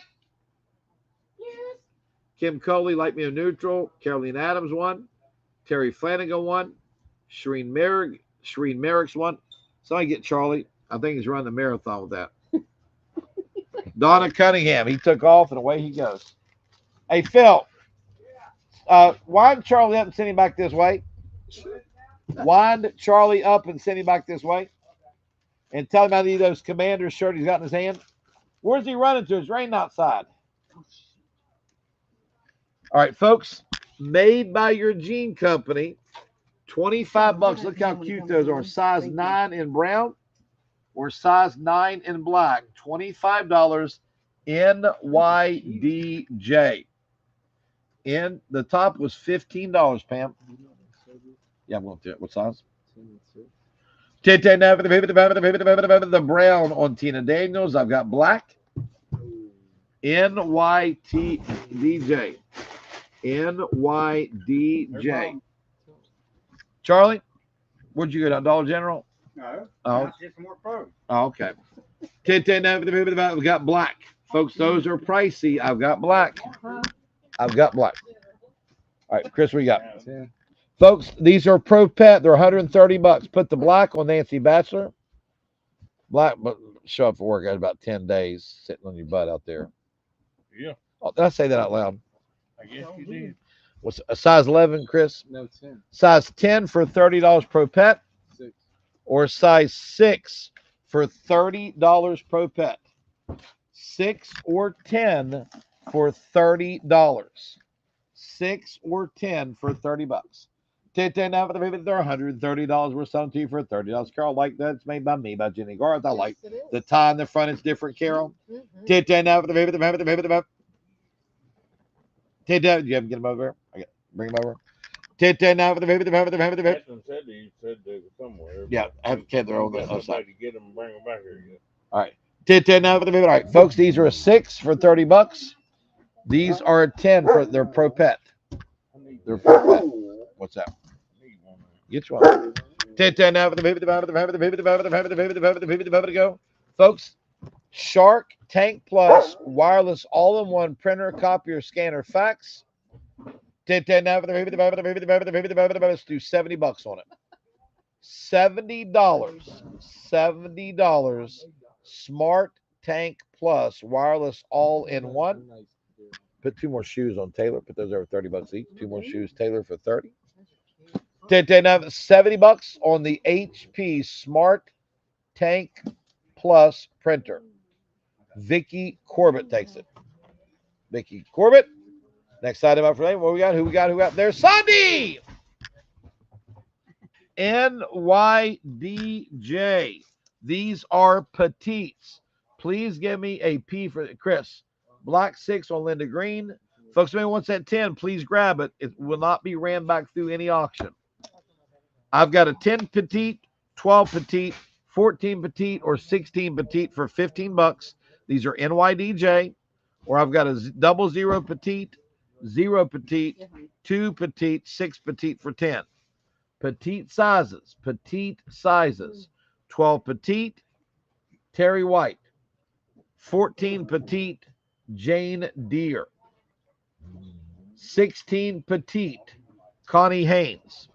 Yes. Kim Coley, light, medium, neutral. Caroline Adams, 1. Terry Flanagan, 1. Shereen Merrick's 1. Somebody get Charlie. I think he's running the marathon with that. Donna Cunningham. He took off, and away he goes. Hey, Phil, wind Charlie up and send him back this way. Wind Charlie up and send him back this way. And tell him I need those Commander's shirt he's got in his hand. Where's he running to? It's raining outside. All right, folks. Made by your jean company. $25. Look how cute those are. Size 9 in brown or size 9 in black. $25. NYDJ. And the top was $15, Pam. Yeah, I'm going to it. What size? The brown on Tina Daniels. I've got black. NYDJ. NYDJ. Charlie, where'd you go down? Dollar General? No. Oh, Get some more pros. oh okay. We got black. Folks, those are pricey. I've got black. I've got black. All right, Chris, what you got? Folks, these are Pro Pet. They're $130. Put the black on Nancy Bachelor. Black, but show up for work at about 10 days sitting on your butt out there. Yeah. Oh, did I say that out loud? I guess you did. What's a size 11, Chris? No, 10. Size 10 for $30 Pro Pet, 6. or size 6 for $30 Pro Pet. 6 or 10 for $30. 6 or 10 for $30. They're $130. We're selling to you for $30. Carol, like that. It's made by me, by Jenny Garth. I like the tie in the front. It's different, Carol. Mhm. You have to get them over there. I got Bring them over. 10 now for the baby. Captain said he said they were somewhere. Yeah, but I have a kid there on the got other side. nobody to get them and bring them back here yet. All right. 10 now for the baby. All right, folks, these are a 6 for $30. These are a 10 for their pro pet. They're pro pet. What's that? Need one. Get you one. 10 now for the baby. To go. Folks, Shark Tank Plus wireless all-in-one printer, copier, scanner, fax. 10 now for the baby. Let's do $70 on it. $70. Smart Tank Plus wireless all-in-one. Put 2 more shoes on Taylor. Put those over $30 each. 2 more shoes, Taylor, for 30. 10 now $70 on the HP Smart Tank Plus printer. Vicky Corbett takes it. Vicky Corbett. Next item up for me. What we got? Who we got? There's Sandy. NYDJ. These are petites. Please give me a P for Chris. Black 6 on Linda Green. Folks, if anyone wants that 10, please grab it. It will not be ran back through any auction. I've got a 10 petite, 12 petite, 14 petite, or 16 petite for $15. These are NYDJ. Or I've got a 00 petite, 0 petite, 2 petite, 6 petite for 10. Petite sizes. 12 petite, Terry White. 14 petite, Jane Deere. 16 petite, Connie Haynes.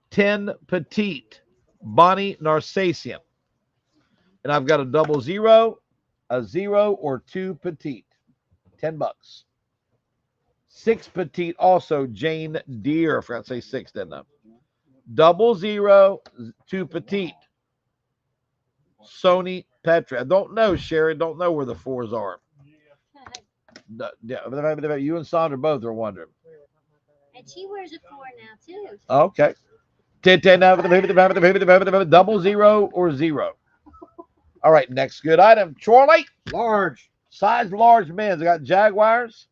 10 petite, Bonnie Narcassian. And I've got a 00, a 0, or 2 petite. $10. 6 petite, also Jane Deere. I forgot to say 6, didn't I? 00, 2 petite. Sony Petra. I don't know, Sherry. Don't know where the 4s are. You and Sandra both are wondering. And she wears a 4 now too. Okay. 10 now for the baby, 00 or 0. All right, next good item. Charlie. Large. Size large men's. I got Jaguars.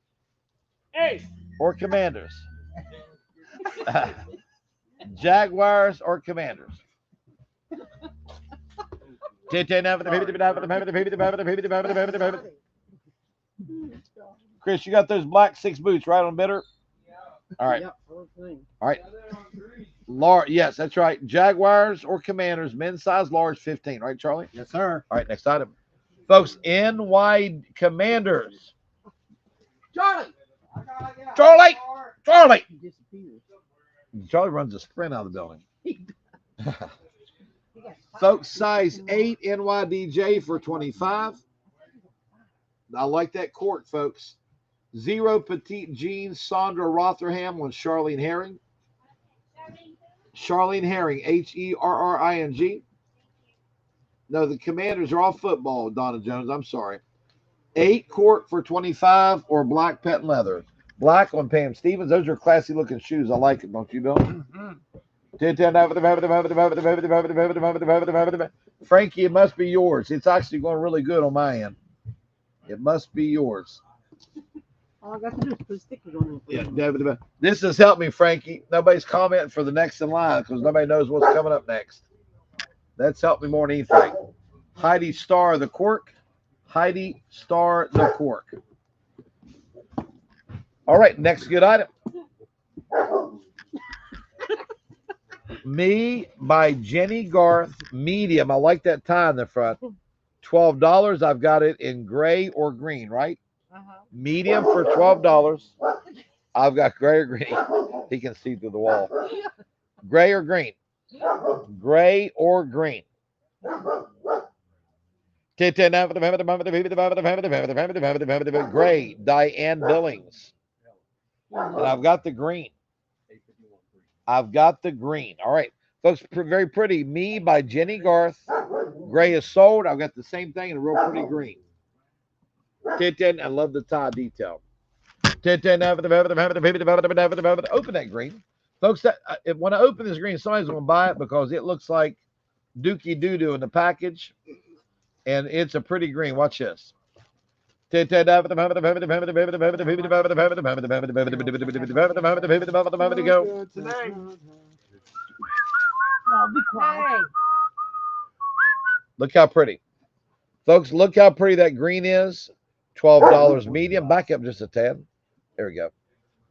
Hey. Or Commanders. Jaguars or Commanders. 10 now for the baby. Chris, you got those black 6 boots right on bidder? All right. All right. Large, yes, that's right. Jaguars or Commanders, men's size large, 15. Right, Charlie? Yes, sir. All right, next item. Folks, NY Commanders. Charlie! Charlie runs a sprint out of the building. Folks, size 8 NYDJ for 25. I like that cork, folks. 0 petite jeans, Sandra Rotherham on Charlene Herring. Charlene Herring, Herring. No, the Commanders are all football, Donna Jones. I'm sorry. 8 cork for 25 or black patent leather. Black on Pam Stevens. Those are classy looking shoes. I like it, don't you, Bill? Frankie, it must be yours. It's actually going really good on my end. It must be yours. All I got to do is put stickers on it. Yeah, this has helped me, Frankie. Nobody's commenting for the next in line because nobody knows what's coming up next. That's helped me more than anything. Heidi Star the cork. Heidi Star the cork. All right, next good item. Me by Jenny Garth, medium. I like that tie in the front. $12. I've got it in gray or green, right? Medium for $12. I've got gray or green. He can see through the wall. Gray or green? Gray or green? Gray, Diane Billings. And I've got the green. I've got the green. All right. Folks, very pretty. Me by Jenny Garth. Gray is sold. I've got the same thing in a real pretty green. 10. I love the tie detail. 10. Open that green. Folks, when I open this green, somebody's going to buy it because it looks like Dookie Doo-Doo in the package. And it's a pretty green. Watch this. Go. Tonight. No, be quiet. Hey, Look how pretty. Folks, look how pretty that green is. $12 medium. Back up just a tad. There we go.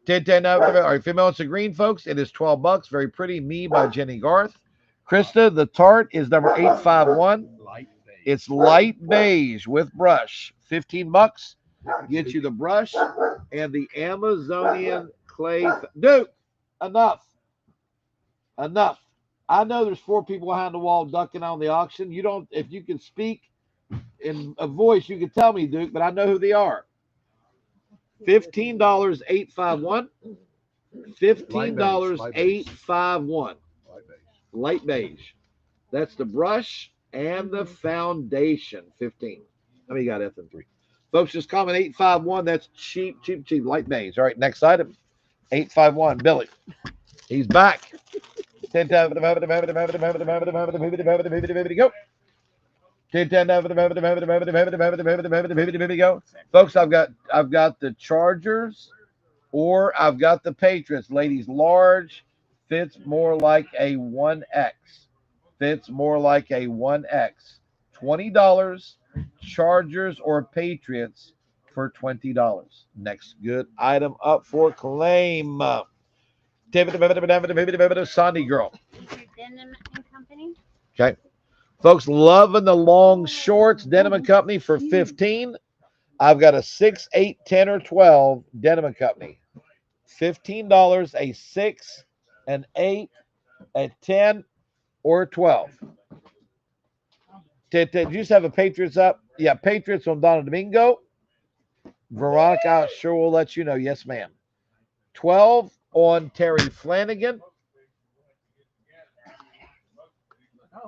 10. All right, female, it's a green, folks. It is $12. Very pretty. Me by Jenny Garth. Krista, the tart is number 851. Light beige. It's light beige with brush. $15. Get you the brush and the Amazonian clay. Dude, enough. Enough. I know there's 4 people behind the wall ducking on the auction. You don't, if you can speak in a voice, you can tell me, Duke, but I know who they are. $15, 851. $15, 851. Light beige. Light beige. That's the brush and the foundation. 15. How many you got, Ethan? 3. Folks, just comment 851. That's cheap, cheap, cheap. Light beige. All right, next item. 851. Billy. He's back. 10 times. Go. 10 go. Folks, I've got the Chargers or I've got the Patriots. Ladies, large fits more like a 1X. Fits more like a 1X. $20. Chargers or Patriots for $20. Next good item up for claim. Sandy girl. Denim and Company. Okay. Folks, loving the long shorts, Denim & Company for $15. I've got a 6, 8, 10, or 12 Denim & Company. $15, a 6, an 8, a 10, or 12. Did you just have a Patriots up? Yeah, Patriots on Donna Domingo. Veronica, I sure will let you know. Yes, ma'am. 12 on Terry Flanagan.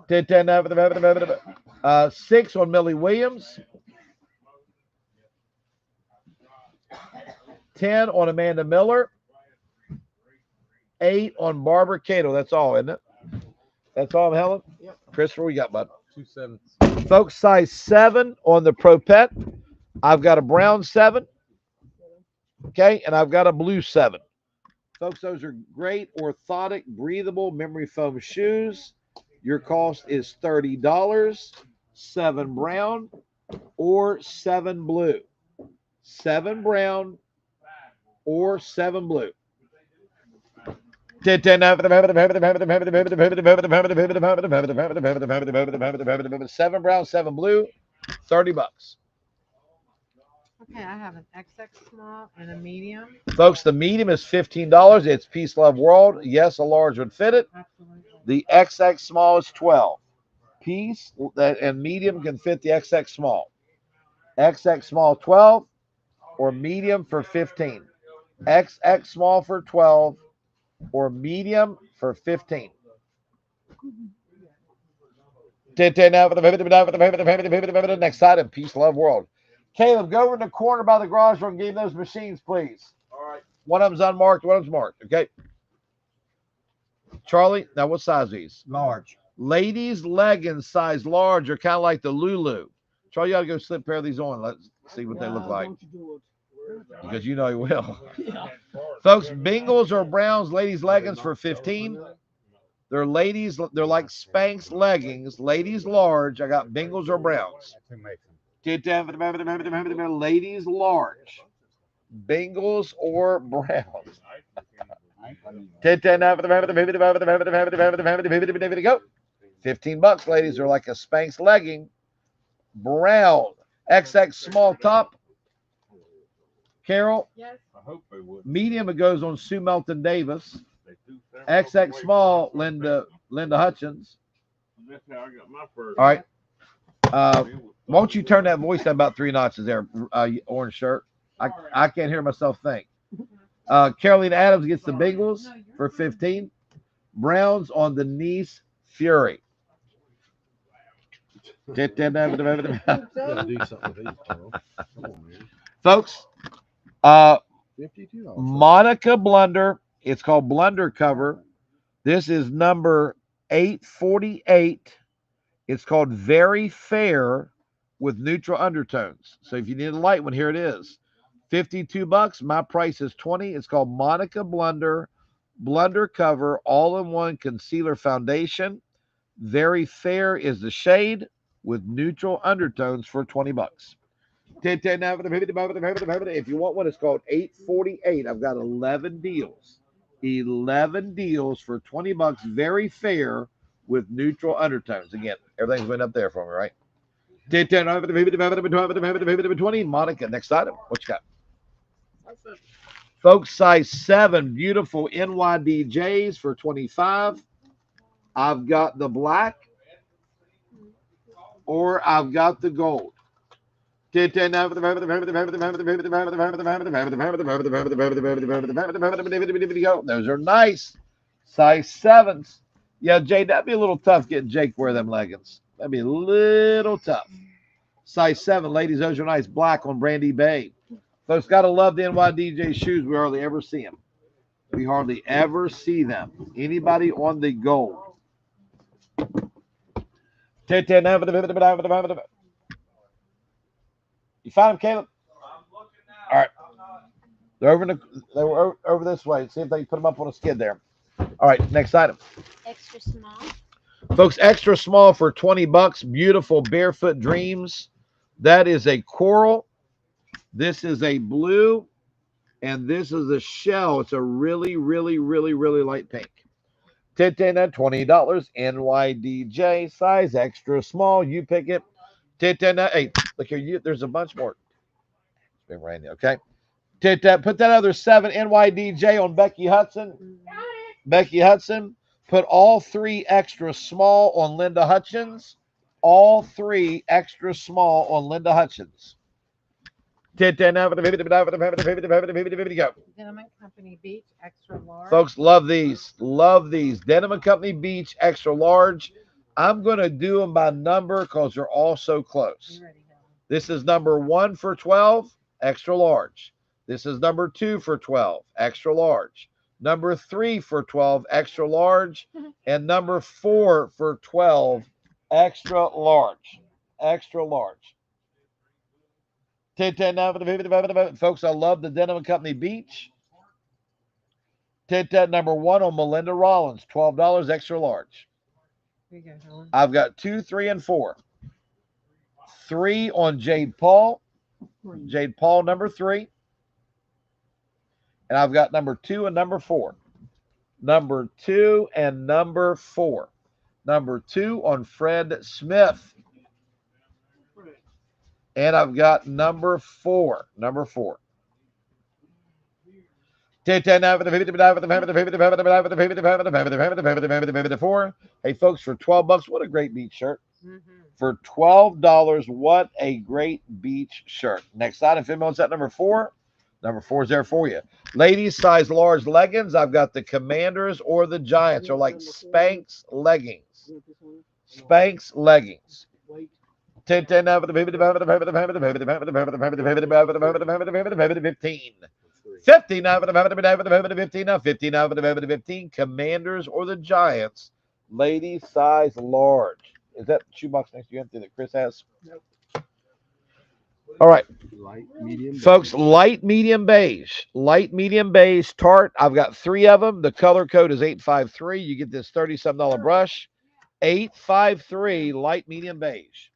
6 on Millie Williams. 10 on Amanda Miller. 8 on Barbara Cato. That's all, isn't it? That's all, Helen? Yep. Christopher, what you got, bud? 2 7s. Folks, size 7 on the Pro Pet. I've got a brown 7. Okay, and I've got a blue 7. Folks, those are great orthotic, breathable memory foam shoes. Your cost is $30. 7 brown or 7 blue. 7 brown or 7 blue. 7 brown, 7 blue, $30. okay, I have an XX small and a medium. Folks, the medium is $15. It's Peace Love World. Yes, a large would fit it. Absolutely. The XX small is $12. Peace and medium can fit the XX small. XX small 12 or medium for 15. XX small for 12 or medium for 15. Next item, Peace Love World. Caleb, go over in the corner by the garage door and give those machines, please. All right. One of them's unmarked, one of them's marked. Okay. Charlie, now what size are these? Large. Ladies' leggings size large are kind of like the Lulu. Charlie, you ought to go slip a pair of these on. Let's see what they look like. Don't you do it. Because you know you will. Yeah. Folks, Bengals or Browns ladies' leggings for $15. They're ladies, they're like Spanx leggings. Ladies large. I got Bengals or Browns. Ladies large. Bengals or Browns. Go. $15, ladies. They're like a Spanx legging. Brown. XX small top. Carol. Yes. I hope they would. Medium, it goes on Sue Melton Davis. They do sound XX way small, better. Linda Hutchins. That's how I got my first. All right. Won't you turn that voice down about 3 notches there, orange shirt? I can't hear myself think. Carolina Adams gets the Bengals for 15. Browns on the Nice Fury. Gotta do something with these, Carl. Come on, man. Folks, $52. Monica Blunder. It's called Blunder Cover. This is number 848. It's called Very Fair with neutral undertones. So if you need a light one, here it is. $52. My price is $20. It's called Monica Blunder Cover All-in-One Concealer Foundation. Very Fair is the shade with neutral undertones for $20. If you want one, it's called $848. I've got 11 deals. 11 deals for $20. Very Fair with neutral undertones. Again, everything's went up there for me, right? 20. Monica, next item. What you got? Folks, size 7, beautiful NYDJs for $25. I've got the black or I've got the gold. Those are nice. Size 7s. Yeah, Jay, that'd be a little tough getting Jake wear them leggings. That'd be a little tough. Size 7, ladies, those are nice. Black on Brandy Bay. Folks, got to love the NYDJ shoes. We hardly ever see them. We hardly ever see them. Anybody on the gold? You find them, Caleb? All right. They were over this way. See if they put them up on a skid there. All right, next item. Extra small. Folks, extra small for $20. Beautiful Barefoot Dreams. That is a coral. This is a blue. And this is a shell. It's a really, really, really, really light pink. $10 at $20. NYDJ size extra small. You pick it. $10. Hey, look here. There's a bunch more. It's been raining. Okay. Put that other 7 NYDJ on Becky Hudson. Becky Hudson. Put all 3 extra small on Linda Hutchins. All 3 extra small on Linda Hutchins. Go. Denim and Company Beach, extra large. Folks, love these. Love these. Denim and Company Beach, extra large. I'm going to do them by number because they're all so close. This is number 1 for 12, extra large. This is number 2 for 12, extra large. Number 3 for 12, extra large. And number 4 for 12, extra large. Extra large. Folks, I love the Denim and Company Beach. Number 1 on Melinda Rollins, $12, extra large. I've got 2, 3, and 4. 3 on Jade Paul. Jade Paul, number 3. And I've got number 2 and number 4. Number 2 and number 4. Number 2 on Fred Smith. And I've got number 4. Number 4. Hey, folks, for $12, what a great beach shirt. For $12, what a great beach shirt. Next item, if anyone's at number 4, number 4 is there for you. Ladies, size large leggings. I've got the Commanders or the Giants, or like Spanx leggings. Spanx leggings. 15. 15. Commanders or the Giants. Ladies, size large. Is that shoebox next to you empty that Chris has? Nope. All right. Light, medium, folks, light, medium, beige. Light, medium, beige Tarte. I've got 3 of them. The color code is 853. You get this $37 brush. 853 light, medium, beige.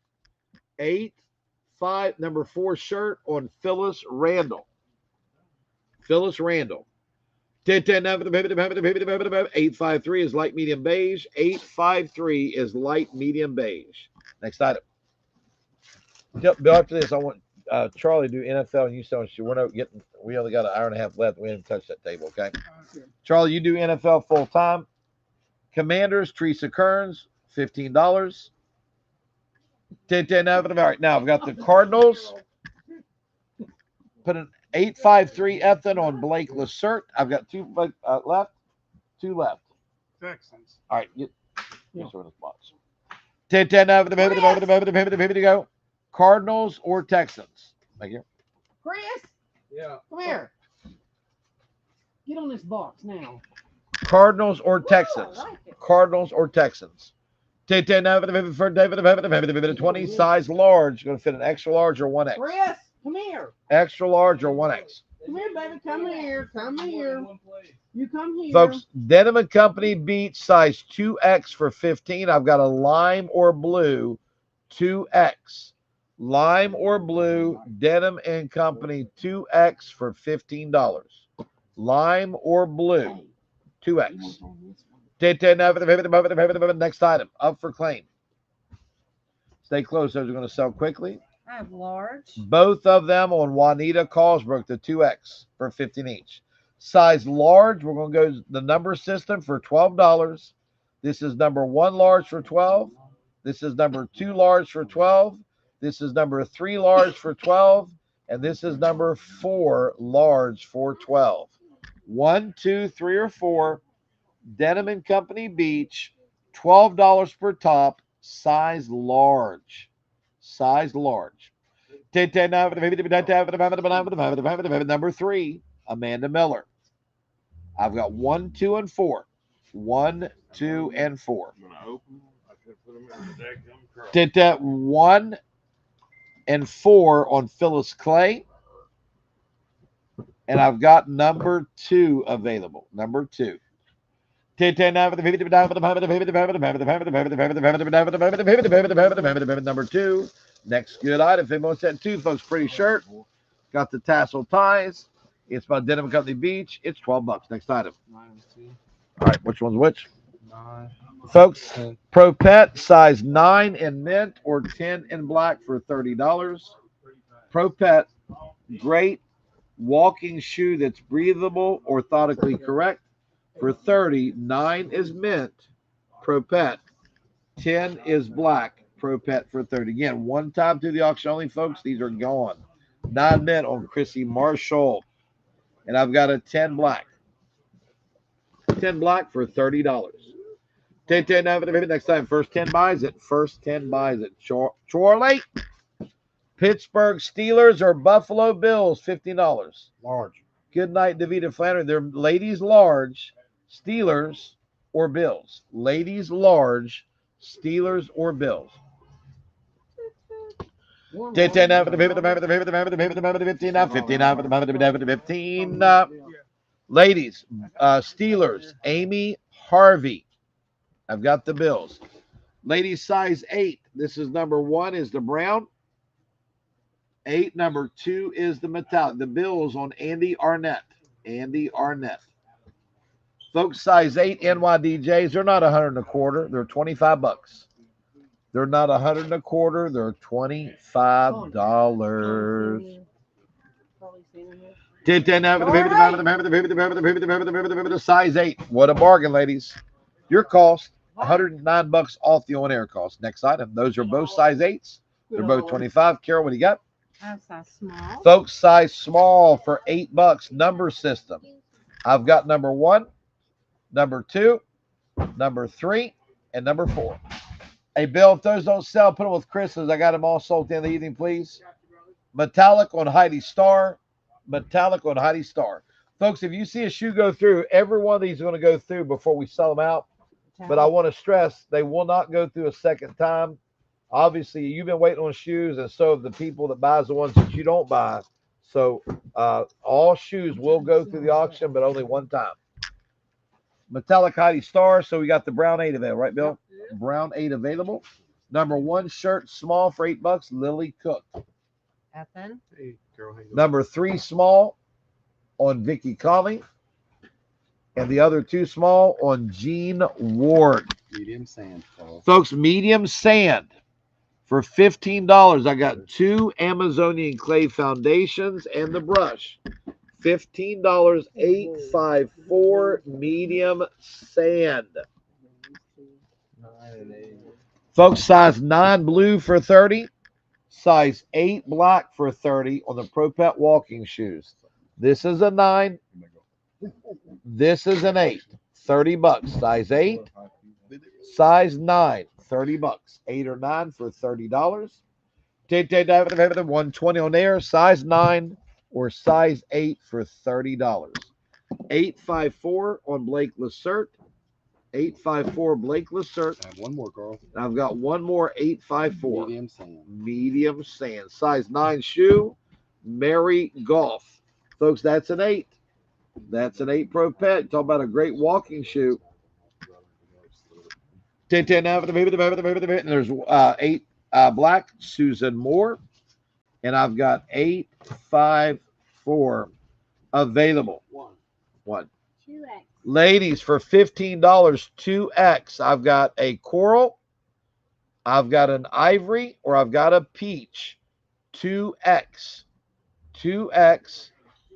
85 number 4 shirt on Phyllis Randall. Phyllis Randall. 853 is light, medium, beige. 853 is light, medium, beige. Next item. Bill, after this, I want Charlie to do NFL and you tell us we only got an hour and a half left. We didn't touch that table, okay? Charlie, you do NFL full time. Commanders, Teresa Kearns, $15. All right, now I've got the Cardinals. Put an 853 Ethan on Blake Lacerte. I've got 2 left. 2 left. Texans. All right, get this box. 10 to go. Cardinals or Texans? Thank you. Chris, Yeah. come here. Get on this box now. Cardinals or Texans? I like it. Cardinals or Texans? Take 10 now for the 20. Size large. Going to fit an extra large or 1X. Chris, come here. Extra large or 1X. Come here, baby. Come here. Come here. You come here. Folks, Denim and Company Beach size 2X for 15. I've got a lime or blue 2X. Lime or blue Denim and Company 2X for $15. Lime or blue 2X. Next item, up for claim. Stay close. Those are going to sell quickly. I have large. Both of them on Juanita Callsbrook, the 2X for 15 each. Size large, we're going to go the number system for $12. This is number 1 large for 12. This is number 2 large for 12. This is number 3 large for 12. And this is number 4 large for 12. 1, 2, 3, or 4. Denim and Company Beach, $12 per top, size large. Size large. Number 3, Amanda Miller. I've got 1, 2, and 4. 1, 2, and 4. Did that 1 and 4 on Phyllis Clay. And I've got number 2 available. Number 2. Number 2. Next good item. If anyone said 2, folks, pretty shirt. Got the tassel ties. It's by Denim and Company Beach. It's $12. Next item. 9 and 2. All right, which one's which? 9. Folks, 10. Pro Pet size 9 in mint or 10 in black for $30. Pro Pet, great walking shoe that's breathable, orthotically correct. For 30, 9 is mint, Pro Pet. 10 is black, Pro Pet for 30. Again, one time through the auction only, folks. These are gone. 9 mint on Chrissy Marshall. And I've got a 10 black. 10 black for $30. 10 now for the next time. First 10 buys it. First 10 buys it. Chorley. Pittsburgh Steelers or Buffalo Bills, $15. Large. Good night, Davita Flannery. They're ladies large, Steelers or Bills. Ladies large, Steelers or Bills. 10 now for the 15 now. 15 now for the 15. Ladies, Steelers, Amy Harvey. I've got the Bills. Ladies size 8. This is number 1 is the brown. 8, number 2 is the metallic. The Bills on Andy Arnett. Andy Arnett. Folks, size 8 NYDJs, they're not 100 and a quarter. They're $25. They're not 100 and a quarter. They're $25. 10 now for the size 8. What a bargain, ladies. Your cost, $109 off the on-air cost. Next item. Those are both size 8s. They're both 25. Carol, what do you got? That's size small. Folks, size small for $8. Number system. I've got number 1, number 2, number 3, and number 4. Hey, Bill, if those don't sell, put them with Chris's. I got them all sold at the end of the evening, please. Metallic on Heidi Starr. Metallic on Heidi Starr. Folks, if you see a shoe go through, every one of these is going to go through before we sell them out. But I want to stress, they will not go through a second time. Obviously, you've been waiting on shoes, and so have the people that buys the ones that you don't buy. So all shoes will go through the auction, but only one time. Metallic Heidi Starr. So we got the brown 8 available, right, Bill? Brown 8 available. Number 1 shirt, small for $8, Lily Cook. Ethan. Hey, girl, how you doing? Number 3 small on Vicky Colley. And the other 2 small on Jean Ward. Medium sand. Paul. Folks, medium sand for $15. I got 2 Amazonian clay foundations and the brush. $15, 854 medium sand. 9 and 8. Folks, size 9 blue for $30. Size 8 black for $30 on the Pro Pet walking shoes. This is a 9. This is an 8. $30. Size 8. Size 9. $30. 8 or 9 for $30. 120 on there. Size 9 or size 8 for $30. 854 on Blake Lacerte. 854 Blake Lacert. I have one more, Carl. And I've got one more 854. Medium sand. Medium sand. Size 9 shoe. Mary Golf. Folks, that's an 8. That's an 8 Pro Pet. Talk about a great walking shoe. 10 now for the baby. And there's 8 black. Susan Moore. And I've got 854 available. One. 2X. Ladies, for $15, 2X. I've got a coral, I've got an ivory, or I've got a peach. 2X. 2X.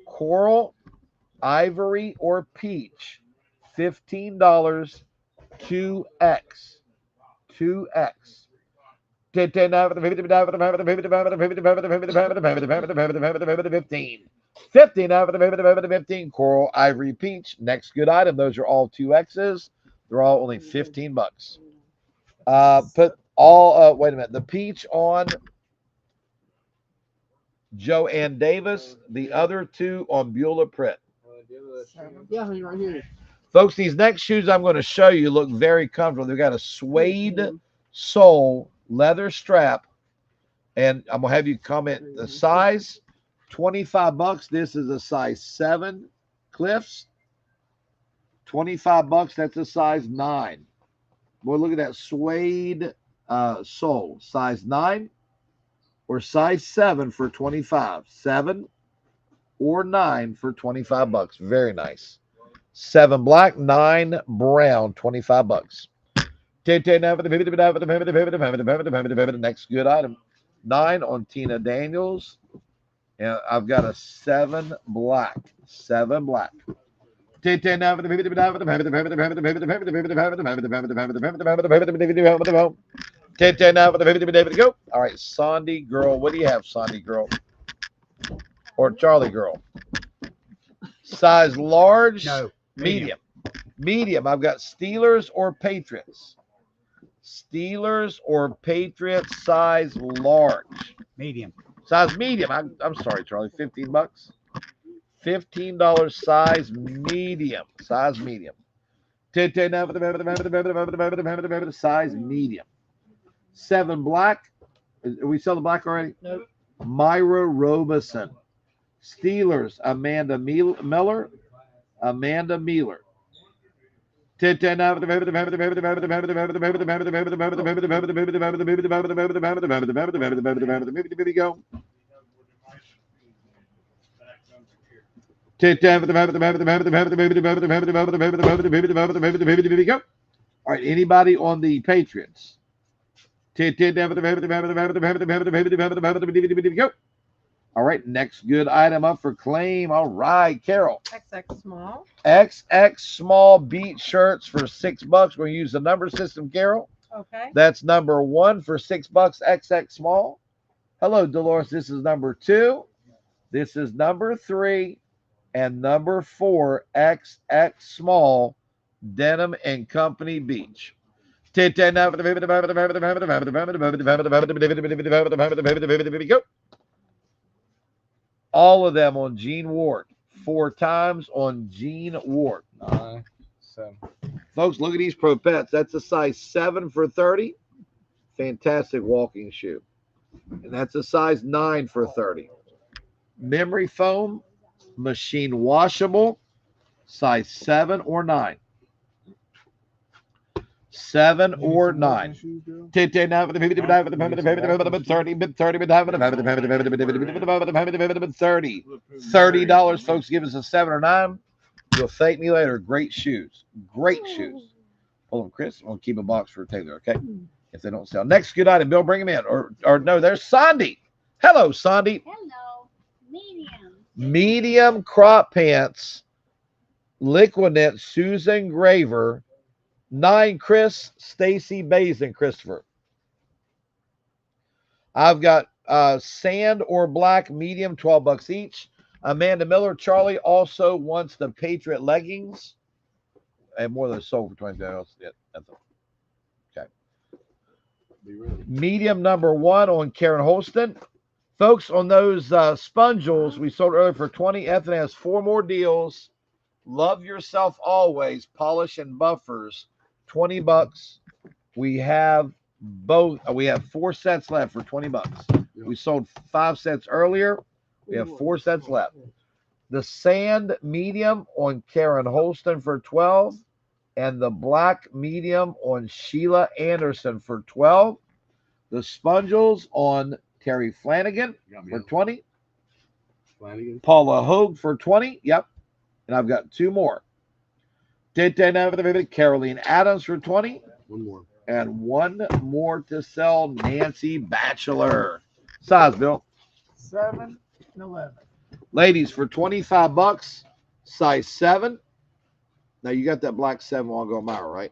Coral, ivory, or peach. $15. 2X. 2X. 15. 15 out of the 15 coral ivory peach. Next good item. Those are all 2X's. They're all only $15. Put all wait a minute. The peach on Joanne Davis. The other 2 on Beulah Pritt. Yeah, he's right here. Folks, these next shoes I'm going to show you look very comfortable. They've got a suede sole, leather strap, and I'm going to have you comment the size. $25. This is a size 7 Cliffs. $25. That's a size 9. Boy, look at that suede sole. Size 9 or size 7 for 25. 7 or 9 for $25. Very nice. 7 black, 9 brown, $25. Next good item. 9 on Tina Daniels. And I've got a 7 black. 7 black. All right, Sandy girl. What do you have, Sandy girl? Or Charlie girl? Size large, No. medium. Medium. I've got Steelers or Patriots. Steelers or Patriots, size large. Medium. Size medium. I'm sorry, Charlie. $15. $15 size medium. Size medium. Size medium. 7 black. We sell the black already? Nope. Myra Robeson. Steelers. Amanda Miller. Amanda Miller. Here we go. All right, anybody on the Patriots? All right, next good item up for claim. All right, Carol. XX small. XX small beat shirts for $6. We're going to use the number system, Carol. Okay. That's number 1 for $6, XX small. Hello, Dolores. This is number 2. This is number 3. And number 4, XX small, Denim and Company Beach. Go. All of them on Gene Ward. 4 times on Gene Ward. 9, 7. Folks, look at these Pro Pets. That's a size 7 for $30. Fantastic walking shoe. And that's a size 9 for $30. Memory foam, machine washable, size 7 or 9. 7 or 9. $30. Folks, give us a 7 or 9. You'll thank me later. Great shoes. Great shoes. Hold on, Chris. I'll keep a box for Taylor, okay? If they don't sell. Next good item. Bill, bring him in. Or no, there's Sandy. Hello, Sandy. Hello. Medium. Medium crop pants. Liquidnet Susan Graver. 9 Chris, Stacy Bays, and Christopher. I've got sand or black medium, $12 each. Amanda Miller. Charlie also wants the Patriot leggings. And more than sold for $20. Yeah, that's okay. Medium number 1 on Karen Holston. Folks, on those Spongels we sold earlier for $20. Anthony has 4 more deals. Love yourself always. Polish and buffers. 20 bucks. We have both. We have 4 sets left for 20 bucks. We sold 5 sets earlier. We have 4 sets left. The sand medium on Karen Holston for 12, and the black medium on Sheila Anderson for 12. The spongels on Terry Flanagan Got me for a 20. Flanagan. Paula Hogue for 20. Yep. And I've got 2 more. Caroline Adams for 20. One more. And 1 more to sell, Nancy Batchelor. Size, Bill. 7 and 11. Ladies, for 25 bucks, size 7. Now, you got that black 7 while ago, Myra, right?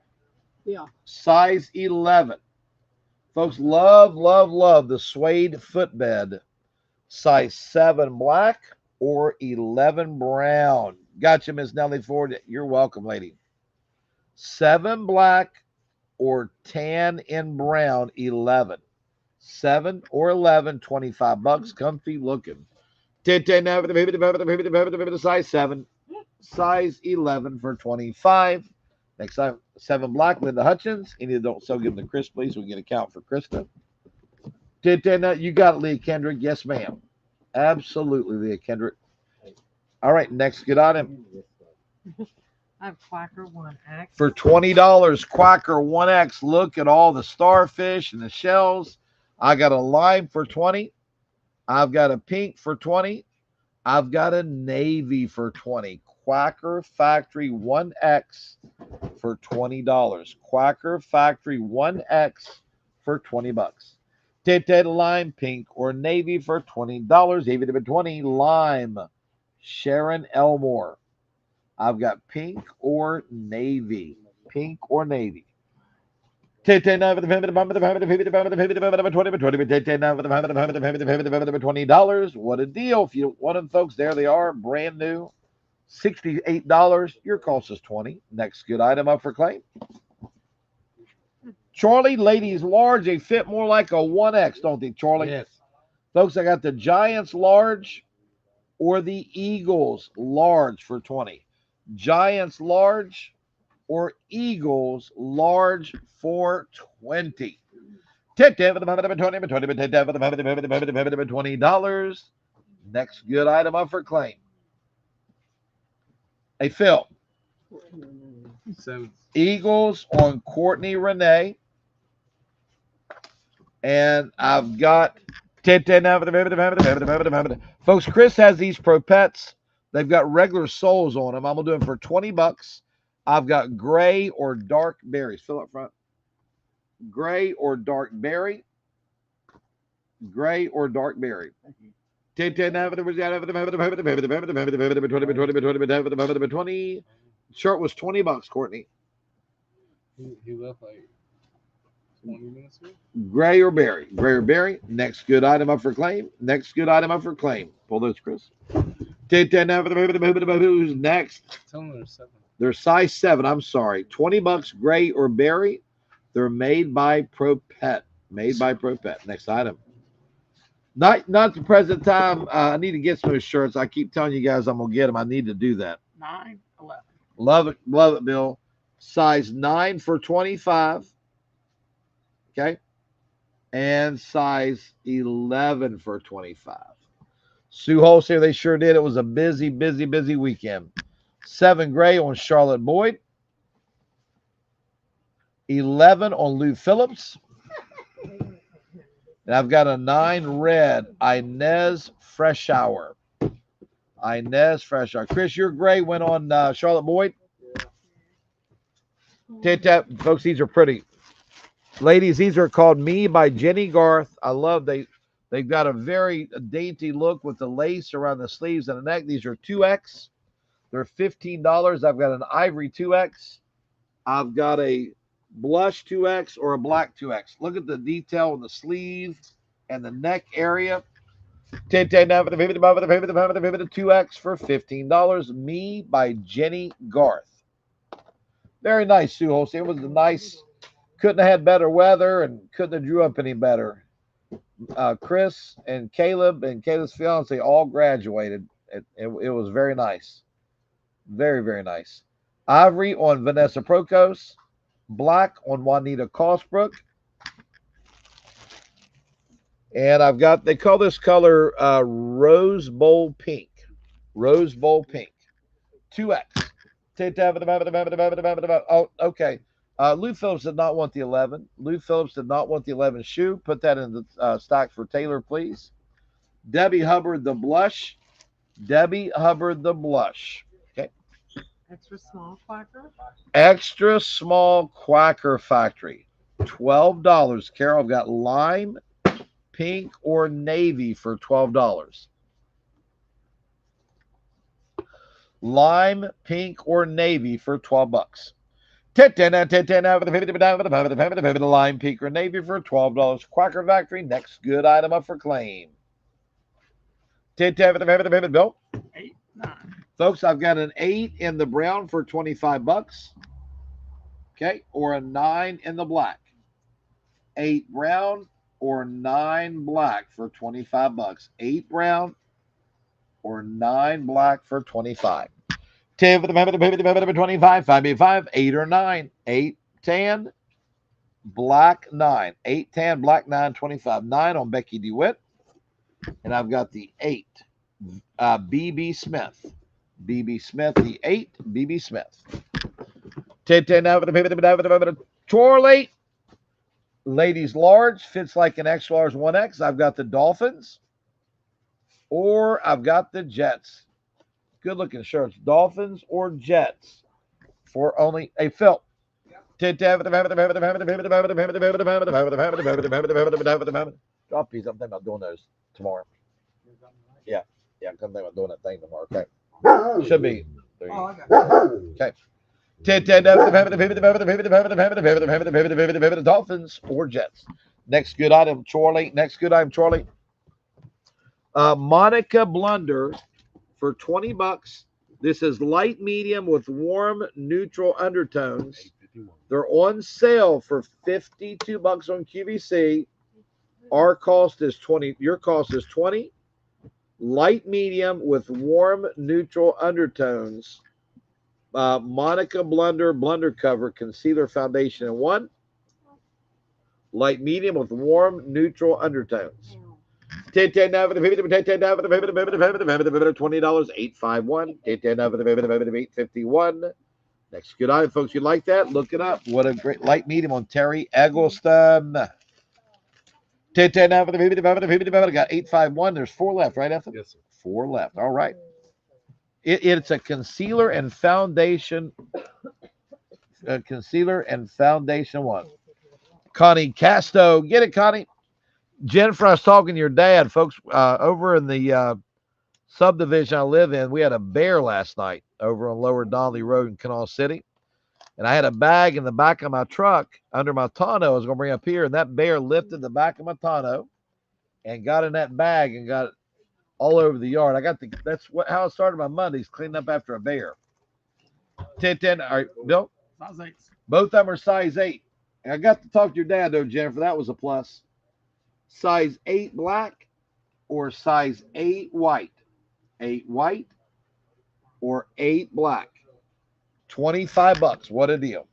Yeah. Size 11. Folks, love, love, love the suede footbed. Size 7 black or 11 brown. Gotcha, Miss Nellie Ford. You're welcome, lady. 7 black or tan in brown, 11. 7 or 11, 25 bucks. Comfy looking. Size 7. Size 11 for 25. Next time, 7 black, Linda Hutchins. Any that don't sell, give them to Chris, please. We can get a count for Krista. You got it, Leah Kendrick. Yes, ma'am. Absolutely, Leah Kendrick. All right, next good item. I have Quacker 1X. For $20, Quacker 1X. Look at all the starfish and the shells. I got a lime for 20. I've got a pink for 20. I've got a navy for 20. Quacker Factory 1X for $20. Quacker Factory 1X for 20 bucks. Tinted lime, pink or navy for $20. Even 20 lime. Sharon Elmore. I've got pink or navy. Pink or navy. $20. What a deal. If you want them, folks, there they are. Brand new. $68. Your cost is $20. Next good item up for claim. Charlie, ladies large. They fit more like a 1X, don't they, Charlie? Yes. Folks, I got the Giants large or the Eagles large for 20. Giants large or Eagles large for 20. $20. Next good item up for claim. Hey, Phil. 7. Eagles on Courtney Renee. And I've got folks, Chris has these Pro Pets. They've got regular soles on them. I'm gonna do them for 20 bucks. I've got gray or dark berries. Fill up front. Gray or dark berry. Gray or dark berry. Shirt was 20 bucks, Courtney. He left like 20 minutes ago. Gray or berry. Gray or berry. Next good item up for claim. Next good item up for claim. Pull those, Chris. Who's next? Tell him they're 7. They're size 7. I'm sorry. 20 bucks, gray or berry. They're made by Pro Pet. Made by Pro Pet. Next item. Not the present time. I need to get some of those shirts. I keep telling you guys I'm gonna get them. I need to do that. 9, 11. Love it, Bill. Size 9 for 25. Okay. And size 11 for 25. Sue Wholesale, they sure did. It was a busy weekend. 7 gray on Charlotte Boyd. 11 on Lou Phillips. And I've got a 9 red, Inez Freshour. Inez Freshour. Chris, your gray went on Charlotte Boyd. Tap, folks, these are pretty. Ladies, these are called Me by Jenny Garth. I love they've got a very dainty look with the lace around the sleeves and the neck. These are 2X. They're $15. I've got an ivory 2X. I've got a blush 2X or a black 2X. Look at the detail on the sleeve and the neck area. 2X for $15. Me by Jenny Garth. Very nice, Sue Holsey. It was a nice, couldn't have had better weather and couldn't have drew up any better. Chris and Caleb and Caleb's fiance all graduated. It was very nice. Very, very nice. Ivory on Vanessa Prokos. black on Juanita Cosbrook. And I've got, they call this color Rose Bowl Pink. Rose Bowl Pink. 2X. Oh, okay. Lou Phillips did not want the 11. Lou Phillips did not want the 11 shoe. Put that in the stock for Taylor, please. Debbie Hubbard, the blush. Debbie Hubbard, the blush. Okay. Extra small Quacker. Extra small Quacker Factory. $12. Carol, I've got lime, pink, or navy for $12. Lime, pink, or navy for $12. Lime, pink, or navy for $12. Quacker Factory, next good item up for claim. Bill. 8, 9. Folks, I've got an 8 in the brown for $25. Okay, or a 9 in the black. 8 brown or 9 black for $25. 8 brown or 9 black for $25. 10 for the 25, 5 8 or 9. 8 tan, black 9. 8 tan, black 9, 25. 9 on Becky DeWitt. And I've got the 8, BB Smith. BB Smith, the 8, BB Smith. 10 now for the Chorley. Ladies large, fits like an extra large 1X. I've got the Dolphins or I've got the Jets. Good looking shirts. Dolphins or Jets for only a Phil. Drop these. I'm thinking about doing those tomorrow. Yeah, I'm thinking about doing that thing tomorrow. Okay. Should be. Okay. Dolphins or Jets. Next good item, Charlie. Next good item, Charlie. Monica Blunder for $20. This is light medium with warm neutral undertones. They're on sale for $52 on QVC. Our cost is $20. Your cost is $20. Light medium with warm neutral undertones. Monica Blunder cover concealer foundation in 1. Light medium with warm neutral undertones. $10 now for the $10 now for the $20 851. $10 now for the $851. Next good item, folks. You like that? Look it up. What a great light medium on Terry Eggleston. $10 now for the I got 851. There's 4 left, right, Ethan? Yes, sir. 4 left. All right. It's a concealer and foundation. Concealer and foundation 1. Connie Casto. Get it, Connie. Jennifer, I was talking to your dad, folks, over in the subdivision I live in. We had a bear last night over on Lower Donnelly Road in Canal City. And I had a bag in the back of my truck under my tonneau I was going to bring up here. And that bear lifted the back of my tonneau and got in that bag and got it all over the yard. That's how I started my Mondays, cleaning up after a bear. 10. All right, Bill? Size 8. Both of them are size 8. And I got to talk to your dad, though, Jennifer. That was a plus. Size 8 black or size 8 white? 8 white or 8 black? $25. What a deal.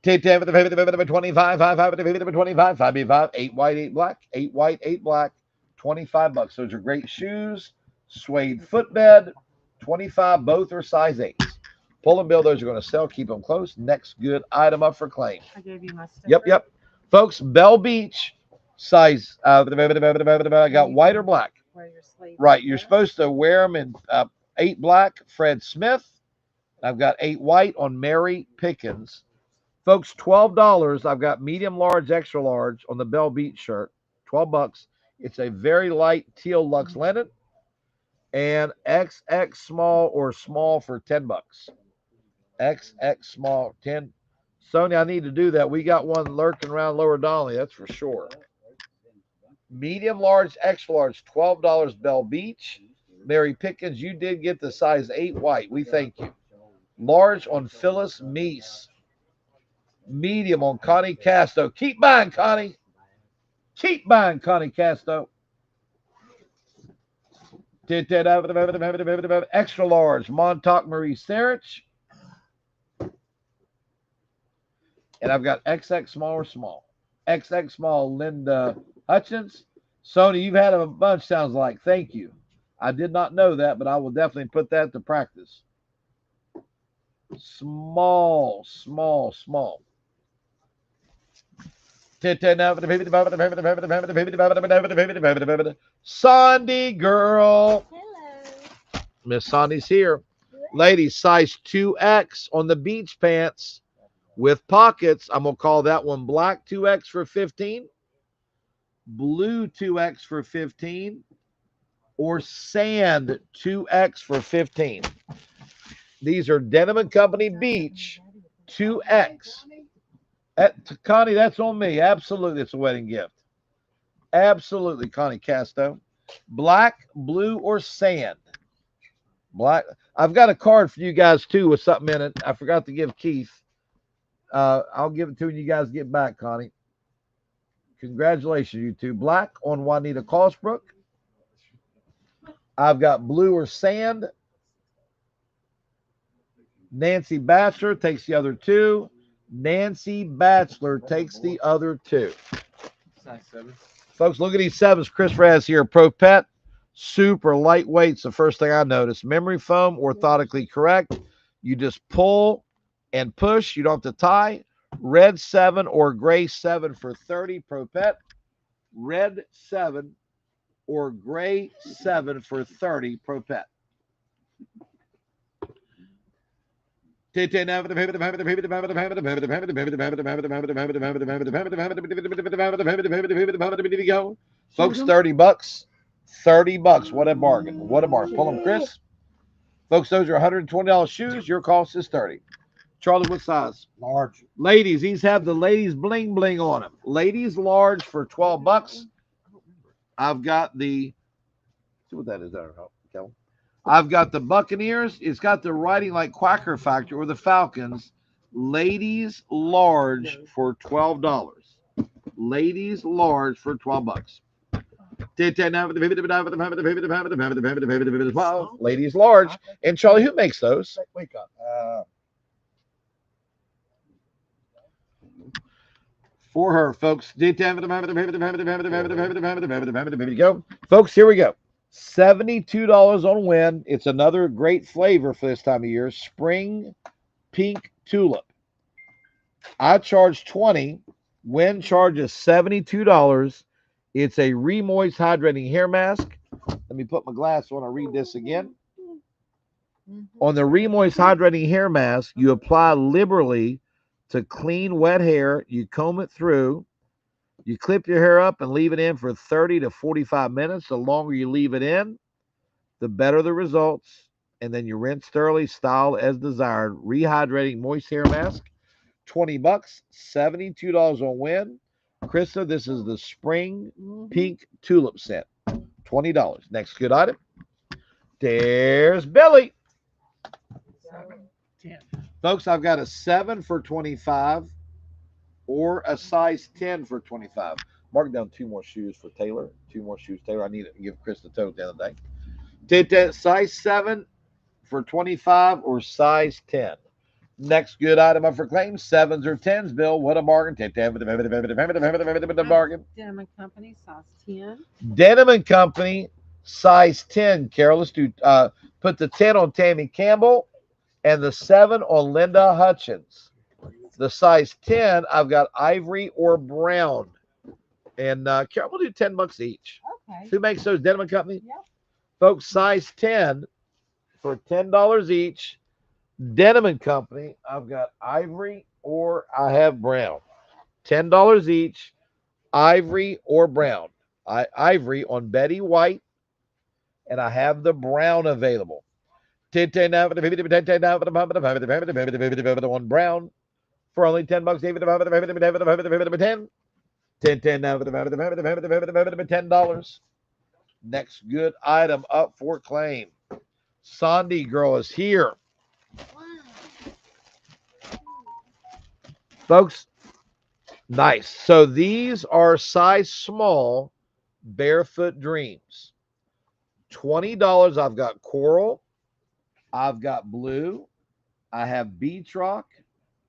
10 for the 25, 5 for the 25, 5 8 white, 8 black, 8 white, 8 black, $25. Those are great shoes. Suede footbed, 25. Both are size 8s. Pull and bill. Those are going to sell. Keep them close. Next good item up for claim. I gave you my sticker. Yep. Folks, Bell Beach size. I got white or black. Where your sleeve Right. is You're there. supposed to wear them in 8 black. Fred Smith. I've got 8 white on Mary Pickens. Folks, $12. I've got medium large, extra large on the Bell Beach shirt. $12. It's a very light teal luxe linen. And XX small or small for $10. XX small 10. Sonia, I need to do that. We got one lurking around Lower Donnelly, that's for sure. Medium large, extra large, $12 Bell Beach. Mary Pickens, you did get the size 8 white. We thank you. Large on Phyllis Meese. Medium on Connie Casto. Keep buying, Connie. Keep buying, Connie Casto. Extra large, Montauk Marie Sarich. And I've got XX small or small. XX small, Linda Hutchins. Sony, you've had a bunch, sounds like. Thank you. I did not know that, but I will definitely put that to practice. Small, small, small. Sandy girl. Hello. Miss Sandy's here. Ladies, size 2X on the beach pants with pockets. I'm going to call that one black 2X for 15, blue 2X for 15, or sand 2X for 15. These are Denim & Company Beach 2X. Connie, that's on me. Absolutely, it's a wedding gift. Absolutely, Connie Casto. Black, blue, or sand. Black. I've got a card for you guys too with something in it. I forgot to give Keith. I'll give it to when you guys get back, Connie. Congratulations, you two. Black on Juanita Cosbrook. I've got blue or sand. Nancy Bachelor takes the other two. Nancy Bachelor takes the other two. Size 7. Folks, look at these sevens. Chris Raz here. Pro Pet. Super lightweight's the first thing I noticed. Memory foam, orthotically correct. You just pull and push. You don't have to tie. Red 7 or gray 7 for 30. Pro Pet. Red 7 or gray 7 for 30. Pro Pet. Folks, $30. $30. What a bargain. What a bargain. Pull them, Chris. Folks, those are $120 shoes. Your cost is $30. Charlie, what size? Large. Ladies, these have the ladies bling bling on them. Ladies large for $12. I've got the, see what that is there, Kevin. I've got the Buccaneers. It's got the writing like Quacker Factory or the Falcons. Ladies large for $12. Ladies large for $12. Ladies large. And Charlie, who makes those? Wake up. For her, folks. Go. Folks, here we go. $72 on Wynn. It's another great flavor for this time of year. Spring Pink Tulip. I charge $20. Wynn charges $72. It's a Remoist Hydrating Hair Mask. Let me put my glass on and read this again. On the Remoist Hydrating Hair Mask, you apply liberally to clean wet hair. You comb it through. You clip your hair up and leave it in for 30 to 45 minutes. The longer you leave it in, the better the results. And then you rinse thoroughly, style as desired. Rehydrating moist hair mask, $20, $72 on Wynn. Krista, this is the Spring Pink Tulip scent, $20. Next good item. There's Billy. 10. Folks, I've got a 7 for $25 or a size 10 for $25. Mark down 2 more shoes for Taylor. 2 more shoes, Taylor. I need to give Chris the tote the other day. Did that size 7 for $25 or size 10? Next good item up for claim, 7s or 10s, Bill. What a bargain. Bargain. Denim & Company, size 10. Denim & Company, size 10. Carol, let's do put the 10 on Tammy Campbell and the 7 on Linda Hutchins. The size 10, I've got ivory or brown. And Carol, we'll do $10 each. Okay. Who makes those? Denim & Company? Yep. Folks, size 10 for $10 each. Denim & Company, I've got ivory or I have brown. $10 each, ivory or brown. Ivory on Betty White, and I have the brown available. On brown for only $10. $10. Next good item up for claim. Sandy girl is here. Folks, nice. So these are size small Barefoot Dreams. $20. I've got coral. I've got blue. I have beach rock.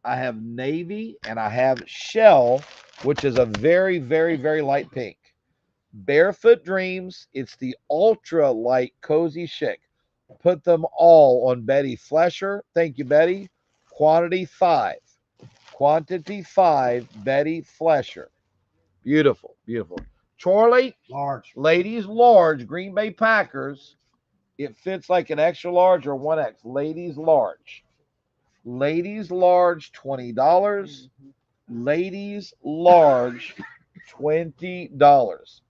I have navy, and I have shell, which is a very, very, very light pink. Barefoot Dreams, it's the ultra light cozy chic. Put them all on Betty Flesher. Thank you, Betty. Quantity 5. Quantity 5, Betty Flesher. Beautiful, beautiful. Charlie, Large. ladies large, Green Bay Packers. It fits like an extra large or 1X. Ladies large. Ladies large, $20. Ladies large, $20.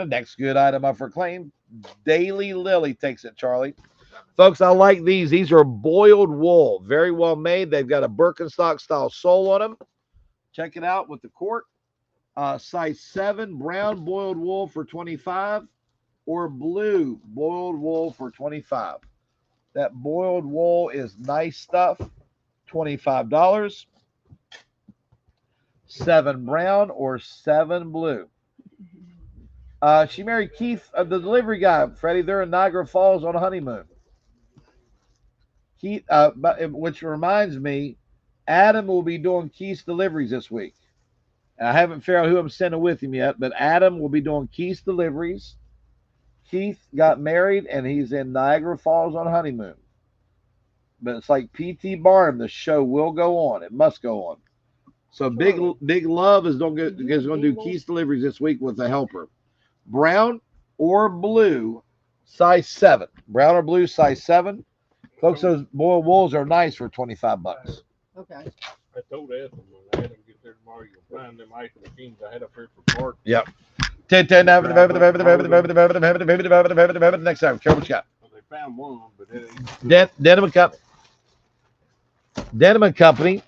Next good item up for claim. Daily Lily takes it, Charlie. Folks, I like these. These are boiled wool. Very well made. They've got a Birkenstock style sole on them. Check it out with the cork. Size 7 brown boiled wool for $25 or blue boiled wool for $25. That boiled wool is nice stuff. $25. 7 brown or 7 blue. She married Keith, the delivery guy, Freddie. They're in Niagara Falls on a honeymoon. Keith, which reminds me, Adam will be doing Keith's deliveries this week. And I haven't figured out who I'm sending with him yet, but Adam will be doing Keith's deliveries. Keith got married, and he's in Niagara Falls on a honeymoon. But it's like P.T. Barnum. The show will go on. It must go on. So Big Love is going to do Keith's deliveries this week with a helper. Brown or blue, size 7. Brown or blue, size 7. Folks, those boiled wools are nice for $25. Okay. I told Ethel when I had him get there tomorrow, you'll find them ice machines I had up here for park. Yep. Next time, Carol, what you got? Well, they found one, but it ain't. Denim Cup. Denim Company,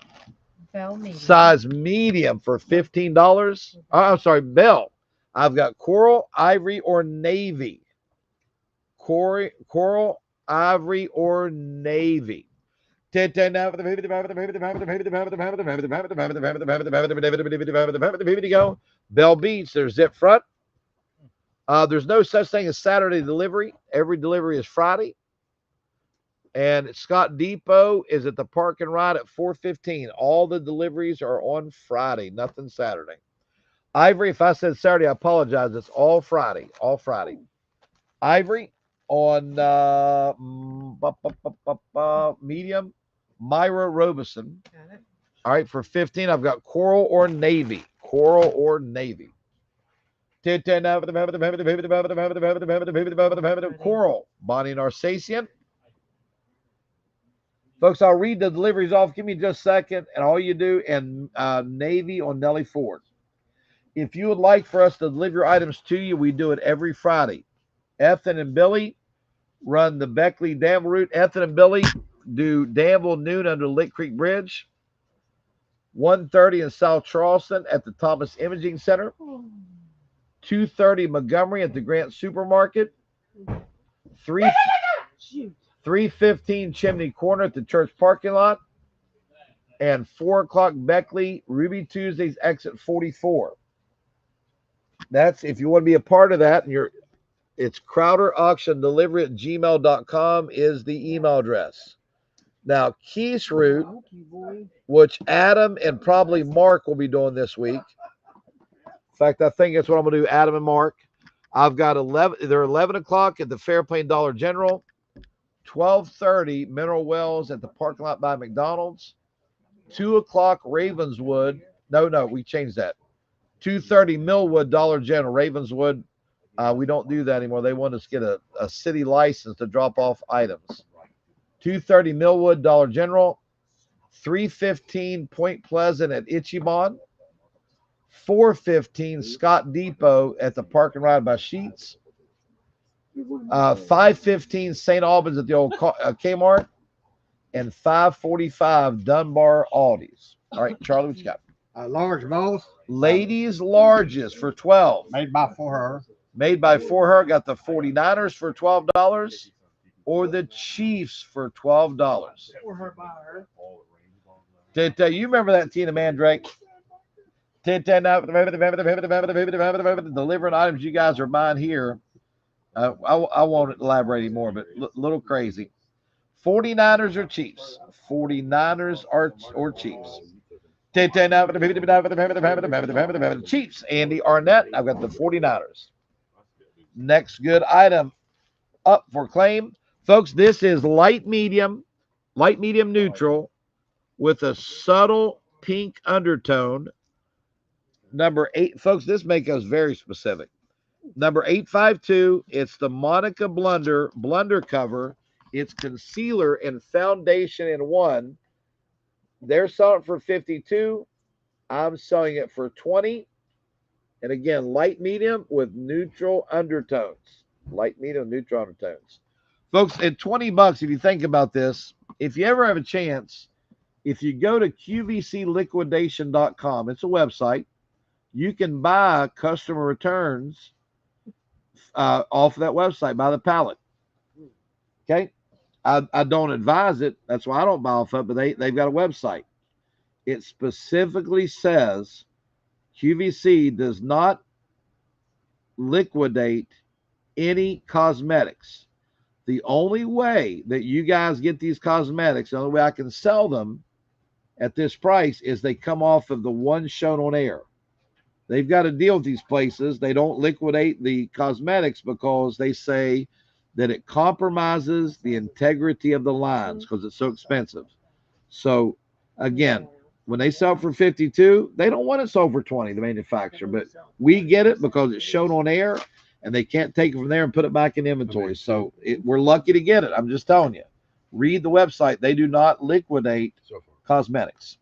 Bell medium. size medium for $15. I'm sorry, Bell. I've got coral, ivory, or navy. Coral, ivory, or navy. Here you go. Bell Beach, there's zip front. There's no such thing as Saturday delivery. Every delivery is Friday. And Scott Depot is at the park and ride at 4:15. All the deliveries are on Friday, nothing Saturday. Ivory, if I said Saturday, I apologize. It's all Friday. All Friday. Ivory on medium, Myra Robeson. Got it. All right, for 15, I've got coral or navy. Coral or navy. Coral, Bonnie Narcassian. Folks, I'll read the deliveries off. Give me just a second, and all you do, and navy on Nellie Ford. If you would like for us to deliver your items to you, we do it every Friday. Ethan and Billy run the Beckley Danville route. Ethan and Billy do Danville noon under Lick Creek Bridge. 1:30 in South Charleston at the Thomas Imaging Center. 2:30 Montgomery at the Grant Supermarket. 3:15 Chimney Corner at the church parking lot. And 4 o'clock Beckley, Ruby Tuesdays, exit 44. That's if you want to be a part of that. And it's CrowderAuctionDelivery@gmail.com is the email address. Now, Keith's route, which Adam and probably Mark will be doing this week. In fact, I think that's what I'm going to do, Adam and Mark. I've got 11. They're 11 o'clock at the Fairplain Dollar General. 12:30 Mineral Wells at the parking lot by McDonald's. 2 o'clock Ravenswood. No, we changed that. 2:30 Millwood Dollar General. Ravenswood, we don't do that anymore. They want us to get a city license to drop off items. 2:30 Millwood Dollar General. 3:15 Point Pleasant at Ichiban. 4:15 Scott Depot at the Park and Ride by Sheets. 5:15 St. Albans at the old Kmart. And 5:45 Dunbar Aldi's. All right, Charlie, what you got? Large balls. Ladies largest for $12. Made by for her. Made by For Her. Got the 49ers for $12 or the Chiefs for $12. For her, by her. You remember that, Tina Mandrake? Delivering items you guys are buying here. I won't elaborate anymore, but little crazy. 49ers or Chiefs? 49ers or Chiefs? Chiefs, Andy Arnett. I've got the 49ers. Next good item up for claim. Folks, this is light medium neutral with a subtle pink undertone. Number 8, folks, this makes us very specific. Number 852, it's the Monica Blunder cover. It's concealer and foundation in one. They're selling it for 52. I'm selling it for 20. And again, light medium with neutral undertones. Light medium, neutral undertones. Folks, at $20, if you think about this, if you ever have a chance, if you go to qvcliquidation.com, it's a website, you can buy customer returns off of that website by the pallet. Okay? I don't advise it. That's why I don't buy off of it, but they've got a website. It specifically says QVC does not liquidate any cosmetics. The only way that you guys get these cosmetics, the only way I can sell them at this price is they come off of the one shown on air. They've got to deal with these places. They don't liquidate the cosmetics because they say that it compromises the integrity of the lines because it's so expensive. So, again, when they sell for 52, they don't want it sold for 20, the manufacturer. But we get it because it's shown on air, and they can't take it from there and put it back in inventory. So we're lucky to get it. I'm just telling you. Read the website. They do not liquidate cosmetics.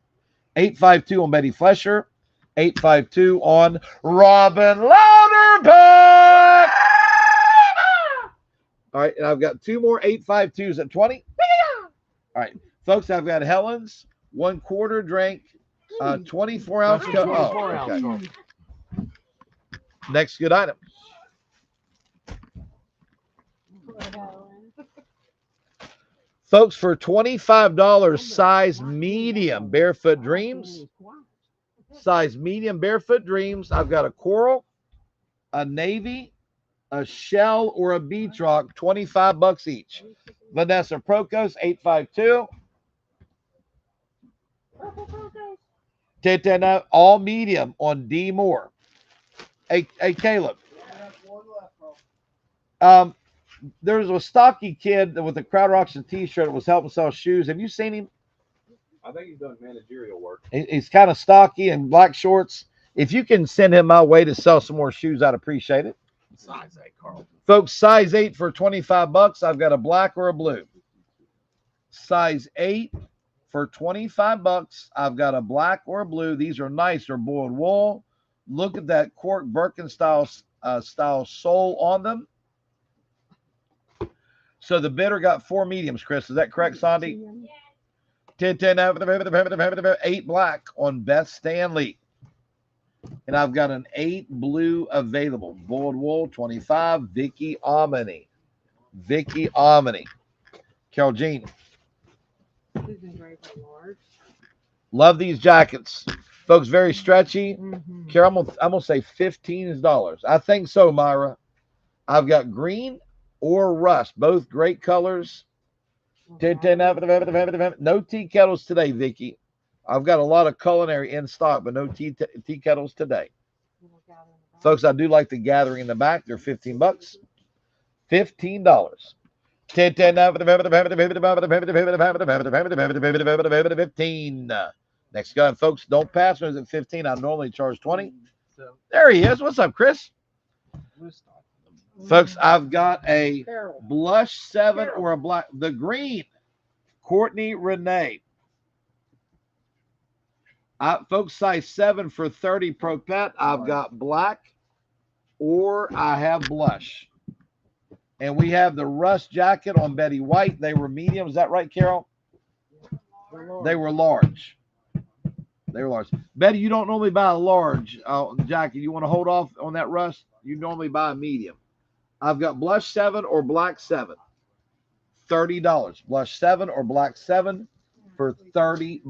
852 on Betty Flesher. 852 on Robin Louderback. All right, and I've got 2 more 852s at 20. All right, folks, I've got Helen's 1/4 drink, 24-ounce cup. Oh, okay. Next good item. Folks, for $25, size medium Barefoot Dreams. Size medium Barefoot Dreams. I've got a coral, a navy, a shell, or a beach rock. $25 each. Vanessa Prokos, 852. All medium on D Moore. Hey, Caleb. There's a stocky kid with a Crowd Auction t-shirt that was helping sell shoes. Have you seen him? I think he's done managerial work. He's kind of stocky and black shorts. If you can send him my way to sell some more shoes, I'd appreciate it. Size 8, Carl. Folks, size 8 for $25. I've got a black or a blue. Size 8 for $25. I've got a black or a blue. These are nice. They're boiled wool. Look at that cork Birkin style sole on them. So the bidder got 4 mediums, Chris. Is that correct, Sandy? 8 black on Beth Stanley. And I've got an 8 blue available. Boiled wool, 25. Vicky Omni. Carol Jean. Love these jackets. Folks, very stretchy. Carol, I'm gonna say $15. I think so, Myra. I've got green or rust. Both great colors. No tea kettles today, Vicky. I've got a lot of culinary in stock, but no tea kettles today. Folks, I do like the gathering in the back. They're $15. $15. 15. Next guy, folks, don't pass me at 15. I normally charge 20. There he is. What's up, Chris? Folks, I've got a blush 7 or a black. The green, Courtney Renee. Folks, size 7 for 30 Pro Pet. I've got black or I have blush. And we have the rust jacket on Betty White. They were medium. Is that right, Carol? They were large. Betty, you don't normally buy a large jacket. You want to hold off on that rust? You normally buy a medium. I've got blush 7 or black 7. $30. Blush 7 or black 7 for $30.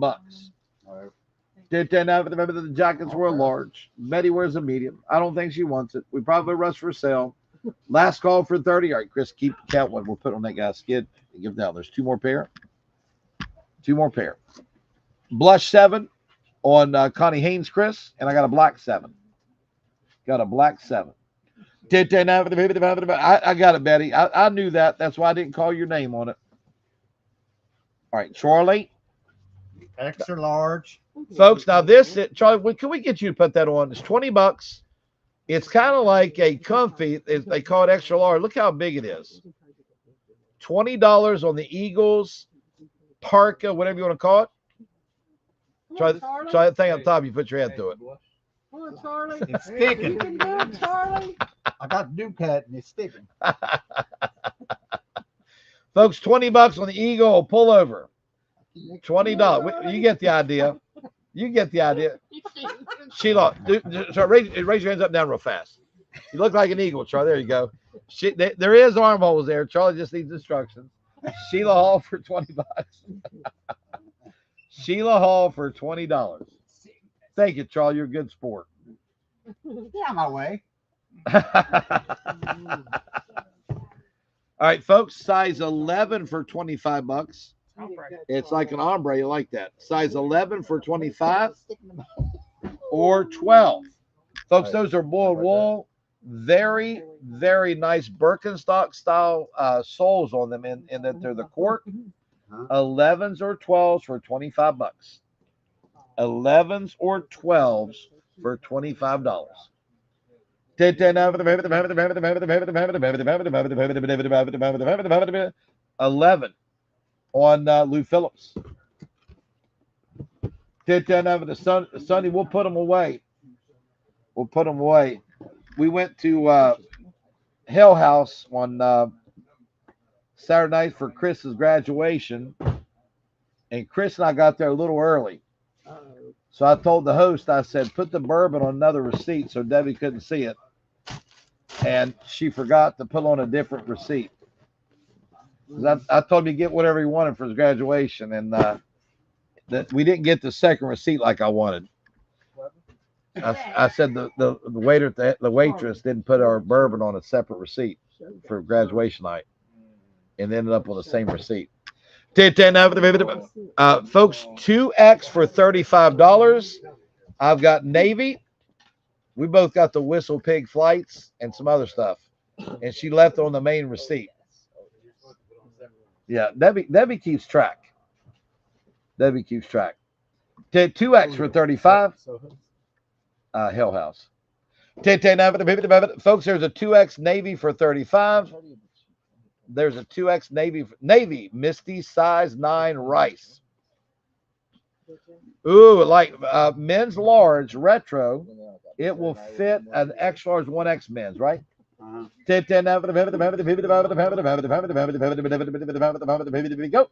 The jackets were large. Betty wears a medium. I don't think she wants it. We probably rush for sale. Last call for 30. All right, Chris, keep count what we'll put on that guy's skid and give down. There's 2 more pair. 2 more pair. Blush 7 on Connie Haynes, Chris, and I got a black 7. Got a black 7. I got it, Betty. I knew that. That's why I didn't call your name on it. All right, Charlie. Extra large. Folks, now this, Charlie, can we get you to put that on? It's $20. It's kind of like a comfy. They call it extra large. Look how big it is. $20 on the Eagles, parka, whatever you want to call it. Try that thing on top. You put your head through it. Come on, Charlie. It's sticking. You can do it, Charlie. I got the cut and it's sticking. Folks, $20 on the Eagle pullover. $20. You get the idea. You get the idea. Sheila, raise your hands up and down real fast. You look like an eagle, Charlie. There you go. There is armholes there. Charlie just needs instructions. Sheila Hall for $20. Sheila Hall for $20. Thank you, Charlie. You're a good sport. Yeah, my way. All right, folks. Size 11 for $25. It's like an ombre. You like that? Size 11 for $25 or 12. Folks, those are boiled wool. Very, very nice Birkenstock style soles on them in that they're the cork. 11s or 12s for $25. 11s or 12s for $25. 11 on Lou Phillips. Sonny, we'll put them away. We'll put them away. We went to Hell House on Saturday night for Chris's graduation, and Chris and I got there a little early. So I told the host, I said, put the bourbon on another receipt so Debbie couldn't see it. And she forgot to put on a different receipt. I told him to get whatever he wanted for his graduation, and that we didn't get the second receipt like I wanted. I said the waiter, the waitress didn't put our bourbon on a separate receipt for graduation night, and ended up on the same receipt. Folks, 2X for $35. I've got Navy. We both got the Whistle Pig flights and some other stuff, and she left it on the main receipt. Yeah, Debbie keeps track. Debbie keeps track. 2X for $35. Hell House. Folks, there's a 2X Navy for $35. There's a 2X Navy Misty size 9 rice. Ooh, like men's large retro. It will fit an X large 1X men's, right? Go.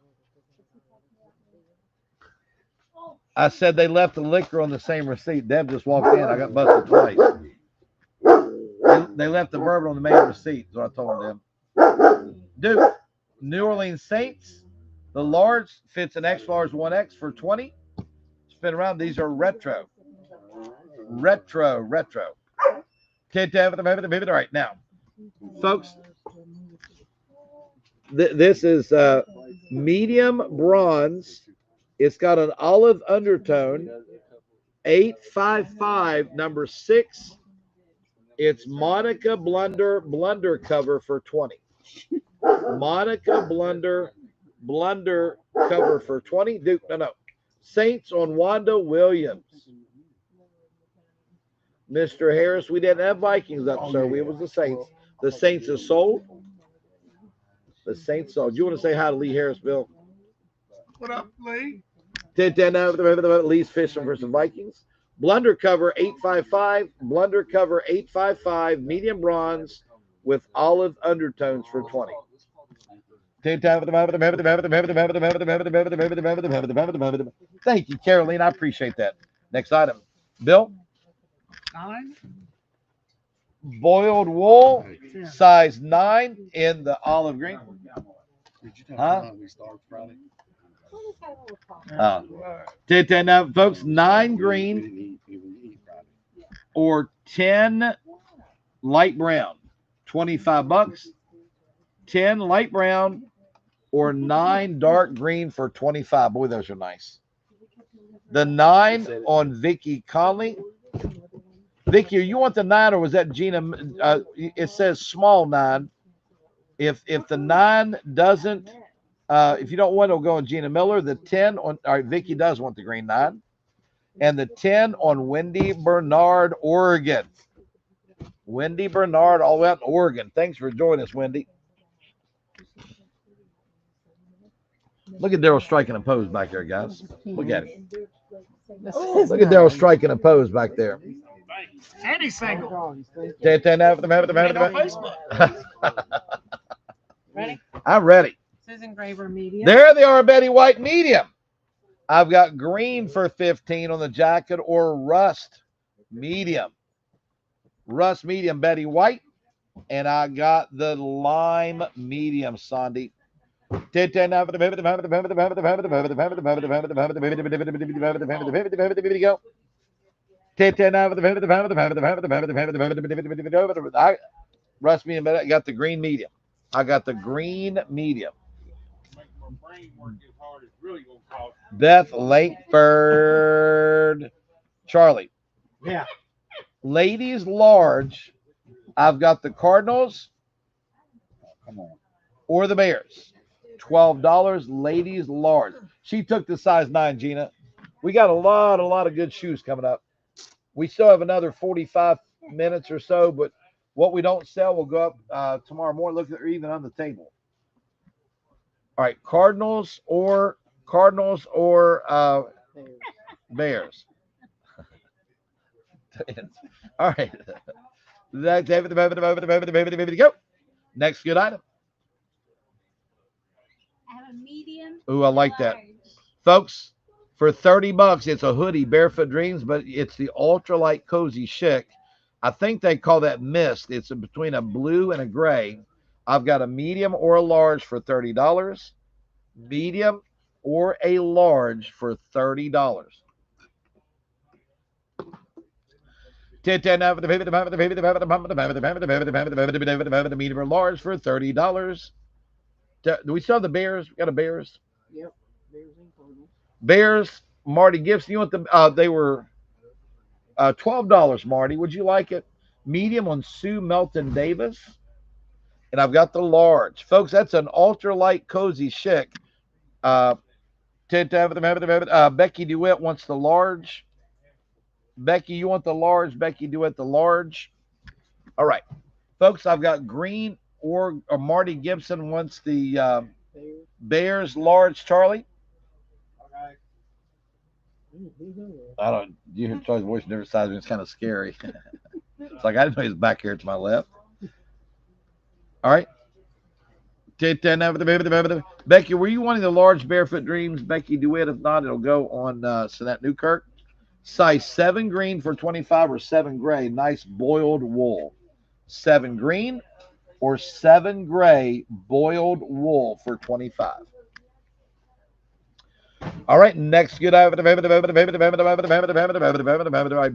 I said they left the liquor on the same receipt. Deb just walked in. I got busted twice. They left the bourbon on the main receipt, is what I told them. Duke, New Orleans Saints. The large fits an X large 1X for $20. Spin around. These are retro. Retro. All right, now, folks, this is medium bronze. It's got an olive undertone. 855, number 6. It's Monica Blunder cover for $20. Monica Blunder cover for $20. Duke, no. Saints on Wanda Williams. Mr. Harris, we didn't have Vikings up, sir. It was the Saints. The Saints are sold. The Saints sold. Do you want to say hi to Lee Harris, Bill? What up, Lee? Lee's fishing for some Vikings. Blunder cover 855. Blunder cover 855. Medium bronze with olive undertones for $20. Thank you, Caroline. I appreciate that. Next item. Bill? 9. Boiled wool, size 9 in the olive green. Did you Huh? we start Friday? Now, folks, 9 green or 10 light brown. $25. 10 light brown or 9 dark green for 25. Boy, those are nice. The 9 on Vicky Conley. Vicky, you want the 9 or was that Gina? It says small 9. If the 9 doesn't, if you don't want it, it'll go on Gina Miller. The 10 on, all right, Vicky does want the green 9. And the 10 on Wendy Bernard, Oregon. Wendy Bernard, all the way out in Oregon. Thanks for joining us, Wendy. Look at Daryl striking a pose back there, guys. Look at him. Look at Daryl striking a pose back there. And he's single. Ready? I'm ready. Susan Graver, medium. There they are, Betty White, medium. I've got green for 15 on the jacket or rust, medium. Rust, medium, Betty White. And I got the lime, medium, Sandy. Go. Rust medium, I got the green medium. I got the green medium. Make my brain work as hard as really gonna cost. Beth Lakeford. Charlie. Yeah. Ladies large. I've got the Cardinals. Come on. Or the Bears. $12. Ladies large. She took the size 9, Gina. We got a lot of good shoes coming up. We still have another 45 minutes or so, but what we don't sell will go up tomorrow morning. Look, they're even on the table. All right, Cardinals or Bears. All right. Go. Next good item. I have a medium. Ooh, I like that. large. Folks, for $30, it's a hoodie, Barefoot Dreams, but it's the ultralight cozy chic. I think they call that mist. It's between a blue and a gray. I've got a medium or a large for $30. Medium or a large for $30. Medium or large for $30. Do we still have the Bears? We got a Bears. Yep. Bears and Cardinals. Bears, Marty Gibson. You want the? They were $12. Marty, would you like it? Medium on Sue Melton Davis, and I've got the large, folks. That's an ultralight cozy chic. Becky DeWitt wants the large. Becky, you want the large? Becky DeWitt, the large. All right, folks. I've got green or Marty Gibson wants the Bears large. Charlie. I don't. You hear Charlie's voice on every side of me. It's kind of scary. It's like I didn't know he was back here to my left. All right. Becky, were you wanting the large Barefoot Dreams? Becky DeWitt. If not, it'll go on Sonette Newkirk. Size 7 green for 25 or 7 gray. Nice boiled wool. 7 green or 7 gray boiled wool for 25. All right, next good item.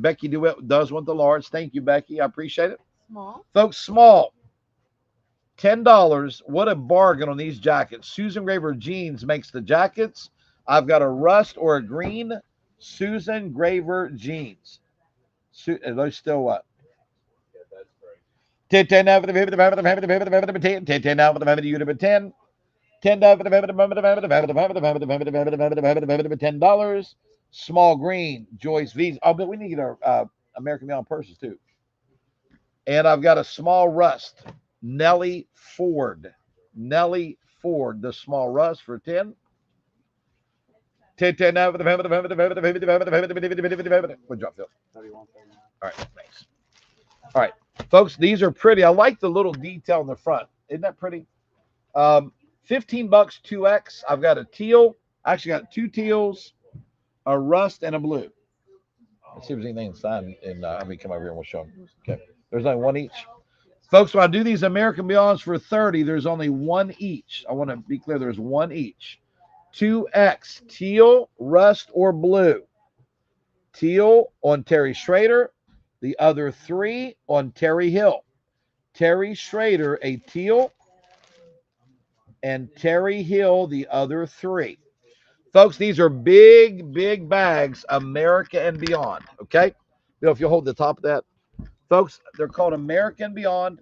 Becky DeWitt does want the large. Thank you, Becky. I appreciate it. Small. Folks, small. $10. What a bargain on these jackets. Susan Graver Jeans makes the jackets. I've got a rust or a green Susan Graver Jeans. Are those still what? Yeah, that's great. 10 now for the $10. Small green, Joyce V's. Oh, but we need our American Beyond purses too. And I've got a small rust, Nellie Ford. Nellie Ford, the small rust for 10. 10 now for the Good job, Phil. 31, All right, thanks. All right, folks, these are pretty. I like the little detail in the front. Isn't that pretty? $15, 2X. I've got a teal. I actually got 2 teals, a rust, and a blue. Let's see if there's anything inside. And let me come over here and we'll show them. Okay, there's only 1 each. Folks, when I do these American Beyonds for 30, there's only 1 each. I want to be clear. There's 1 each. 2X, teal, rust, or blue. Teal on Terry Schrader. The other 3 on Terry Hill. Terry Schrader a teal, and Terry Hill the other 3. Folks, these are big, big bags, America and Beyond. Okay? Bill, if you'll hold the top of that. Folks, they're called America and Beyond.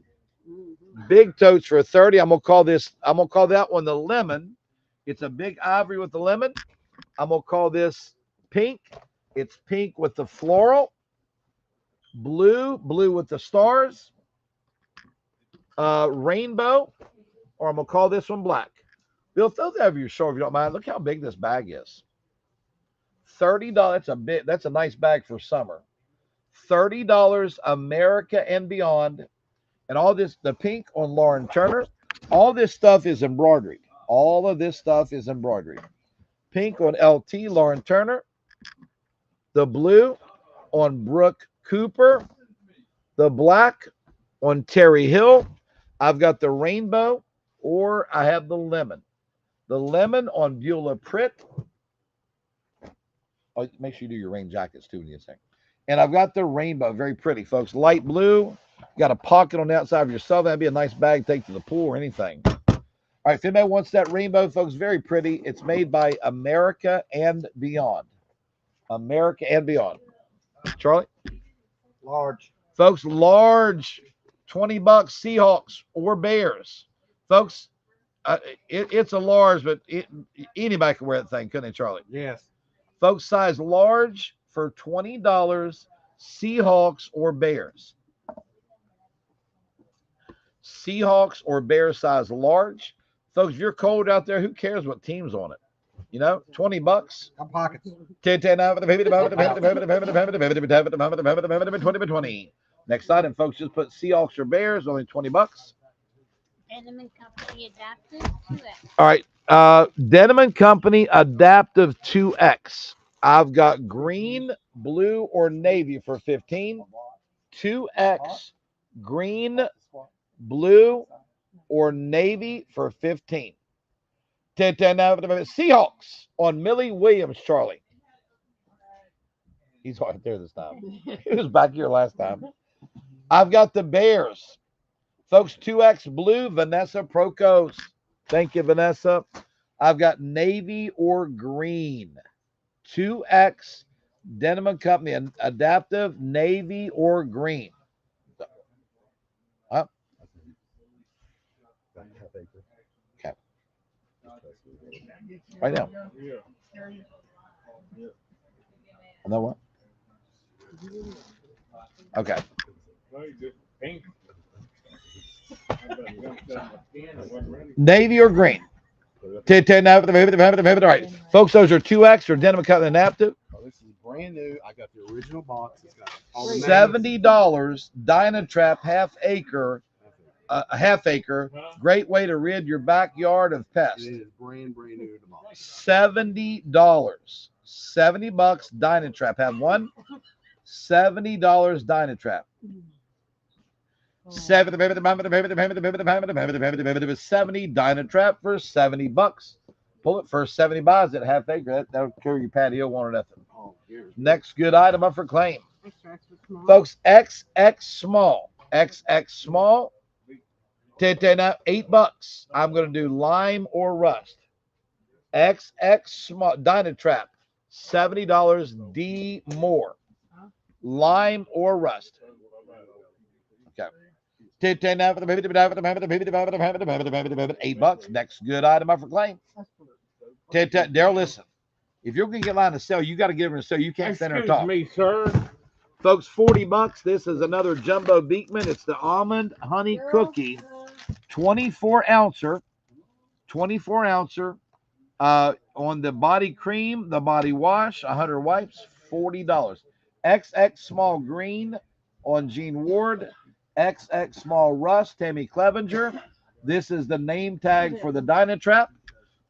Big totes for 30. I'm gonna call that one the lemon. It's a big ivory with the lemon. I'm gonna call this pink. It's pink with the floral. Blue with the stars. Rainbow, or I'm gonna call this one black. Bill, throw that over your shoulder if you don't mind. Look how big this bag is. $30. That's a nice bag for summer. $30 America and Beyond. And all this, the pink on Lauren Turner. All this stuff is embroidery. All of this stuff is embroidery. Pink on LT, Lauren Turner. The blue on Brooke Cooper. The black on Terry Hill. I've got the rainbow, or I have the lemon. The lemon on Beulah Pritt. Oh, make sure you do your rain jackets too when you sing. And I've got the rainbow, very pretty, folks. Light blue. Got a pocket on the outside of yourself. That'd be a nice bag to take to the pool or anything. All right, if anybody wants that rainbow, folks, very pretty. It's made by America and Beyond. America and Beyond. Charlie? Large. Folks, large, $20 Seahawks or Bears. Folks, it's a large, but anybody can wear that thing, couldn't they, Charlie? Yes. Folks, size large for $20, Seahawks or Bears. Seahawks or Bears size large. Folks, if you're cold out there, who cares what team's on it? You know, $20. Got pockets. 20. Next item, folks, just put Seahawks or Bears, only $20. Denim and Company Adaptive 2X. All right. Denim and Company Adaptive 2X. I've got green, blue, or navy for 15. 2X, green, blue, or navy for 15. Seahawks on Millie Williams, Charlie. He's right there this time. He was back here last time. I've got the Bears. Folks, 2X blue, Vanessa Prokos. Thank you, Vanessa. I've got navy or green. 2X Denim and Company Adaptive, navy or green. Huh? Okay. Right now. Yeah. On that one? Okay. No, you just pink. I better jump down my skin. I wasn't ready. Navy or green? All right. Folks, those are 2X or Denim and Company Adaptive. Oh, this is brand new. I got the original box. It's got all the $70 Dynatrap half acre. A half acre. Great way to rid your backyard of pests. It is brand new in the box. $70. $70 Dynatrap. Have one. $70 Dynatrap. $70 Dynatrap for $70. Pull it first 70 buys at half acre. That'll carry your patio, one or nothing. Oh, here's Next good item up for claim. Extra small. Folks, XX small. XX small. $8. I'm going to do lime or rust. XX small. Dynatrap. $70 D more. Lime or rust. Okay. $8. Next good item up for claim. Daryl, listen. If you're going to get line to sell, you got to get them to sell. You can't stand there and talk. Excuse me, sir. Folks, $40. This is another Jumbo Beekman. It's the almond honey cookie, 24 ouncer. On the body cream, the body wash, 100 wipes, $40. XX small green on Gene Ward. XX small rust, Tammy Clevenger. This is the name tag for the Dynatrap.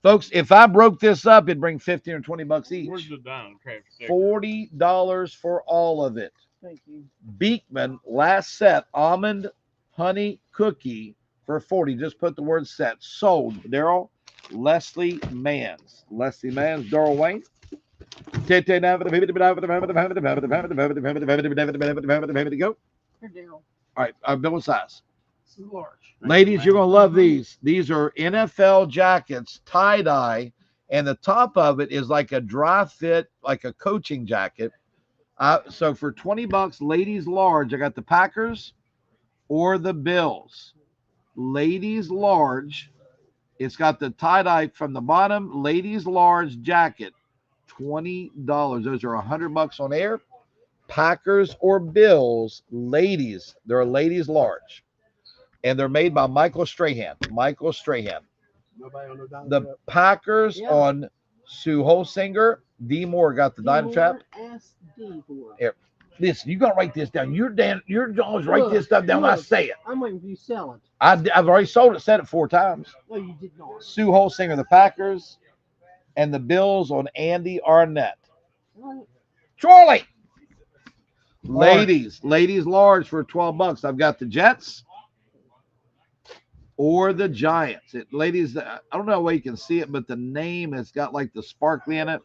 Folks, if I broke this up, it'd bring $15 or $20 each. Where's the Dynatrap sticker? $40 for all of it. Thank you. Beekman, last set, almond honey cookie for $40. Just put the word set. Sold. Daryl, Leslie Mans. Daryl Wayne. Go. For Daryl. All right, Bill, what size? Ladies, you're going to love these. These are NFL jackets, tie-dye, and the top of it is like a dry fit, like a coaching jacket. So for 20 bucks, ladies large, I got the Packers or the Bills. Ladies large, it's got the tie-dye from the bottom, ladies large jacket, $20. Those are 100 bucks on air. Packers or Bills, ladies, they're ladies large. And they're made by Michael Strahan. Michael Strahan. The Packers on Sue Holsinger. D. Moore got the Dime Trap. Here. Listen, you gotta write this down. You're always write this stuff down when I say it. I'm waiting for you to sell it. I've already sold it, said it 4 times. No, you did not. Sue Holsinger, the Packers, and the Bills on Andy Arnett. Charlie. Ladies large for 12 bucks. I've got the Jets or the Giants. Ladies, I don't know why you can see it, but the name has got like the sparkly in it.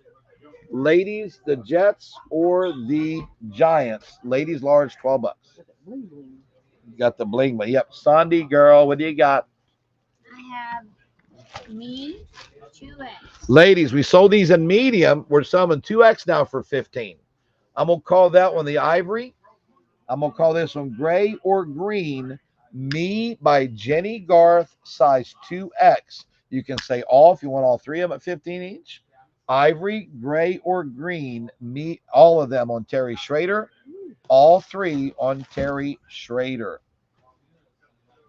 Ladies, the Jets or the Giants. Ladies large, 12 bucks. You got the bling bling. Yep. Sandy girl, what do you got? I have me 2X. Ladies, we sold these in medium. We're selling 2X now for 15. I'm going to call that one the ivory. I'm going to call this one gray or green. Me by Jenny Garth, size 2X. You can say all if you want all 3 of them at 15 each. Ivory, gray, or green. Me, all of them on Terry Schrader. All 3 on Terry Schrader.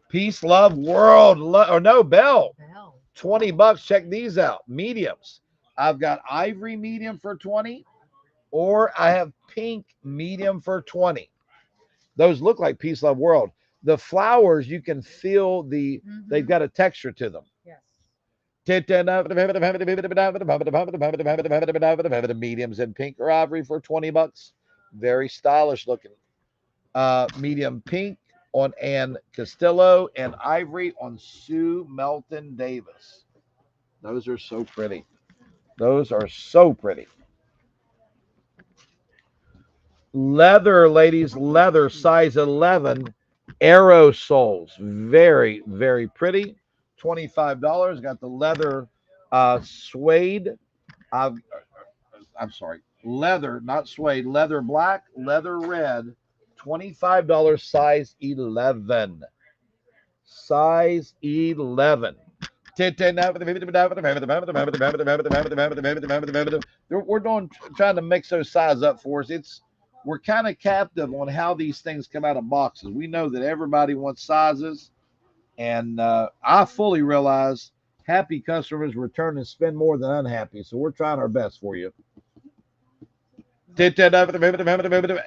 Peace, love, world, or no, Bell. 20 bucks. Check these out. Mediums. I've got ivory medium for 20, or I have pink medium for 20. Those look like Peace, Love, World. The flowers, you can feel they've got a texture to them. Mediums in pink or ivory for 20 bucks. Very stylish looking. Medium pink on Ann Castillo and ivory on Sue Melton Davis. Those are so pretty. Those are so pretty. Leather, ladies, leather, size 11, aerosols. Very, very pretty. $25. Got the leather suede. I'm sorry, leather, not suede, leather black, leather red. $25, size 11. Size 11. We're trying to mix those sizes up for us. We're kind of captive on how these things come out of boxes. We know that everybody wants sizes, and I fully realize happy customers return and spend more than unhappy. So we're trying our best for you.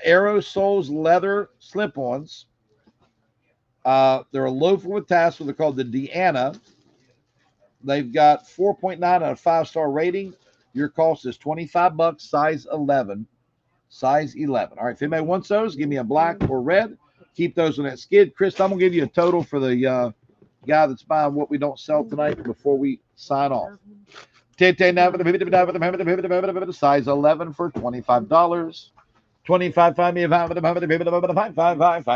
Aerosols leather slip-ons. They're a loafer with tassel. They're called the Deanna. They've got 4.9 on a 5-star rating. Your cost is 25 bucks, size 11. Size 11. All right, if anybody wants those, give me a black or red. Keep those on that skid. Chris, I'm going to give you a total for the guy that's buying what we don't sell tonight before we sign off. Size 11 for $25. 25, find me a 5, find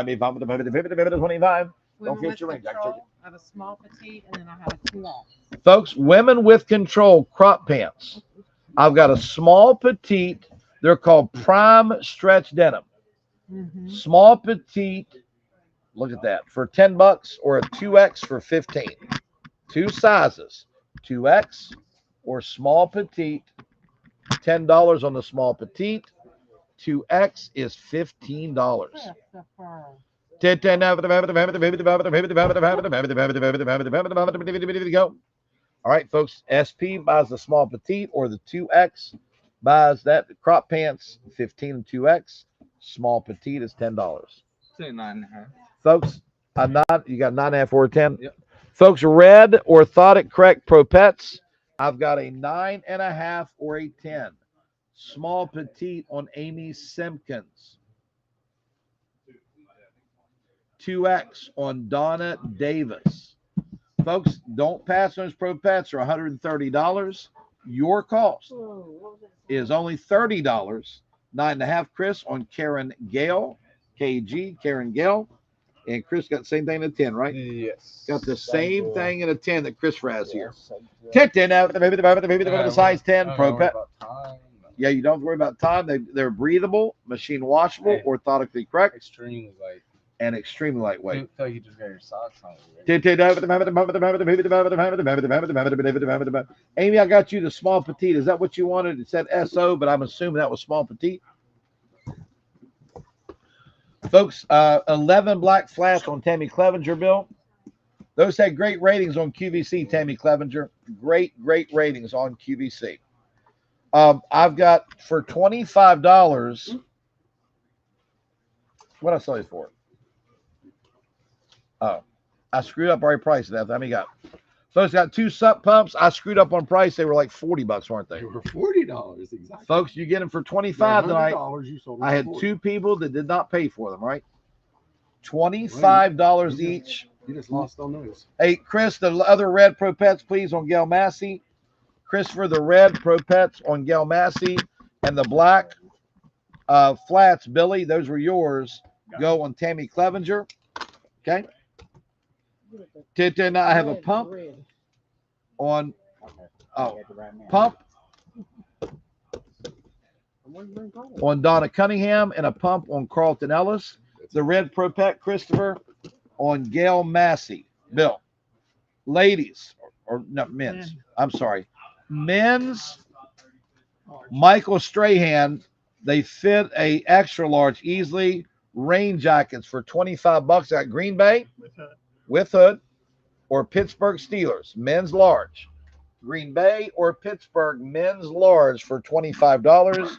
me a 25. Don't Women get with your ring, Jack. Control. I have a small petite, and then I have a 2X. Folks, women with control crop pants. I've got a small petite. They're called prime stretch denim. Small petite. Look at that. For 10 bucks or a 2X for 15. 2 sizes. 2X or small petite. $10 on the small petite. 2X is $15. All right, folks. SP buys the small petite or the 2X. Buys that crop pants, 15 and 2X. Small petite is $10. Say 9.5. Folks, you got 9.5 or 10. Yep. Folks, red orthotic correct pro pets. I've got a 9.5 or a 10. Small petite on Amy Simpkins. 2X on Donna Davis. Folks, don't pass those pro pets are $130. Your cost is only $30. 9.5 Chris on Karen Gale. KG, Karen Gale. And Chris got the same thing in a 10, right? Yes. Got the same thing in a 10 that Christopher has here. Yes. 10 now, the size 10 Pro Pet. Time. Yeah, you don't have to worry about time. They're breathable, machine washable, Hey. orthotically correct, Extremely light. and extremely lightweight. I feel like you just got your socks on. Amy, I got you the small petite. Is that what you wanted? It said SO, but I'm assuming that was small petite. Folks, 11 black flats on Tammy Clevenger, Bill. Those had great ratings on QVC, Tammy Clevenger. Great ratings on QVC. I've got for $25. What I sell these for? Oh, I screwed up. Already priced that. How many got? Folks got 2 sump pumps. I screwed up on price. They were like $40, weren't they? They were $40 exactly. Folks, you get them for $25 tonight. You sold them I had for $40. 2 people that did not pay for them, right? $25 each. You just lost on those. Hey, Chris, the other red Pro Pets, please, on Gail Massey. Christopher, the red Pro Pets on Gail Massey. And the black flats, Billy, those were yours. Go on Tammy Clevenger. Okay. Now I have a pump on pump on Donna Cunningham and a pump on Carlton Ellis. The red Pro Pet, Christopher, on Gail Massey. Bill, ladies, or not men's. I'm sorry, men's. Michael Strahan. They fit a extra large easily. Rain jackets for $25 at Green Bay with hood, or Pittsburgh Steelers men's large. Green Bay or Pittsburgh men's large for $25.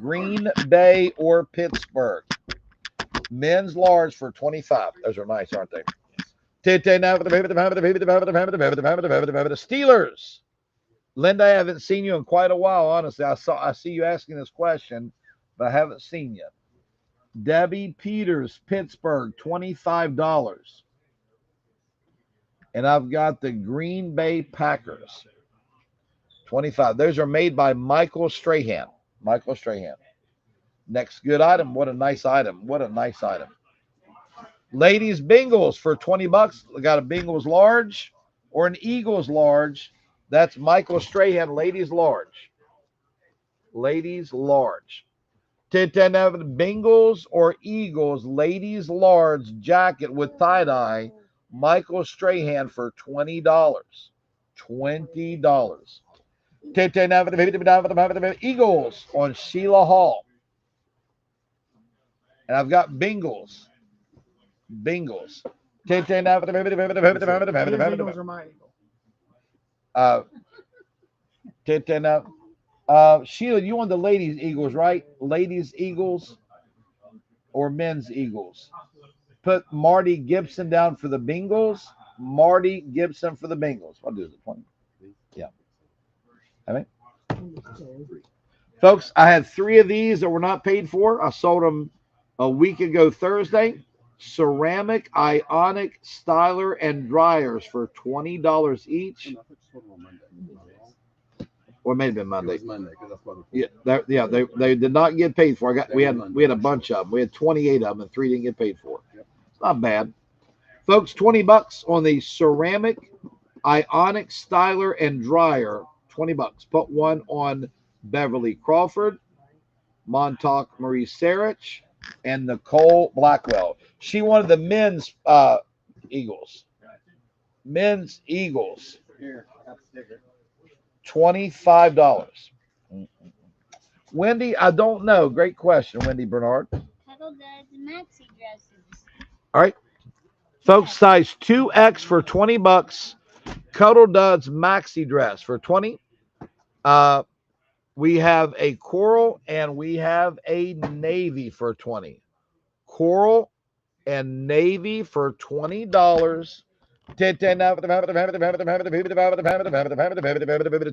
Green Bay or Pittsburgh men's large for $25. Those are nice, aren't they? Steelers. Linda, I haven't seen you in quite a while. Honestly, I see you asking this question, but I haven't seen you. Debbie Peters, Pittsburgh, $25. And I've got the Green Bay Packers, $25. Those are made by Michael Strahan. Michael Strahan. Next good item. What a nice item. What a nice item. Ladies Bengals for $20. We got a Bengals large or an Eagles large. That's Michael Strahan. Ladies large. Ladies large. Bengals or Eagles ladies large jacket with tie-dye. Michael Strahan for $20. $20. Eagles on Sheila Hall. And I've got Bengals. Bengals. Sheila, you want the ladies Eagles, right? Ladies Eagles or men's Eagles? Put Marty Gibson down for the Bengals. Marty Gibson for the Bengals. What is it? 20? Yeah. I mean, folks, I had 3 of these that were not paid for. I sold them a week ago Thursday. Ceramic, Ionic, Styler, and dryers for $20 each. Or it may have been Monday. They did not get paid for. We had a bunch of them. We had 28 of them, and 3 didn't get paid for. It's not bad, folks. $20 on the ceramic, Ionic, Styler, and dryer. $20. Put one on Beverly Crawford, Montauk Marie Sarich, and Nicole Blackwell. She wanted the men's Eagles. Men's Eagles. $25. Wendy, I don't know. Great question, Wendy Bernard. Cuddle Duds maxi dresses. All right. Folks, size 2X for $20. Cuddle Duds maxi dress for $20. We have a coral and we have a navy for $20. Coral and navy for $20.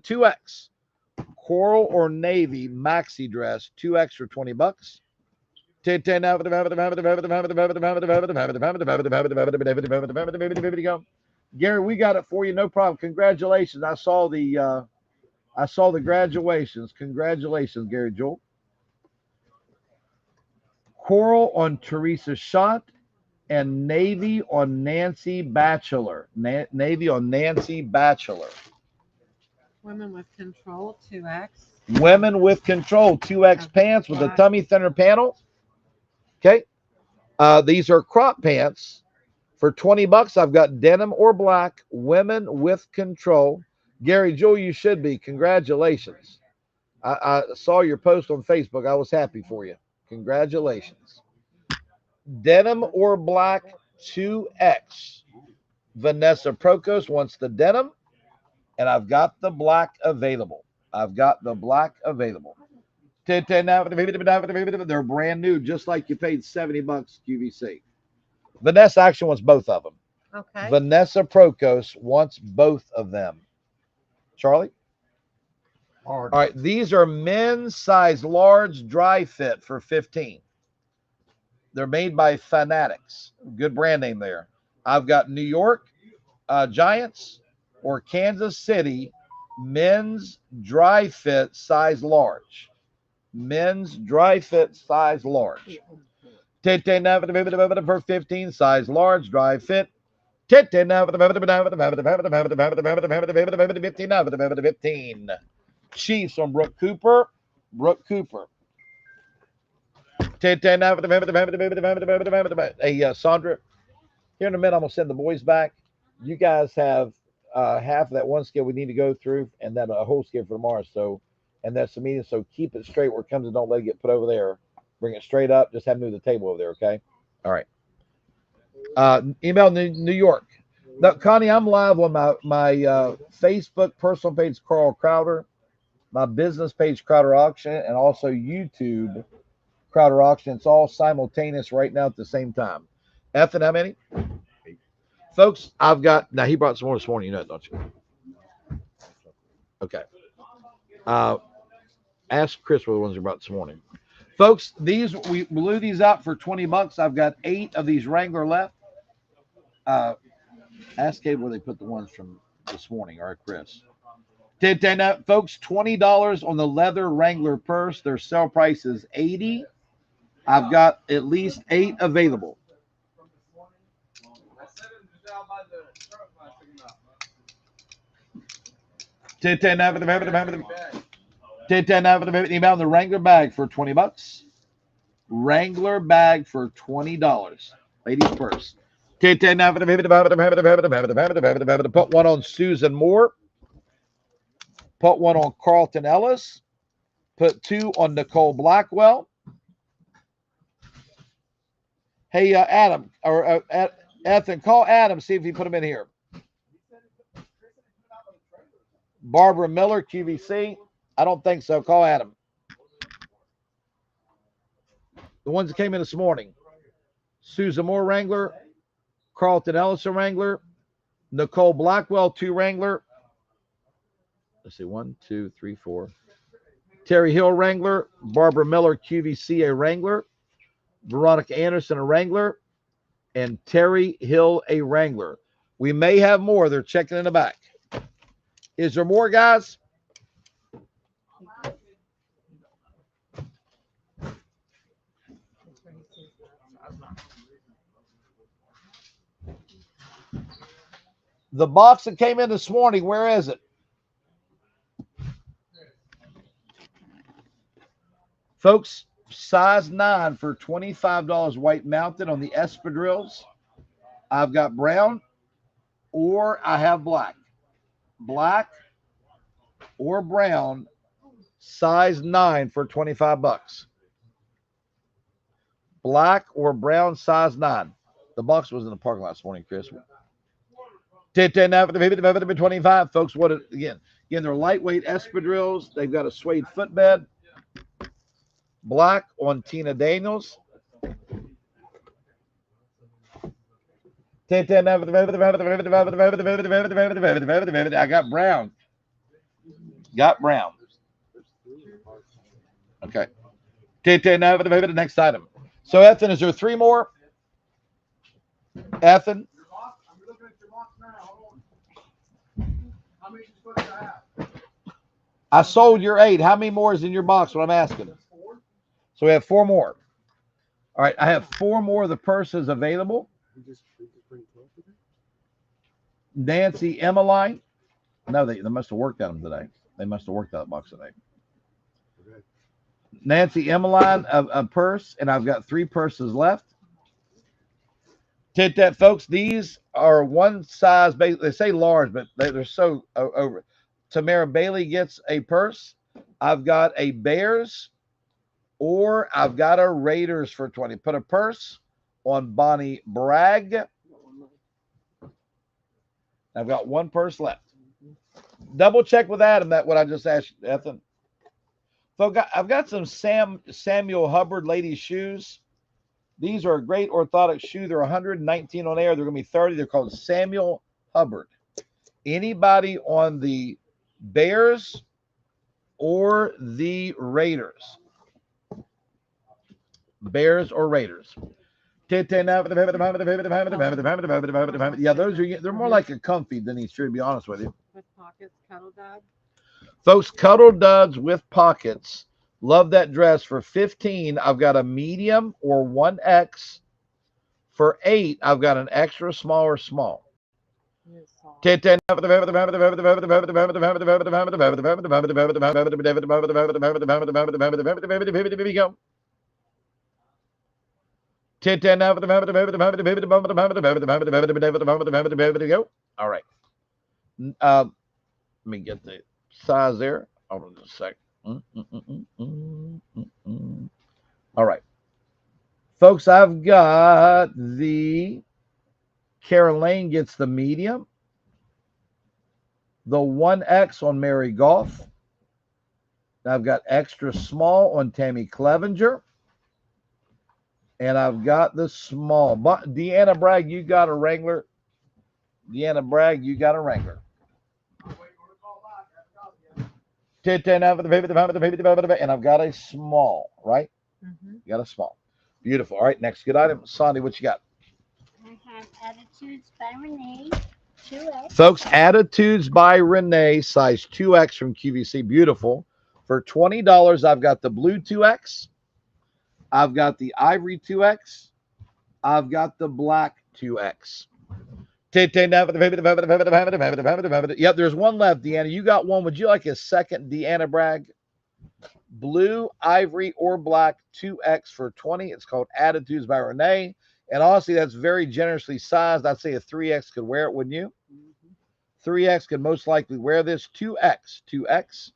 2X. Coral or navy maxi dress, 2X for $20. Gary, we got it for you, no problem. Congratulations. I saw the graduations. Congratulations, Gary Joel. Coral on Teresa Schott and Navy on Nancy Bachelor. Navy on Nancy Bachelor. Women with Control 2X. Women with Control 2X pants with a tummy thinner panel. Okay. These are crop pants for 20 bucks. I've got denim or black. Women with Control. Gary Joe, you should be. Congratulations. I saw your post on Facebook. I was happy for you. Congratulations. Denim or black 2X. Vanessa Prokos wants the denim, and I've got the black available. I've got the black available. They're brand new, just like you paid 70 bucks QVC. Vanessa actually wants both of them. Okay. Vanessa Prokos wants both of them. Charlie? Hard. All right, these are men's size large dry fit for 15. They're made by Fanatics. Good brand name there. I've got New York Giants or Kansas City men's dry fit size large. Men's dry fit size large. For 15 size large dry fit. 15. Chiefs on Brooke Cooper. Brooke Cooper. Hey, Sandra, here in a minute, I'm going to send the boys back. You guys have half of that one scale we need to go through, and then a whole scale for tomorrow. So, and that's the meeting. So keep it straight where it comes and don't let it get put over there. Bring it straight up. Just have to move the table over there, okay? All right. Email New York. Now, Connie, I'm live on my Facebook personal page, Carl Crowder, my business page, Crowder Auction, and also YouTube, Crowder Auction. It's all simultaneous right now at the same time. Ethan, how many? 8. Folks, I've got, now he brought some more this morning, you know it, don't you? Okay. Ask Chris what the ones he brought this morning. Folks, these, we blew these out for 20 bucks. I've got 8 of these Wrangler left. Ask Kate where they put the ones from this morning. All right, Chris. Folks, $20 on the leather Wrangler purse. Their sale price is $80. I've got at least 8 available. Email the Wrangler bag for 20 bucks. Wrangler bag for $20. Ladies purse. Put one on Susan Moore. Put one on Carlton Ellis. Put 2 on Nicole Blackwell. Hey, Adam, or Ethan, call Adam, see if he put him in here. Barbara Miller, QVC. I don't think so. Call Adam. The ones that came in this morning. Susan Moore, Wrangler. Carlton Ellison, Wrangler. Nicole Blackwell, 2 Wrangler. Let's see, 1, 2, 3, 4. Terry Hill, Wrangler. Barbara Miller, QVC, a Wrangler. Veronica Anderson, a Wrangler. And Terry Hill, a Wrangler. We may have more. They're checking in the back. Is there more, guys? The box that came in this morning, where is it? Folks, size 9 for $25 white mounted on the espadrilles. I've got brown or I have black. Black or brown, size 9 for 25 bucks. Black or brown, size 9. The box was in the parking lot this morning, Chris. 25, folks. Again, they're lightweight espadrilles. They've got a suede footbed. Black on Tina Daniels. I got brown. Got brown. Okay. The next item. So, Ethan, is there 3 more? Ethan? I sold your 8. How many more is in your box? What I'm asking. So we have 4 more. All right, I have 4 more of the purses available. bring 12 today? Nancy Emmeline. No, they must have worked at them today. They must have worked that box today. Okay. Nancy Emmeline, a purse, and I've got 3 purses left. Tit Tat, folks, these are one size. They say large, but they're so over. Tamara Bailey gets a purse. I've got a Bears, or I've got a Raiders for 20. Put a purse on Bonnie Bragg. I've got 1 purse left. Double check with Adam that what I just asked, Ethan. So I've got some Samuel Hubbard ladies shoes. These are a great orthotic shoe. They're 119 on air. They're going to be 30. They're called Samuel Hubbard. Anybody on the Bears or the Raiders? Bears or Raiders? Yeah, those are, they're more like a comfy than these shoes, to be honest with you. With pockets, Cuddle Dog. Folks, Cuddle Duds with pockets. Love that dress. For 15, I've got a medium or 1X. For 8, I've got an extra small or small. All right. Let me get the size there. Hold on just a sec. All right. Folks, I've got the Karen Lane gets the medium. The 1X on Mary Goff. I've got extra small on Tammy Clevenger. And I've got the small. Deanna Bragg, you got a Wrangler. Deanna Bragg, you got a Wrangler. And I've got a small, right? Mm-hmm. You got a small. Beautiful. All right, next good item. Sandy, what you got? I have Attitudes by Renee, 2X. Folks, Attitudes by Renee, size 2X from QVC. Beautiful. For $20, I've got the blue 2X. I've got the ivory 2X. I've got the black 2X. Yep, there's one left, Deanna. You got one. Would you like a second, Deanna Bragg? Blue, ivory, or black 2X for 20. It's called Attitudes by Renee. And honestly, that's very generously sized. I'd say a 3X could wear it, wouldn't you? 3X could most likely wear this. 2X.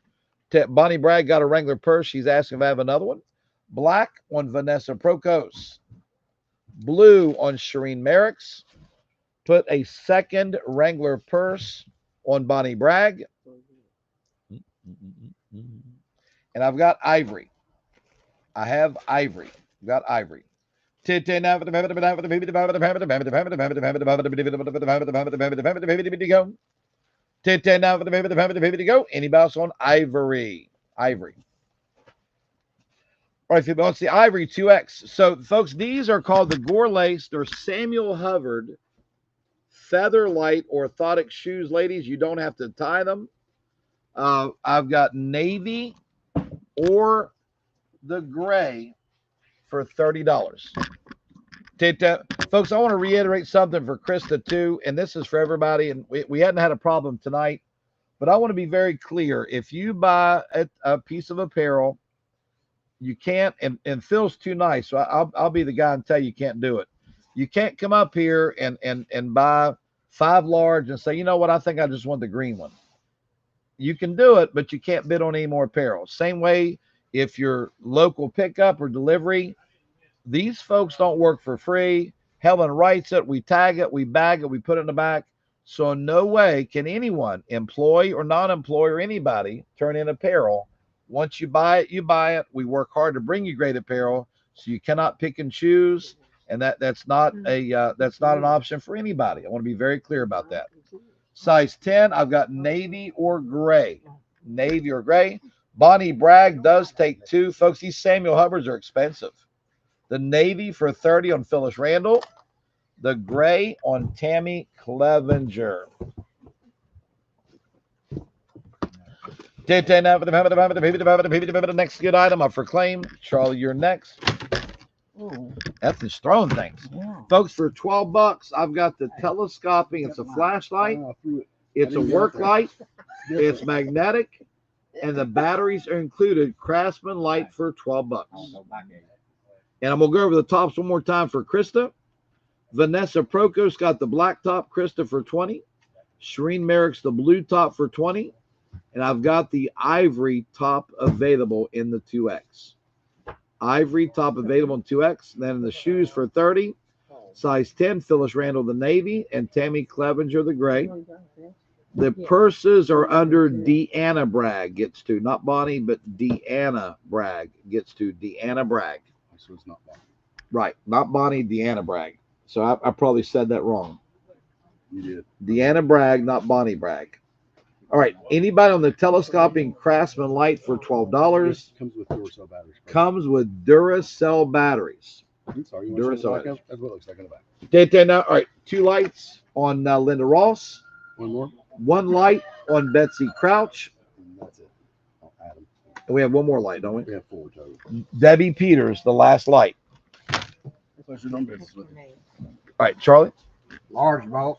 Bonnie Bragg got a Wrangler purse. She's asking if I have another one. Black on Vanessa Prokos. Blue on Shireen Merrick's. Put a second Wrangler purse on Bonnie Bragg. And I've got ivory. I have ivory. I've got ivory. Anybody else on ivory? Ivory. All right, if you want to see ivory 2X. So, folks, these are called the Gore Lace. They're Samuel Hubbard Feather Light orthotic shoes, ladies. You don't have to tie them. I've got navy or the gray for $30. Folks, I want to reiterate something for Krista too, and this is for everybody. And we hadn't had a problem tonight, but I want to be very clear. If you buy a piece of apparel, you can't, and Phil's too nice, so I'll be the guy and tell you can't do it. You can't come up here and buy 5 large and say, you know what, I think I just want the green one. You can do it, but you can't bid on any more apparel. Same way if you're local pickup or delivery, these folks don't work for free. Helen writes it, we tag it, we bag it, we put it in the back. So in no way can anyone, employee or non-employee or anybody, turn in apparel. Once you buy it, you buy it. We work hard to bring you great apparel, so you cannot pick and choose. And that's not an option for anybody. I want to be very clear about that. Size 10, I've got navy or gray. Navy or gray. Bonnie Bragg does take 2. Folks, these Samuel Hubbards are expensive. The navy for $30 on Phyllis Randall. The gray on Tammy Clevenger. Next good item up for claim. Charlie, you're next. Ooh, Ethan's throwing things. yeah. Folks, for $12, I've got the telescoping. It's a flashlight. I threw it. It's a didn't get work out there. light. Different. It's magnetic. And the batteries are included. Craftsman light for $12. And I'm going to go over the tops one more time for Krista. Vanessa Prokos got the black top, Krista for 20. Shireen Merrick's the blue top for 20. And I've got the ivory top available in the 2X. Ivory top available in 2X. Then the shoes for 30. Size 10, Phyllis Randall the navy and Tammy Clevenger the gray. The purses are under Deanna Bragg gets to, not Bonnie, but Deanna Bragg gets to. Deanna Bragg. This was not bad. Right, not Bonnie, Deanna Bragg. So I probably said that wrong. You did. Deanna Bragg, not Bonnie Bragg. All right, anybody on the telescoping Craftsman light for $12 This comes with Duracell batteries. comes with Duracell batteries. I'm sorry. You want to show Duracell. the back up? That's what it looks like on the back. All right, 2 lights on Linda Ross. One more. 1 light on Betsy Crouch. And that's it. I'll add them. And we have 1 more light, don't we? We have 4 total. Debbie Peters, the last light. What's your number? All right, Charlie. Large boss.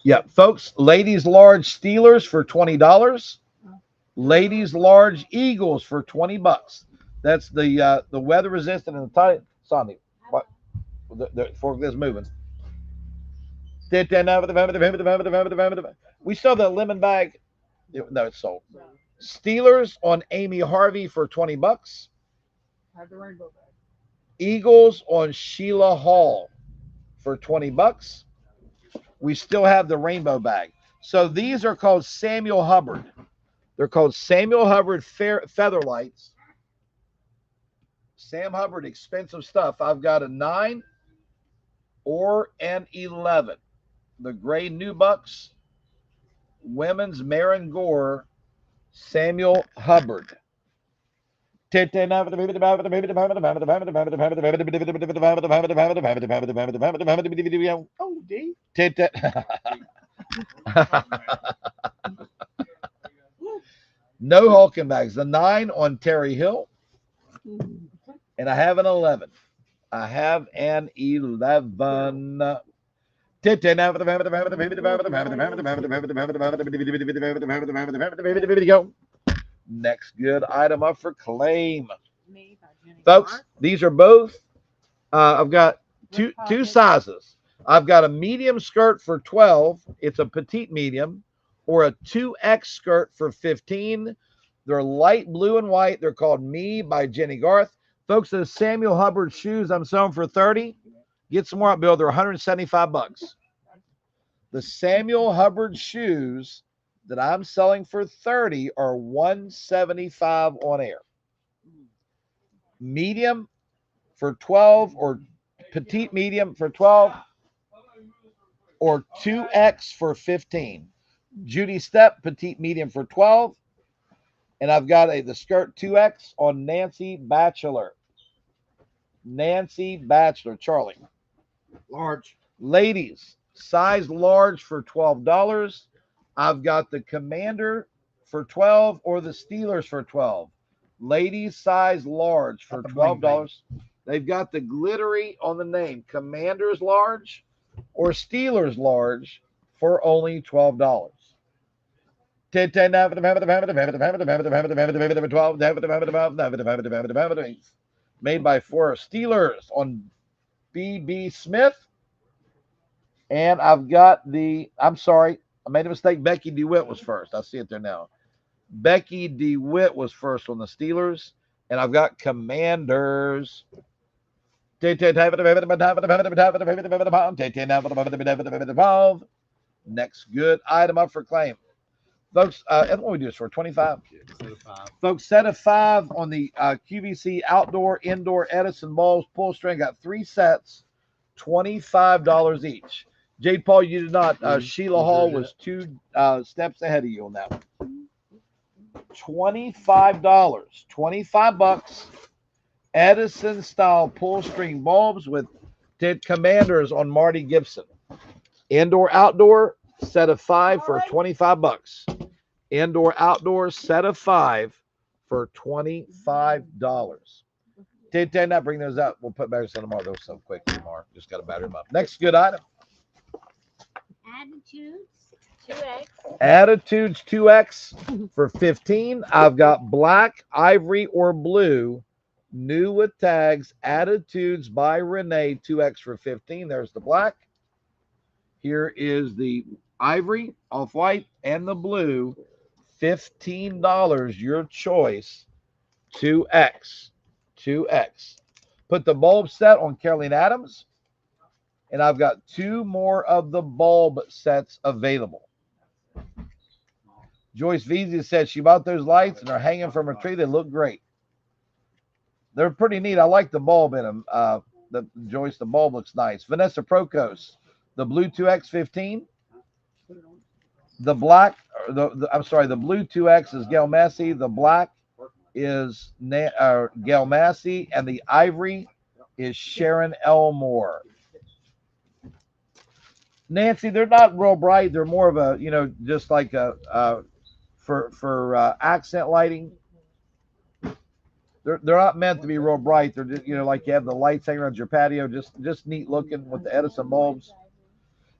Yeah, folks, ladies large Steelers for $20. Ladies large Eagles for $20. That's the weather resistant and the tight. Sonny, what? The forklift's moving. We still have the lemon bag. No, it's sold. Steelers on Amy Harvey for $20. Have the rainbow bag. Eagles on Sheila Hall for $20. We still have the rainbow bag. So these are called Samuel Hubbard. They're called Samuel Hubbard feather lights. Sam Hubbard, expensive stuff. I've got a 9 or an 11. The gray Nubucks, women's Marin Gore, Samuel Hubbard. Next No Hulking bags. The 9 on Terry Hill. And I have an 11. I have an 11. Next good item up for claim. Me by Jenny Folks, Mark. these are both, I've got two sizes. I've got a medium skirt for 12. It's a petite medium, or a 2X skirt for 15. They're light blue and white. They're called Me by Jenny Garth. Folks, the Samuel Hubbard shoes I'm selling for 30. Get some more out, Bill. They're $175. The Samuel Hubbard shoes that I'm selling for 30 are $175 on air. Medium for 12, or petite medium for 12, or 2X for 15. Judy Step, petite medium for 12. And I've got the skirt 2X on Nancy Batchelor. Nancy Batchelor, Charlie. Large. Ladies, size large for $12. I've got the Commander for 12 or the Steelers for 12. Ladies, size large for $12. They've got the glittery on the name. Commanders large or Steelers large for only $12. Made by Forest Steelers on BB Smith. And I've got I'm sorry, I made a mistake. Becky DeWitt was first. I see it there now. Becky DeWitt was first on the Steelers. And I've got Commanders. Next good item up for claim. Folks, and what we do this for 25. Set of 5. Folks, set of 5 on the QVC outdoor, indoor Edison balls pull string. Got 3 sets, $25 each. Jade Paul, you did not. Sheila Hall was 2 steps ahead of you on that one. $25. $25. Edison style pull string bulbs with Commanders on Marty Gibson. Indoor outdoor set of 5 for $25. Indoor outdoor set of 5 for $25. Did not bring those up. We'll put batteries on tomorrow. Those so quick tomorrow. Just got to batter them up. Next good item. Attitudes, 2X. Attitudes 2X for 15. I've got black, ivory, or blue. New with tags. Attitudes by Renee 2X for 15. There's the black. Here is the ivory, off-white, and the blue. $15. Your choice. 2X. 2X. Put the bulb set on Caroline Adams. And I've got 2 more of the bulb sets available. Joyce Veazey said she bought those lights and they're hanging from a tree. They look great. They're pretty neat. I like the bulb in them. Joyce, the bulb looks nice. Vanessa Procos, the blue 2X15. The black, the blue 2X is Gail Massey. The black is Gail Massey. And the ivory is Sharon Elmore. Nancy, they're not real bright. They're more of a, just like for accent lighting. They're not meant to be real bright. They're just, like you have the lights hanging around your patio, just neat looking with the Edison bulbs.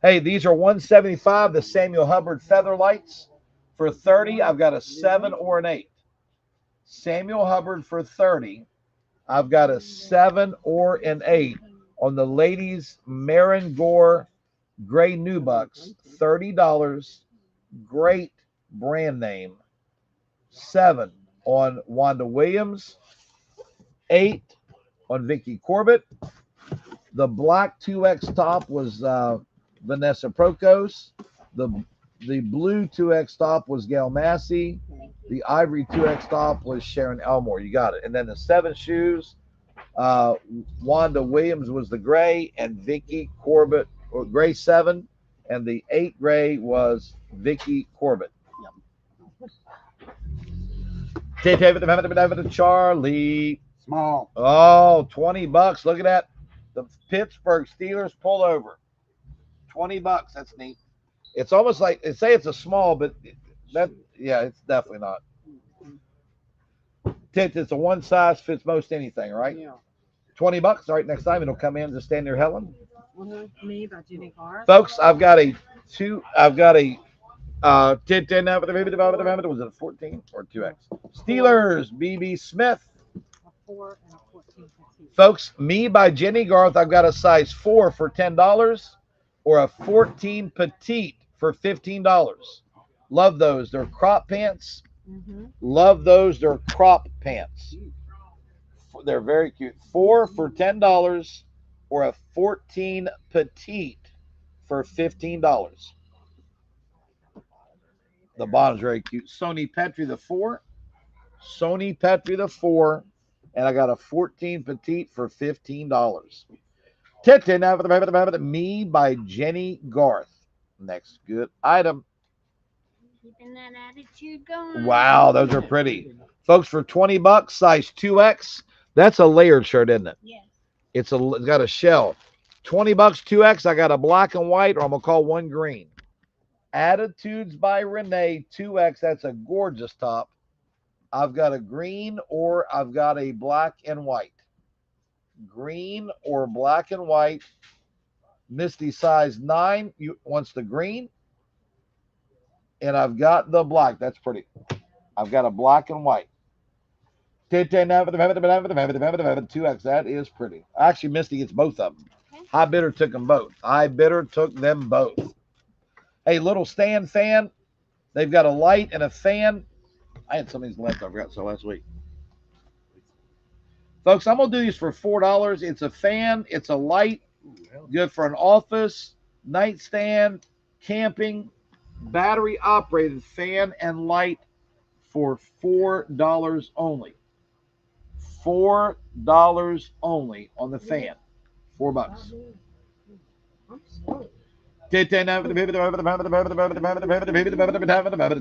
Hey, these are $175. The Samuel Hubbard feather lights for 30. I've got a 7 or an 8. Samuel Hubbard for 30. I've got a 7 or an 8 on the ladies Marin Gore Gray Nubucks, $30. Great brand name. 7 on Wanda Williams. 8 on Vicky Corbett. The black 2X top was Vanessa Procos. The blue 2X top was Gail Massey. The ivory 2X top was Sharon Elmore. You got it. And then the 7 shoes, Wanda Williams was the gray, and Vicky Corbett, or gray 7, and the 8 gray was Vicky Corbett. Charlie. Small. Oh, $20. Look at that. The Pittsburgh Steelers pullover. $20. That's neat. It's almost like they say it's a small, but it's definitely not. It's a one size fits most anything, right? Yeah. $20. All right, next time it'll come in. Just stand there, Helen. Me by Jenny Garth. Folks, I've got a was it a 14 or 2X? Steelers, BB Smith. A 4 and a 14 petite. Folks, me by Jenny Garth. I've got a size 4 for $10 or a 14 petite for $15. Love those. They're crop pants. Mm-hmm. Love those. They're crop pants. They're very cute. 4 for $10 or a 14 petite for $15. The bottom's very cute. Sony Petrie the 4. Sony Petrie the 4. And I got a 14 petite for $15. Me by Jenny Garth. Next good item. Keeping that attitude going. Wow, those are pretty. Folks, for $20, size 2X. That's a layered shirt, isn't it? Yes. It's got a shell. $20, 2X. I got a black and white, or I'm going to call one green. Attitudes by Renee, 2X. That's a gorgeous top. I've got a green or I've got a black and white. Green or black and white. Misty size 9 wants the green. And I've got the black. That's pretty. I've got a black and white. 2X. That is pretty. Actually, Misty gets both of them. High Bidder took them both. High Bidder took them both. Hey, little stand fan. They've got a light and a fan. I had some of these left. I forgot so last week. Folks, I'm going to do these for $4. It's a fan. It's a light. Good for an office, nightstand, camping, battery operated fan and light for $4 only. $4 only on the fan. $4.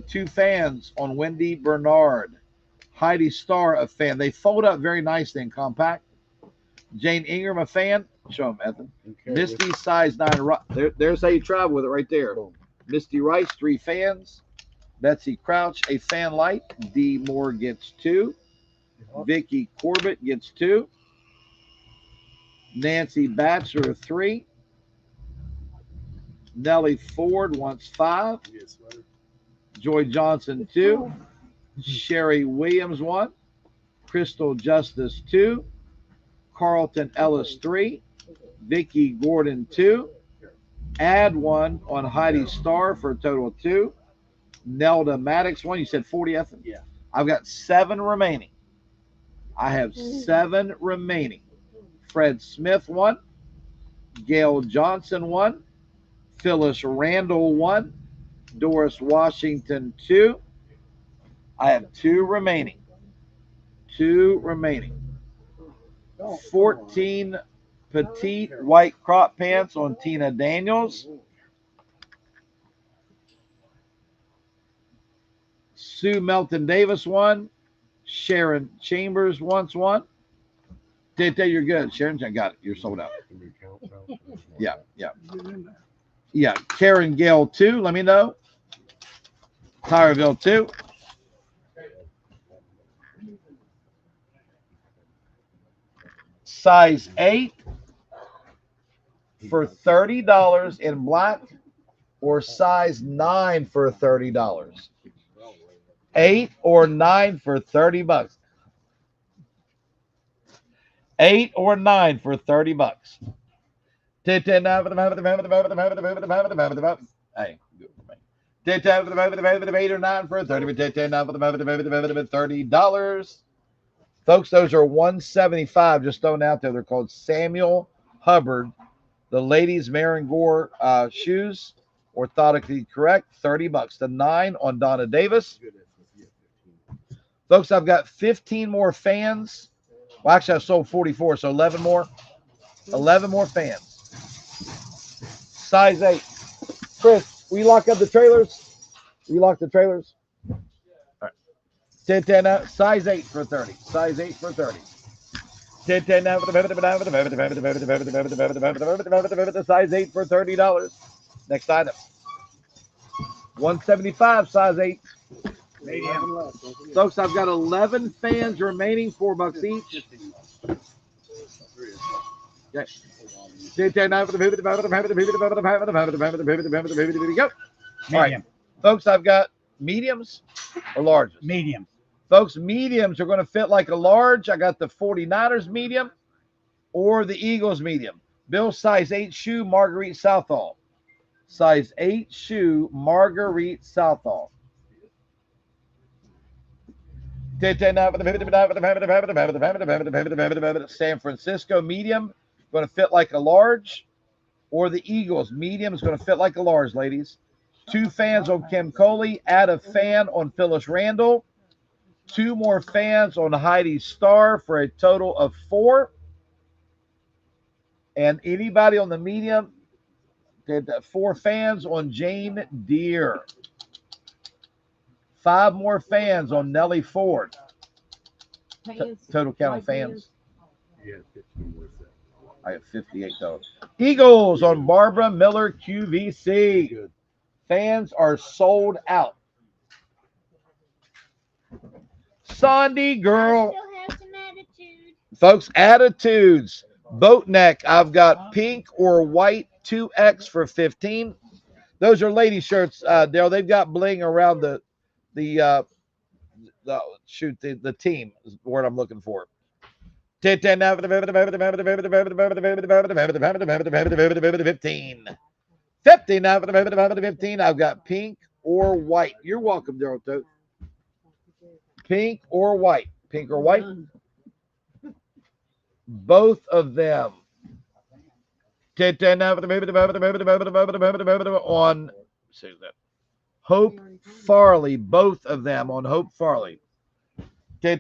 Two fans on Wendy Bernard. Heidi Starr, a fan. They fold up very nicely and compact. Jane Ingram, a fan. Show them, Ethan. Misty, size 9. There's how you travel with it right there. Misty Rice, 3 fans. Betsy Crouch, a fan light. D. Moore gets 2. Vicky Corbett gets 2. Nancy Batcher, 3. Nellie Ford wants 5. Joy Johnson, 2. Sherry Williams, 1. Crystal Justice, 2. Carlton Ellis, 3. Vicky Gordon, 2. Add 1 on Heidi Starr for a total of 2. Nelda Maddox, 1. You said 40, Ethan? Yeah. I've got 7 remaining. I have 7 remaining. Fred Smith, 1. Gail Johnson, 1. Phyllis Randall, 1. Doris Washington, 2. I have 2 remaining. 2 remaining. 14 petite white crop pants on Tina Daniels. Sue Melton Davis, 1. Sharon Chambers wants 1. You're good. Sharon, I got it. You're sold out. Yeah. Yeah. Karen Gale, 2. Let me know. Tyreville, 2. Size 8 for $30 in black, or size 9 for $30. 8 or 9 for $30. 8 or 9 for $30. Hey, 8 or 9 for $30. Folks, those are $175. Just thrown out there. They're called Samuel Hubbard, the ladies' Marangore shoes. Orthotically correct, $30. The 9 on Donna Davis. Folks, I've got 15 more fans. Well, actually, I sold 44, so 11 more. 11 more fans. Size 8. Chris, will you lock up the trailers? Will you lock the trailers? All right. 10 size 8 for 30. Size 8 for 30. 10 size 8 for $30. Next item. 175 size 8. Medium. Folks, I've got 11 fans remaining, $4 each. Okay. Go. All right, folks, I've got mediums or larges. Medium. Folks, mediums are going to fit like a large. I got the 49ers medium or the Eagles medium. Bill, size 8 shoe, Marguerite Southall. Size 8 shoe, Marguerite Southall. San Francisco medium, going to fit like a large, or the Eagles medium is going to fit like a large, ladies. 2 fans on Kim Coley. Add a fan on Phyllis Randall. 2 more fans on Heidi Starr for a total of 4. And anybody on the medium, did 4 fans on Jane Deere. 5 more fans on Nellie Ford. Total count of fans. I have 58 total. Eagles on Barbara Miller QVC. Fans are sold out. Sandy girl. Still have some attitude. Folks, attitudes. Boat neck. I've got pink or white 2X for 15. Those are lady shirts, Daryl. They've got bling around the team is the word I'm looking for. 15. 15. I've got pink or white. You're welcome, Daryl. Pink or white. Pink or white. Both of them. On Hope Farley. Both of them on Hope Farley. Go.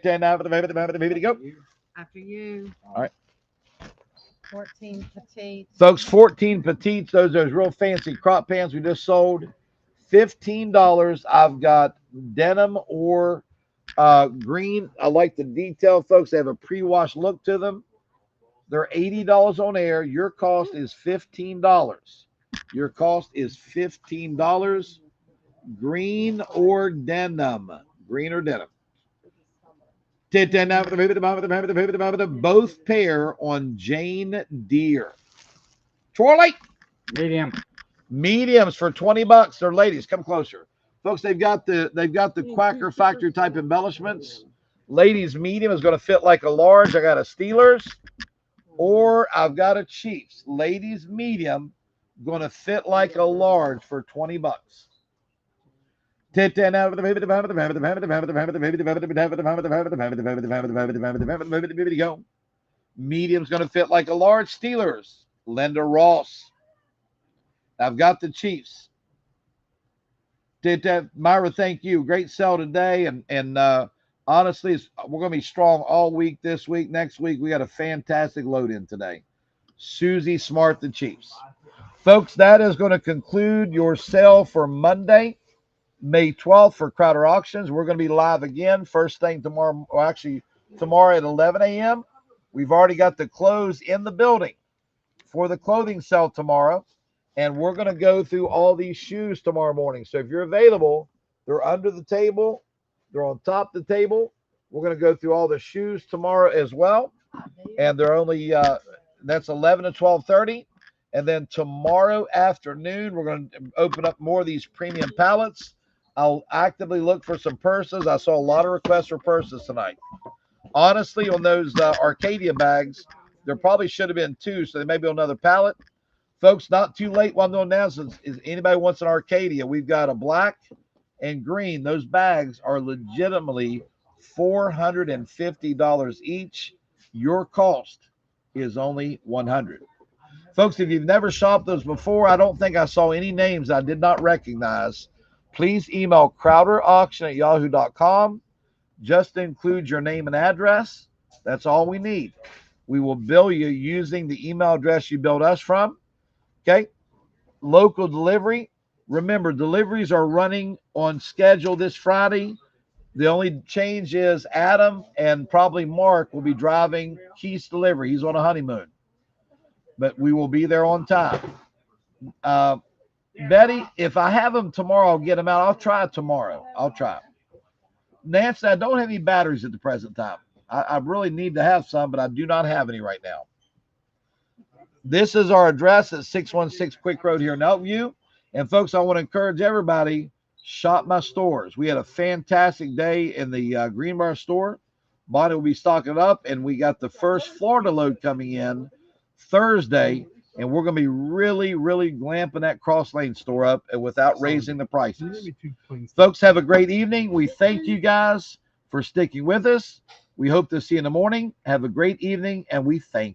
After you. All right. 14 petite. Folks, 14 petites. Those real fancy crop pants we just sold. $15. I've got denim or green. I like the detail, folks. They have a pre-wash look to them. They're $80 on air. Your cost is $15. Your cost is $15. Green or denim. Green or denim. Both pair on Jane Deere. Twirly. Medium. Mediums for $20. They're ladies. Come closer. Folks, they've got the Quacker Factory type embellishments. Ladies medium is going to fit like a large. I got a Steelers or I've got a Chiefs. Ladies medium going to fit like a large for $20. Medium's going to fit like a large. Steelers. Linda Ross. I've got the Chiefs. Myra, thank you. Great sell today. And honestly, we're going to be strong all week this week. Next week, we got a fantastic load in today. Susie Smart, the Chiefs. Folks, that is going to conclude your sale for Monday, May 12th for Crowder Auctions. We're going to be live again first thing tomorrow. Well, actually, tomorrow at 11 a.m. We've already got the clothes in the building for the clothing sale tomorrow. And we're going to go through all these shoes tomorrow morning. So if you're available, they're under the table. They're on top of the table. We're going to go through all the shoes tomorrow as well. And they're only, that's 11 to 12:30. And then tomorrow afternoon, we're going to open up more of these premium pallets. I'll actively look for some purses. I saw a lot of requests for purses tonight. Honestly, on those Arcadia bags, there probably should have been 2, so they may be on another pallet. Folks, not too late while I'm doing announcements. If anybody wants an Arcadia, we've got a black and green. Those bags are legitimately $450 each. Your cost is only $100. Folks, if you've never shopped those before, I don't think I saw any names I did not recognize. Please email crowderauction@yahoo.com. Just include your name and address. That's all we need. We will bill you using the email address you billed us from. Okay. Local delivery. Remember, deliveries are running on schedule this Friday. The only change is Adam and probably Mark will be driving Keith's delivery. He's on a honeymoon. But we will be there on time. Betty, if I have them tomorrow, I'll get them out. I'll try it tomorrow. I'll try. Nancy, I don't have any batteries at the present time. I really need to have some, but I do not have any right now. This is our address at 616 Quick Road here in Elkview. And folks, I want to encourage everybody, shop my stores. We had a fantastic day in the Greenbrier store. Bonnie will be stocking up, and we got the first Florida load coming in Thursday, and we're going to be really, really glamping that Cross Lane store up and without raising the prices. Folks, have a great evening. We thank you guys for sticking with us. We hope to see you in the morning. Have a great evening, and we thank you.